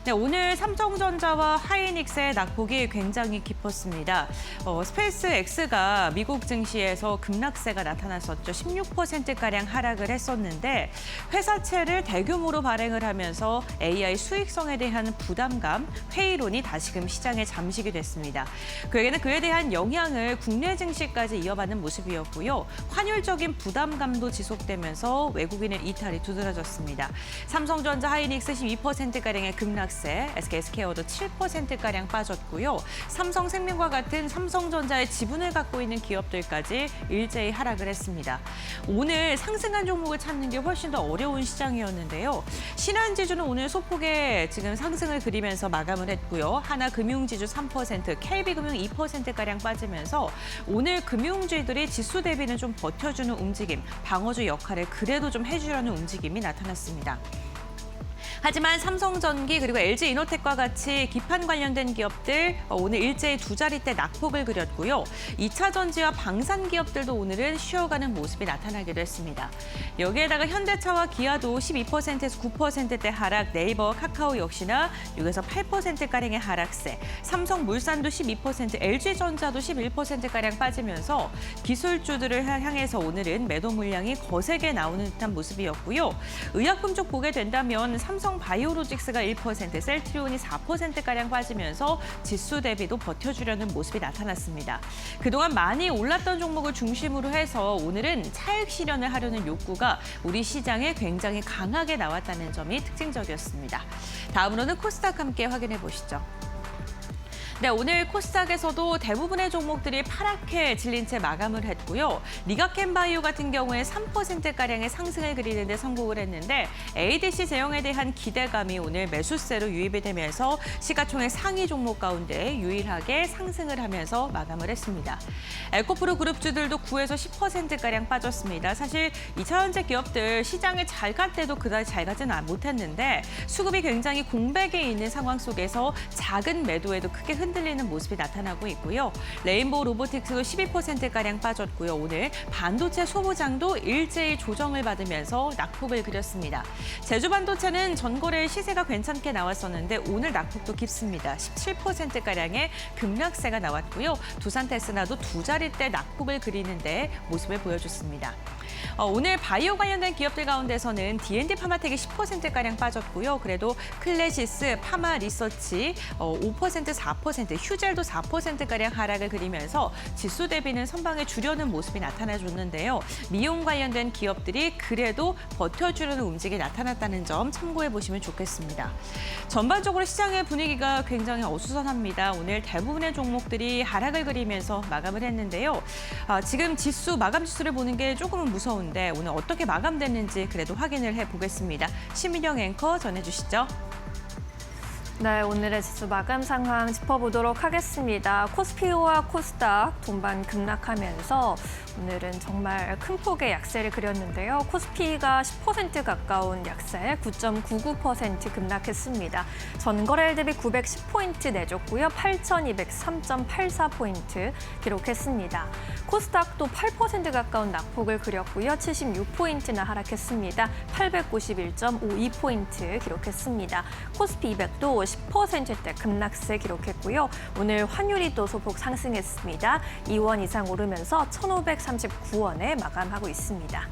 네, 오늘 삼성전자와 하이닉스의 낙폭이 굉장히 깊었습니다. 스페이스X가 미국 증시에서 급락세가 나타났었죠. 16%가량 하락을 했었는데 회사채를 대규모로 발행을 하면서 AI 수익성에 대한 부담감, 회의론이 다시금 시장에 잠식이 됐습니다. 그에게는 그에 대한 영향을 국내 증시까지 이어받는 모습이었고요. 환율적인 부담감도 지속되면서 외국인의 이탈이 두드러졌습니다. 삼성전자, 하이닉스 12%가량의 급락세, SK스퀘어도 7%가량 빠졌고요. 삼성생명과 같은 삼성전자의 지분을 갖고 있는 기업들까지 일제히 하락을 했습니다. 오늘 상승한 종목을 찾는 게 훨씬 더 어려운 시장이었는데요. 신한지주는 오늘 소폭의 지금 상승을 그리면서 마감을 했고요. 하나금융지주 3%, KB금융 2%가량 빠지면서 오늘 금융주들이 지수 대비는 좀 버텨주는 움직임, 방어주 역할을 그래도 좀 해주려는 움직임이 나타났습니다. 하지만 삼성전기 그리고 LG이노텍과 같이 기판 관련된 기업들 오늘 일제히 두 자릿대 낙폭을 그렸고요. 2차 전지와 방산 기업들도 오늘은 쉬어가는 모습이 나타나기도 했습니다. 여기에다가 현대차와 기아도 12%에서 9%대 하락, 네이버, 카카오 역시나 6에서 8%가량의 하락세, 삼성물산도 12%, LG전자도 11%가량 빠지면서 기술주들을 향해서 오늘은 매도 물량이 거세게 나오는 듯한 모습이었고요. 의약품 쪽 보게 된다면 삼성바이오로직스가 1%, 셀트리온이 4%가량 빠지면서 지수 대비도 버텨주려는 모습이 나타났습니다. 그동안 많이 올랐던 종목을 중심으로 해서 오늘은 차익 실현을 하려는 욕구가 우리 시장에 굉장히 강하게 나왔다는 점이 특징적이었습니다. 다음으로는 코스닥 함께 확인해 보시죠. 네, 오늘 코스닥에서도 대부분의 종목들이 파랗게 질린 채 마감을 했고요. 리가캠바이오 같은 경우에 3%가량의 상승을 그리는 데 성공을 했는데 ADC 제형에 대한 기대감이 오늘 매수세로 유입이 되면서 시가총액 상위 종목 가운데 유일하게 상승을 하면서 마감을 했습니다. 에코프로 그룹주들도 9에서 10%가량 빠졌습니다. 사실 2차전지 기업들 시장에 잘 갈 때도 그다지 잘 가지는 못했는데 수급이 굉장히 공백에 있는 상황 속에서 작은 매도에도 크게 흔들리는 모습이 나타나고 있고요. 레인보우 로보틱스도 12%가량 빠졌고요. 오늘 반도체 소부장도 일제히 조정을 받으면서 낙폭을 그렸습니다. 제주반도체는 전거래 시세가 괜찮게 나왔었는데 오늘 낙폭도 깊습니다. 17%가량의 급락세가 나왔고요. 두산테스나도 두 자릿대 낙폭을 그리는데 모습을 보여줬습니다. 오늘 바이오 관련된 기업들 가운데서는 D&D 파마텍이 10%가량 빠졌고요. 그래도 클래시스, 파마 리서치 5%, 4%, 휴젤도 4%가량 하락을 그리면서 지수 대비는 선방에 주려는 모습이 나타나줬는데요. 미용 관련된 기업들이 그래도 버텨주려는 움직임이 나타났다는 점 참고해 보시면 좋겠습니다. 전반적으로 시장의 분위기가 굉장히 어수선합니다. 오늘 대부분의 종목들이 하락을 그리면서 마감을 했는데요. 지금 지수, 마감 지수를 보는 게 조금은 무서운데 오늘 어떻게 마감됐는지 그래도 확인을 해보겠습니다. 신민영 앵커 전해주시죠. 네, 오늘의 지수 마감 상황 짚어보도록 하겠습니다. 코스피와 코스닥 동반 급락하면서 오늘은 정말 큰 폭의 약세를 그렸는데요. 코스피가 10% 가까운 약세, 9.99% 급락했습니다. 전거래일 대비 910포인트 내줬고요. 8,203.84포인트 기록했습니다. 코스닥도 8% 가까운 낙폭을 그렸고요. 76포인트나 하락했습니다. 891.52포인트 기록했습니다. 코스피 200도 10%대 급락세 기록했고요. 오늘 환율이 또 소폭 상승했습니다. 2원 이상 오르면서 1,539원에 마감하고 있습니다.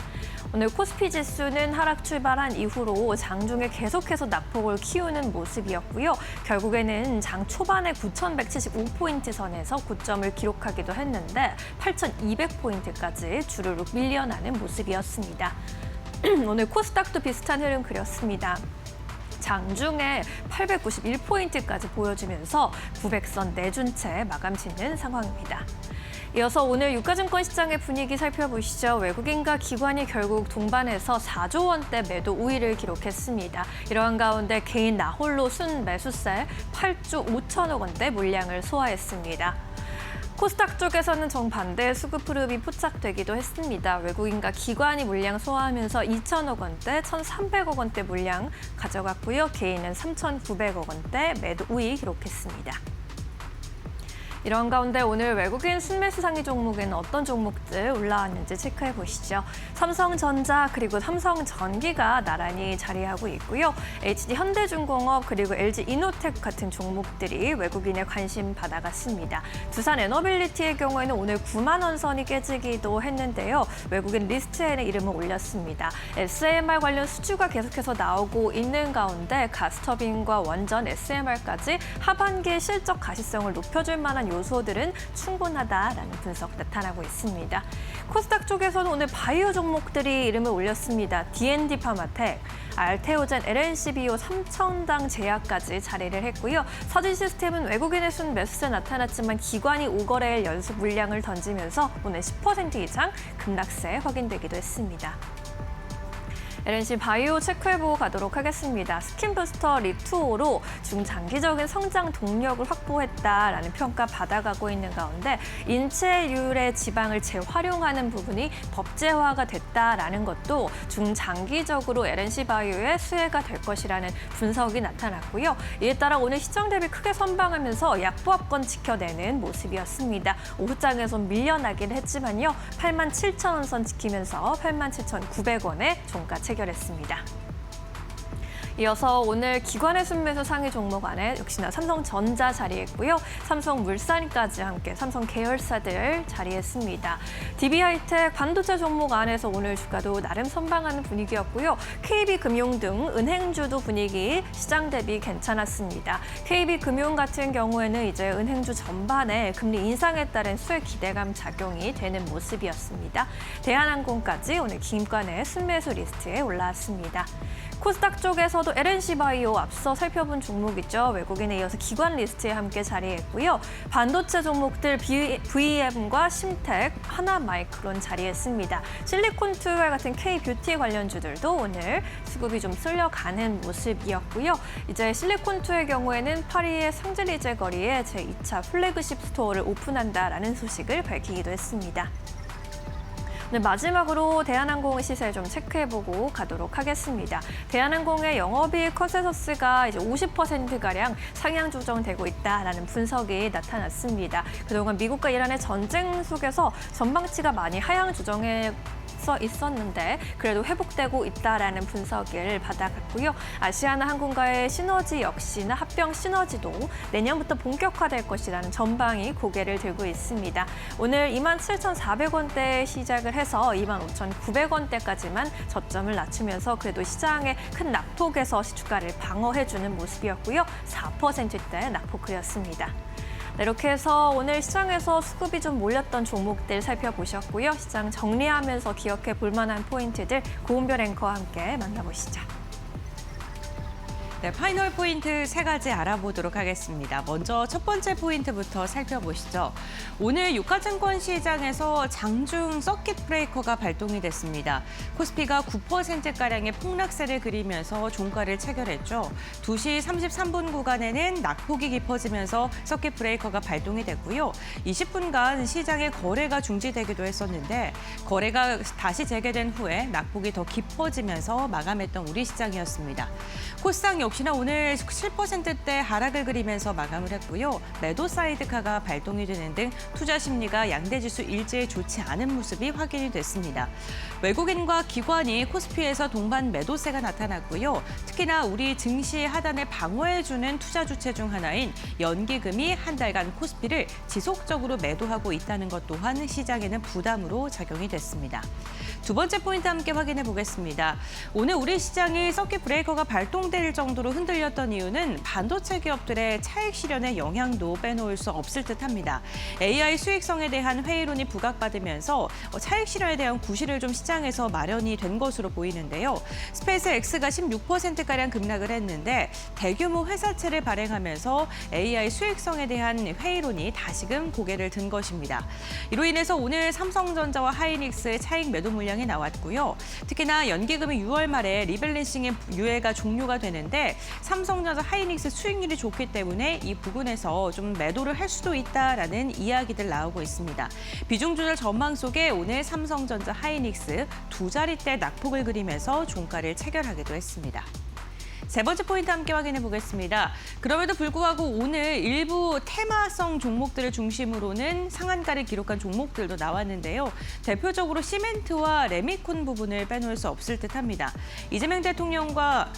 오늘 코스피 지수는 하락 출발한 이후로 장중에 계속해서 낙폭을 키우는 모습이었고요. 결국에는 장 초반에 9,175포인트 선에서 고점을 기록하기도 했는데 8,200포인트까지 주르륵 밀려나는 모습이었습니다. 오늘 코스닥도 비슷한 흐름 그렸습니다. 장중에 891포인트까지 보여주면서 900선 내준 채 마감 짓는 상황입니다. 이어서 오늘 유가증권 시장의 분위기 살펴보시죠. 외국인과 기관이 결국 동반해서 4조 원대 매도 우위를 기록했습니다. 이러한 가운데 개인 나홀로 순 매수세 8조 5천억 원대 물량을 소화했습니다. 코스닥 쪽에서는 정반대의 수급 흐름이 포착되기도 했습니다. 외국인과 기관이 물량 소화하면서 2천억 원대, 1,300억 원대 물량 가져갔고요. 개인은 3,900억 원대 매도 우위 기록했습니다. 이런 가운데 오늘 외국인 순매수 상위 종목에는 어떤 종목들 올라왔는지 체크해 보시죠. 삼성전자 그리고 삼성전기가 나란히 자리하고 있고요. HD 현대중공업 그리고 LG이노텍 같은 종목들이 외국인의 관심 받아갔습니다. 두산 에너빌리티의 경우에는 오늘 9만 원 선이 깨지기도 했는데요. 외국인 리스트에는 이름을 올렸습니다. SMR 관련 수주가 계속해서 나오고 있는 가운데 가스터빈과 원전 SMR까지 하반기의 실적 가시성을 높여줄 만한 요소들은 충분하다라는 분석 나타나고 있습니다. 코스닥 쪽에서는 오늘 바이오 종목들이 이름을 올렸습니다. D&D 파마텍, 알테오젠, LNC비오, 삼천당 제약까지 자리를 했고요. 서진 시스템은 외국인의 순 매수세 나타났지만 기관이 5거래일 연속 물량을 던지면서 오늘 10% 이상 급락세 확인되기도 했습니다. LNC 바이오 체크해보고 가도록 하겠습니다. 스킨부스터 립2로 중장기적인 성장 동력을 확보했다라는 평가 받아가고 있는 가운데 인체율의 지방을 재활용하는 부분이 법제화가 됐다라는 것도 중장기적으로 LNC 바이오의 수혜가 될 것이라는 분석이 나타났고요. 이에 따라 오늘 시장 대비 크게 선방하면서 약보합권 지켜내는 모습이었습니다. 오후장에서 밀려나긴 했지만요. 87,000원 선 지키면서 87,900원에 종가 체결했습니다. 이어서 오늘 기관의 순매수 상위 종목 안에 역시나 삼성전자 자리했고요. 삼성물산까지 함께 삼성 계열사들 자리했습니다. DB하이텍 반도체 종목 안에서 오늘 주가도 나름 선방하는 분위기였고요. KB금융 등 은행주도 분위기 시장 대비 괜찮았습니다. KB금융 같은 경우에는 이제 은행주 전반에 금리 인상에 따른 수혜 기대감 작용이 되는 모습이었습니다. 대한항공까지 오늘 기관의 순매수 리스트에 올라왔습니다. 코스닥 쪽에서도 LNC 바이오 앞서 살펴본 종목이죠. 외국인에 이어서 기관 리스트에 함께 자리했고요. 반도체 종목들 VM과 심텍, 하나마이크론 자리했습니다. 실리콘투엘 같은 K뷰티 관련주들도 오늘 수급이 좀 쓸려가는 모습이었고요. 이제 실리콘투의 경우에는 파리의 상젤리제 거리에 제2차 플래그십 스토어를 오픈한다라는 소식을 밝히기도 했습니다. 네, 마지막으로 대한항공의 시세 좀 체크해보고 가도록 하겠습니다. 대한항공의 영업이익 컨센서스가 이제 50%가량 상향 조정되고 있다라는 분석이 나타났습니다. 그동안 미국과 이란의 전쟁 속에서 전망치가 많이 하향 조정해 있었는데 그래도 회복되고 있다라는 분석을 받아갔고요. 아시아나항공과의 시너지 역시나 합병 시너지도 내년부터 본격화될 것이라는 전망이 고개를 들고 있습니다. 오늘 27,400원대 시작을 해서 25,900원대까지만 저점을 낮추면서 그래도 시장의 큰 낙폭에서 주가를 방어해주는 모습이었고요. 4%대 낙폭이었습니다. 네, 이렇게 해서 오늘 시장에서 수급이 좀 몰렸던 종목들 살펴보셨고요. 시장 정리하면서 기억해 볼 만한 포인트들 고은별 앵커와 함께 만나보시죠. 네, 파이널 포인트 3가지 알아보도록 하겠습니다. 먼저 첫 번째 포인트부터 살펴보시죠. 오늘 유가증권 시장에서 장중 서킷 브레이커가 발동이 됐습니다. 코스피가 9%가량의 폭락세를 그리면서 종가를 체결했죠. 2시 33분 구간에는 낙폭이 깊어지면서 서킷 브레이커가 발동이 됐고요. 20분간 시장의 거래가 중지되기도 했었는데 거래가 다시 재개된 후에 낙폭이 더 깊어지면서 마감했던 우리 시장이었습니다. 코스닥 역시나 오늘 7%대 하락을 그리면서 마감을 했고요. 매도 사이드카가 발동이 되는 등 투자 심리가 양대지수 일제에 좋지 않은 모습이 확인이 됐습니다. 외국인과 기관이 코스피에서 동반 매도세가 나타났고요. 특히나 우리 증시 하단을 방어해주는 투자 주체 중 하나인 연기금이 한 달간 코스피를 지속적으로 매도하고 있다는 것 또한 시장에는 부담으로 작용이 됐습니다. 두 번째 포인트 함께 확인해 보겠습니다. 오늘 우리 시장이 서킷 브레이커가 발동될 정도로 흔들렸던 이유는 반도체 기업들의 차익 실현의 영향도 빼놓을 수 없을 듯합니다. AI 수익성에 대한 회의론이 부각받으면서 차익 실현에 대한 구실을 좀 시장에서 마련이 된 것으로 보이는데요. 스페이스 X가 16%가량 급락을 했는데 대규모 회사채를 발행하면서 AI 수익성에 대한 회의론이 다시금 고개를 든 것입니다. 이로 인해서 오늘 삼성전자와 하이닉스의 차익 매도 물량이 나왔고요. 특히나 연기금이 6월 말에 리밸런싱의 유예가 종료가 되는데 삼성전자, 하이닉스 수익률이 좋기 때문에 이 부분에서 좀 매도를 할 수도 있다라는 이야기들 나오고 있습니다. 비중 조절 전망 속에 오늘 삼성전자, 하이닉스 두 자릿대 낙폭을 그리면서 종가를 체결하기도 했습니다. 세 번째 포인트 함께 확인해 보겠습니다. 그럼에도 불구하고 오늘 일부 테마성 종목들을 중심으로는 상한가를 기록한 종목들도 나왔는데요. 대표적으로 시멘트와 레미콘 부분을 빼놓을 수 없을 듯합니다. 이재명 대통령과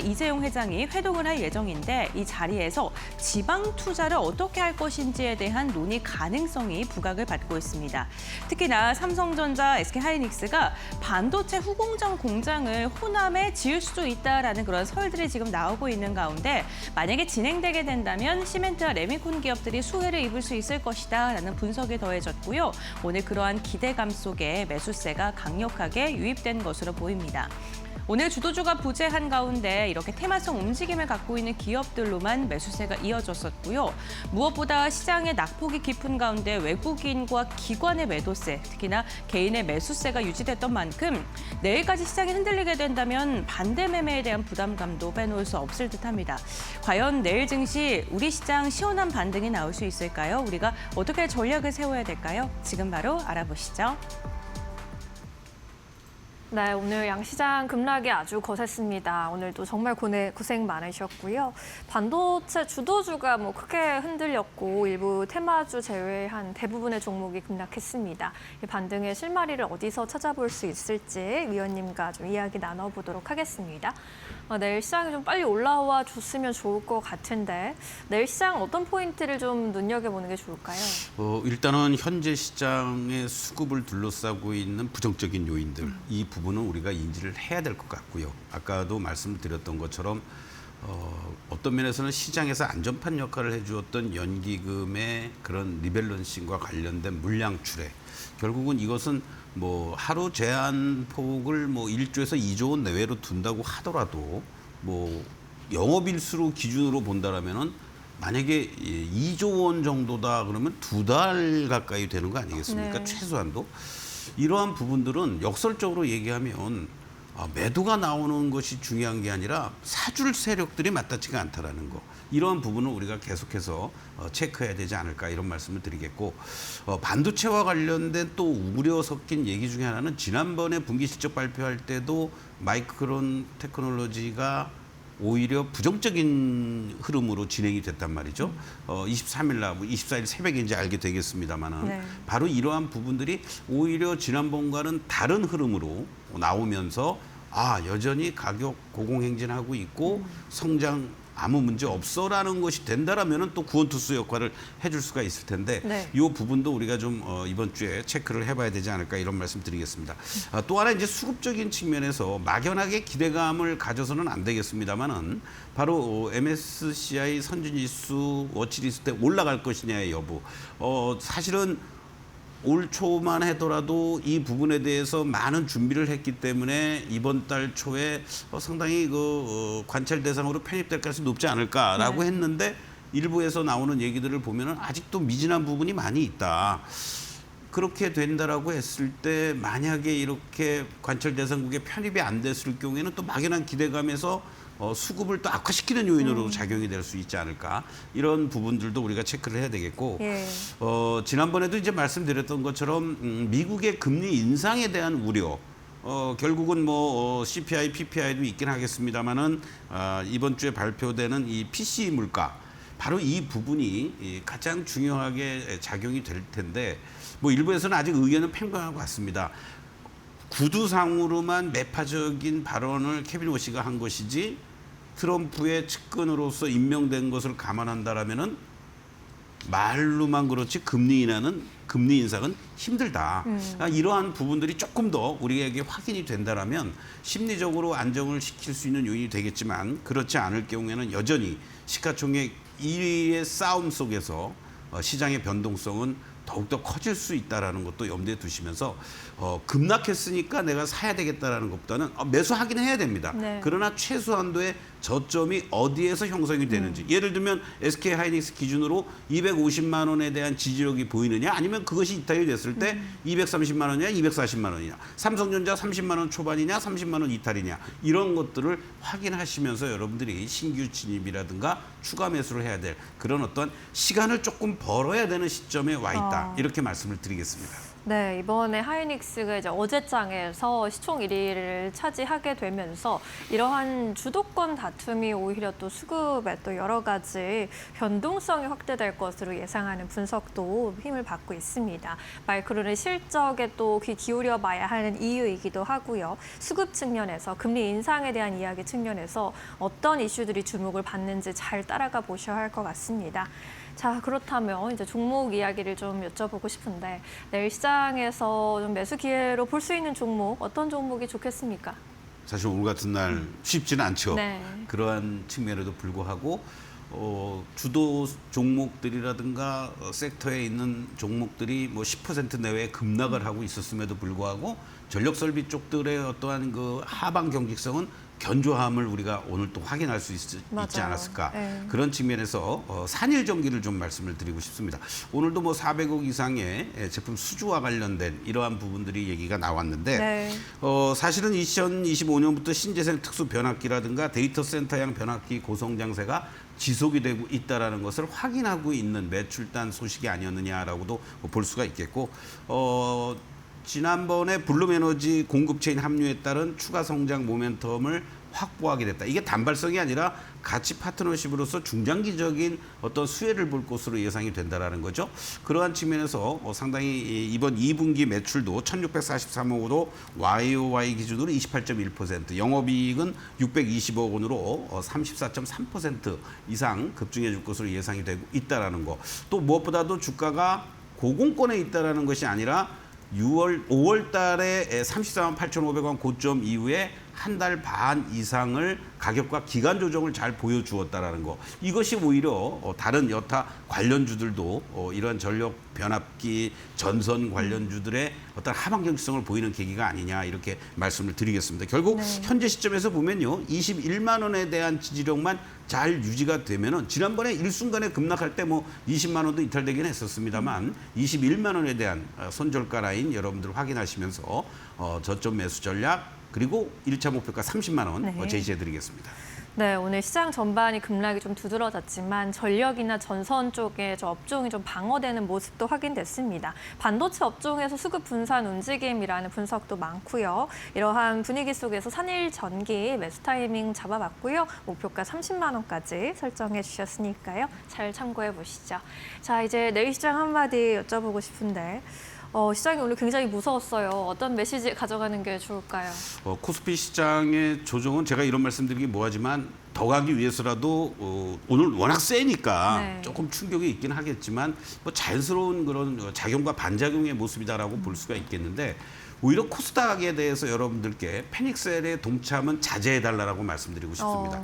이재용 회장이 회동을 할 예정인데 이 자리에서 지방 투자를 어떻게 할 것인지에 대한 논의 가능성이 부각을 받고 있습니다. 특히나 삼성전자, SK하이닉스가 반도체 후공정 공장을 호남에 지을 수도 있다라는 그런 설들이 지금 나오고 있는 가운데 만약에 진행되게 된다면 시멘트와 레미콘 기업들이 수혜를 입을 수 있을 것이다라는 분석이 더해졌고요. 오늘 그러한 기대감 속에 매수세가 강력하게 유입된 것으로 보입니다. 오늘 주도주가 부재한 가운데 이렇게 테마성 움직임을 갖고 있는 기업들로만 매수세가 이어졌었고요. 무엇보다 시장의 낙폭이 깊은 가운데 외국인과 기관의 매도세, 특히나 개인의 매수세가 유지됐던 만큼 내일까지 시장이 흔들리게 된다면 반대 매매에 대한 부담감도 빼놓을 수 없을 듯합니다. 과연 내일 증시 우리 시장 시원한 반등이 나올 수 있을까요? 우리가 어떻게 전략을 세워야 될까요? 지금 바로 알아보시죠. 네, 오늘 양시장 급락이 아주 거셌습니다. 오늘도 정말 고생 많으셨고요. 반도체 주도주가 크게 흔들렸고 일부 테마주 제외한 대부분의 종목이 급락했습니다. 이 반등의 실마리를 어디서 찾아볼 수 있을지 위원님과 좀 이야기 나눠보도록 하겠습니다. 내일 시장이 좀 빨리 올라와 줬으면 좋을 것 같은데 내일 시장 어떤 포인트를 좀 눈여겨보는 게 좋을까요? 일단은 현재 시장의 수급을 둘러싸고 있는 부정적인 요인들, 이 부분은 우리가 인지를 해야 될 것 같고요. 아까도 말씀드렸던 것처럼 어떤 면에서는 시장에서 안전판 역할을 해주었던 연기금의 그런 리밸런싱과 관련된 물량 출회, 결국은 이것은 하루 제한 폭을 1조에서 2조 원 내외로 둔다고 하더라도 영업일수로 기준으로 본다라면은 만약에 2조 원 정도다 그러면 2달 가까이 되는 거 아니겠습니까? 네. 최소한도. 이러한 부분들은 역설적으로 얘기하면 매도가 나오는 것이 중요한 게 아니라 사줄 세력들이 맞닿지가 않다라는 거. 이러한 부분은 우리가 계속해서 체크해야 되지 않을까 이런 말씀을 드리겠고, 반도체와 관련된 또 우려 섞인 얘기 중에 하나는 지난번에 분기 실적 발표할 때도 마이크론 테크놀로지가 오히려 부정적인 흐름으로 진행이 됐단 말이죠. 23일 날, 24일 새벽인지 알게 되겠습니다만은 네. 바로 이러한 부분들이 오히려 지난번과는 다른 흐름으로 나오면서 여전히 가격 고공행진하고 있고 성장 아무 문제 없어라는 것이 된다라면은 또 구원투수 역할을 해줄 수가 있을 텐데 네. 이 부분도 우리가 좀 이번 주에 체크를 해봐야 되지 않을까 이런 말씀드리겠습니다. 또 하나 이제 수급적인 측면에서 막연하게 기대감을 가져서는 안 되겠습니다만은 바로 MSCI 선진지수 워치리스트에 올라갈 것이냐의 여부. 사실은 올 초만 하더라도 이 부분에 대해서 많은 준비를 했기 때문에 이번 달 초에 상당히 관찰 대상으로 편입될 가능성이 높지 않을까라고 했는데 일부에서 나오는 얘기들을 보면은 아직도 미진한 부분이 많이 있다. 그렇게 된다라고 했을 때 만약에 이렇게 관찰 대상국에 편입이 안 됐을 경우에는 또 막연한 기대감에서 수급을 또 악화시키는 요인으로 작용이 될 수 있지 않을까, 이런 부분들도 우리가 체크를 해야 되겠고, 예. 지난번에도 이제 말씀드렸던 것처럼 미국의 금리 인상에 대한 우려, 결국은 CPI, PPI도 있긴 하겠습니다만은 이번 주에 발표되는 이 PCE 물가, 바로 이 부분이 가장 중요하게 작용이 될 텐데 일부에서는 아직 의견은 팽팽한 것 같습니다. 구두상으로만 매파적인 발언을 케빈 워시가 한 것이지 트럼프의 측근으로서 임명된 것을 감안한다라면은 말로만 그렇지 금리 인상은 힘들다. 이러한 부분들이 조금 더 우리에게 확인이 된다라면 심리적으로 안정을 시킬 수 있는 요인이 되겠지만, 그렇지 않을 경우에는 여전히 시가총액 1위의 싸움 속에서 시장의 변동성은 더욱더 커질 수 있다는 것도 염두에 두시면서 급락했으니까 내가 사야 되겠다라는 것보다는 매수하긴 해야 됩니다. 네. 그러나 최소한도의 저점이 어디에서 형성이 되는지, 예를 들면 SK 하이닉스 기준으로 250만 원에 대한 지지력이 보이느냐, 아니면 그것이 이탈이 됐을 때 230만 원이냐 240만 원이냐, 삼성전자 30만 원 초반이냐 30만 원 이탈이냐, 이런 것들을 확인하시면서 여러분들이 신규 진입이라든가 추가 매수를 해야 될 그런 어떤 시간을 조금 벌어야 되는 시점에 와 있다. 이렇게 말씀을 드리겠습니다. 네, 이번에 하이닉스가 이제 어제장에서 시총 1위를 차지하게 되면서 이러한 주도권 다툼이 오히려 또 수급에 또 여러 가지 변동성이 확대될 것으로 예상하는 분석도 힘을 받고 있습니다. 마이크론의 실적에 또 귀 기울여 봐야 하는 이유이기도 하고요. 수급 측면에서 금리 인상에 대한 이야기 측면에서 어떤 이슈들이 주목을 받는지 잘 따라가 보셔야 할 것 같습니다. 자, 그렇다면 이제 종목 이야기를 좀 여쭤보고 싶은데 내일 시장에서 좀 매수 기회로 볼 수 있는 종목, 어떤 종목이 좋겠습니까? 사실 오늘 같은 날 쉽지는 않죠. 네. 그러한 측면에도 불구하고 주도 종목들이라든가 섹터에 있는 종목들이 뭐 10% 내외 급락을 하고 있었음에도 불구하고 전력 설비 쪽들의 어떠한 그 하방 경직성은 견조함을 우리가 오늘 또 확인할 수 있지 않았을까. 네. 그런 측면에서 산일전기를 좀 말씀을 드리고 싶습니다. 오늘도 뭐 400억 이상의 제품 수주와 관련된 이러한 부분들이 얘기가 나왔는데 네. 사실은 2025년부터 신재생 특수 변압기라든가 데이터 센터형 변압기 고성 장세가 지속이 되고 있다는 것을 확인하고 있는 매출단 소식이 아니었느냐라고도 볼 수가 있겠고 지난번에 블룸에너지 공급체인 합류에 따른 추가 성장 모멘텀을 확보하게 됐다. 이게 단발성이 아니라 가치 파트너십으로서 중장기적인 어떤 수혜를 볼 것으로 예상이 된다라는 거죠. 그러한 측면에서 상당히 이번 2분기 매출도 1,643억으로 YOY 기준으로 28.1%, 영업이익은 620억 원으로 34.3% 이상 급증해 줄 것으로 예상이 되고 있다라는 거. 또 무엇보다도 주가가 고공권에 있다라는 것이 아니라 5월 달에 34만 8,500원 고점 이후에 한 달 반 이상을 가격과 기간 조정을 잘 보여주었다라는 거. 이것이 오히려 다른 여타 관련주들도 이런 전력 변압기 전선 관련주들의 어떤 하방 경직성을 보이는 계기가 아니냐 이렇게 말씀을 드리겠습니다. 결국 현재 시점에서 보면요. 21만 원에 대한 지지력만 잘 유지가 되면은 지난번에 일순간에 급락할 때 뭐 20만 원도 이탈되긴 했었습니다만 21만 원에 대한 손절가 라인 여러분들 확인하시면서 저점 매수 전략 그리고 1차 목표가 30만 원 제시해드리겠습니다. 네, 오늘 시장 전반이 급락이 좀 두드러졌지만 전력이나 전선 쪽에 업종이 좀 방어되는 모습도 확인됐습니다. 반도체 업종에서 수급 분산 움직임이라는 분석도 많고요. 이러한 분위기 속에서 산일 전기 매수 타이밍 잡아봤고요. 목표가 30만 원까지 설정해 주셨으니까요. 잘 참고해 보시죠. 자, 이제 내일 시장 한마디 여쭤보고 싶은데 시장이 오늘 굉장히 무서웠어요. 어떤 메시지 가져가는 게 좋을까요? 코스피 시장의 조정은 제가 이런 말씀드리기 뭐하지만 더 가기 위해서라도 오늘 워낙 세니까 조금 충격이 있긴 하겠지만 뭐 자연스러운 그런 작용과 반작용의 모습이다라고 볼 수가 있겠는데 오히려 코스닥에 대해서 여러분들께 패닉셀의 동참은 자제해달라고 말씀드리고 싶습니다.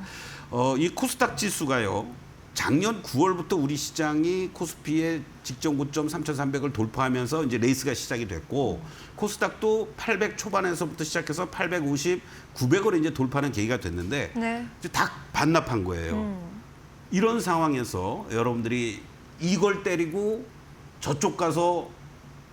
이 코스닥 지수가요. 작년 9월부터 우리 시장이 코스피의 직전 고점 3,300을 돌파하면서 이제 레이스가 시작이 됐고 코스닥도 800 초반에서부터 시작해서 850, 900을 이제 돌파하는 계기가 됐는데 이제 다 반납한 거예요. 이런 상황에서 여러분들이 이걸 때리고 저쪽 가서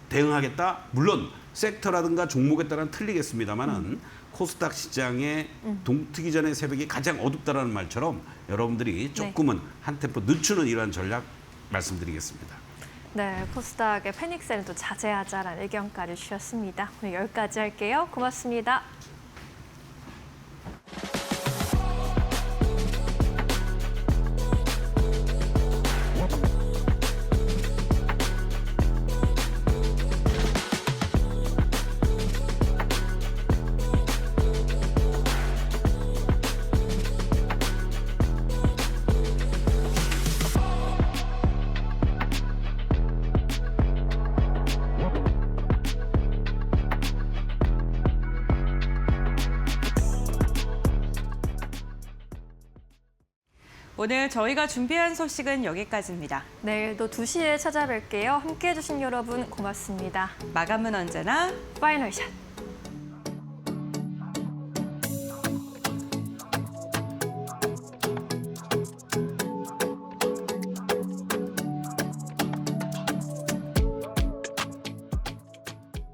대응하겠다? 물론 섹터라든가 종목에 따라 틀리겠습니다만은 코스닥 시장의 동트기 전의 새벽이 가장 어둡다라는 말처럼 여러분들이 조금은 한 템포 늦추는 이러한 전략 말씀드리겠습니다. 네, 코스닥의 패닉셀도 자제하자라는 의견까지 주셨습니다. 오늘 여기까지 할게요. 고맙습니다. 오늘 저희가 준비한 소식은 여기까지입니다. 내일도 2시에 찾아뵐게요. 함께해 주신 여러분 고맙습니다. 마감은 언제나 파이널 샷.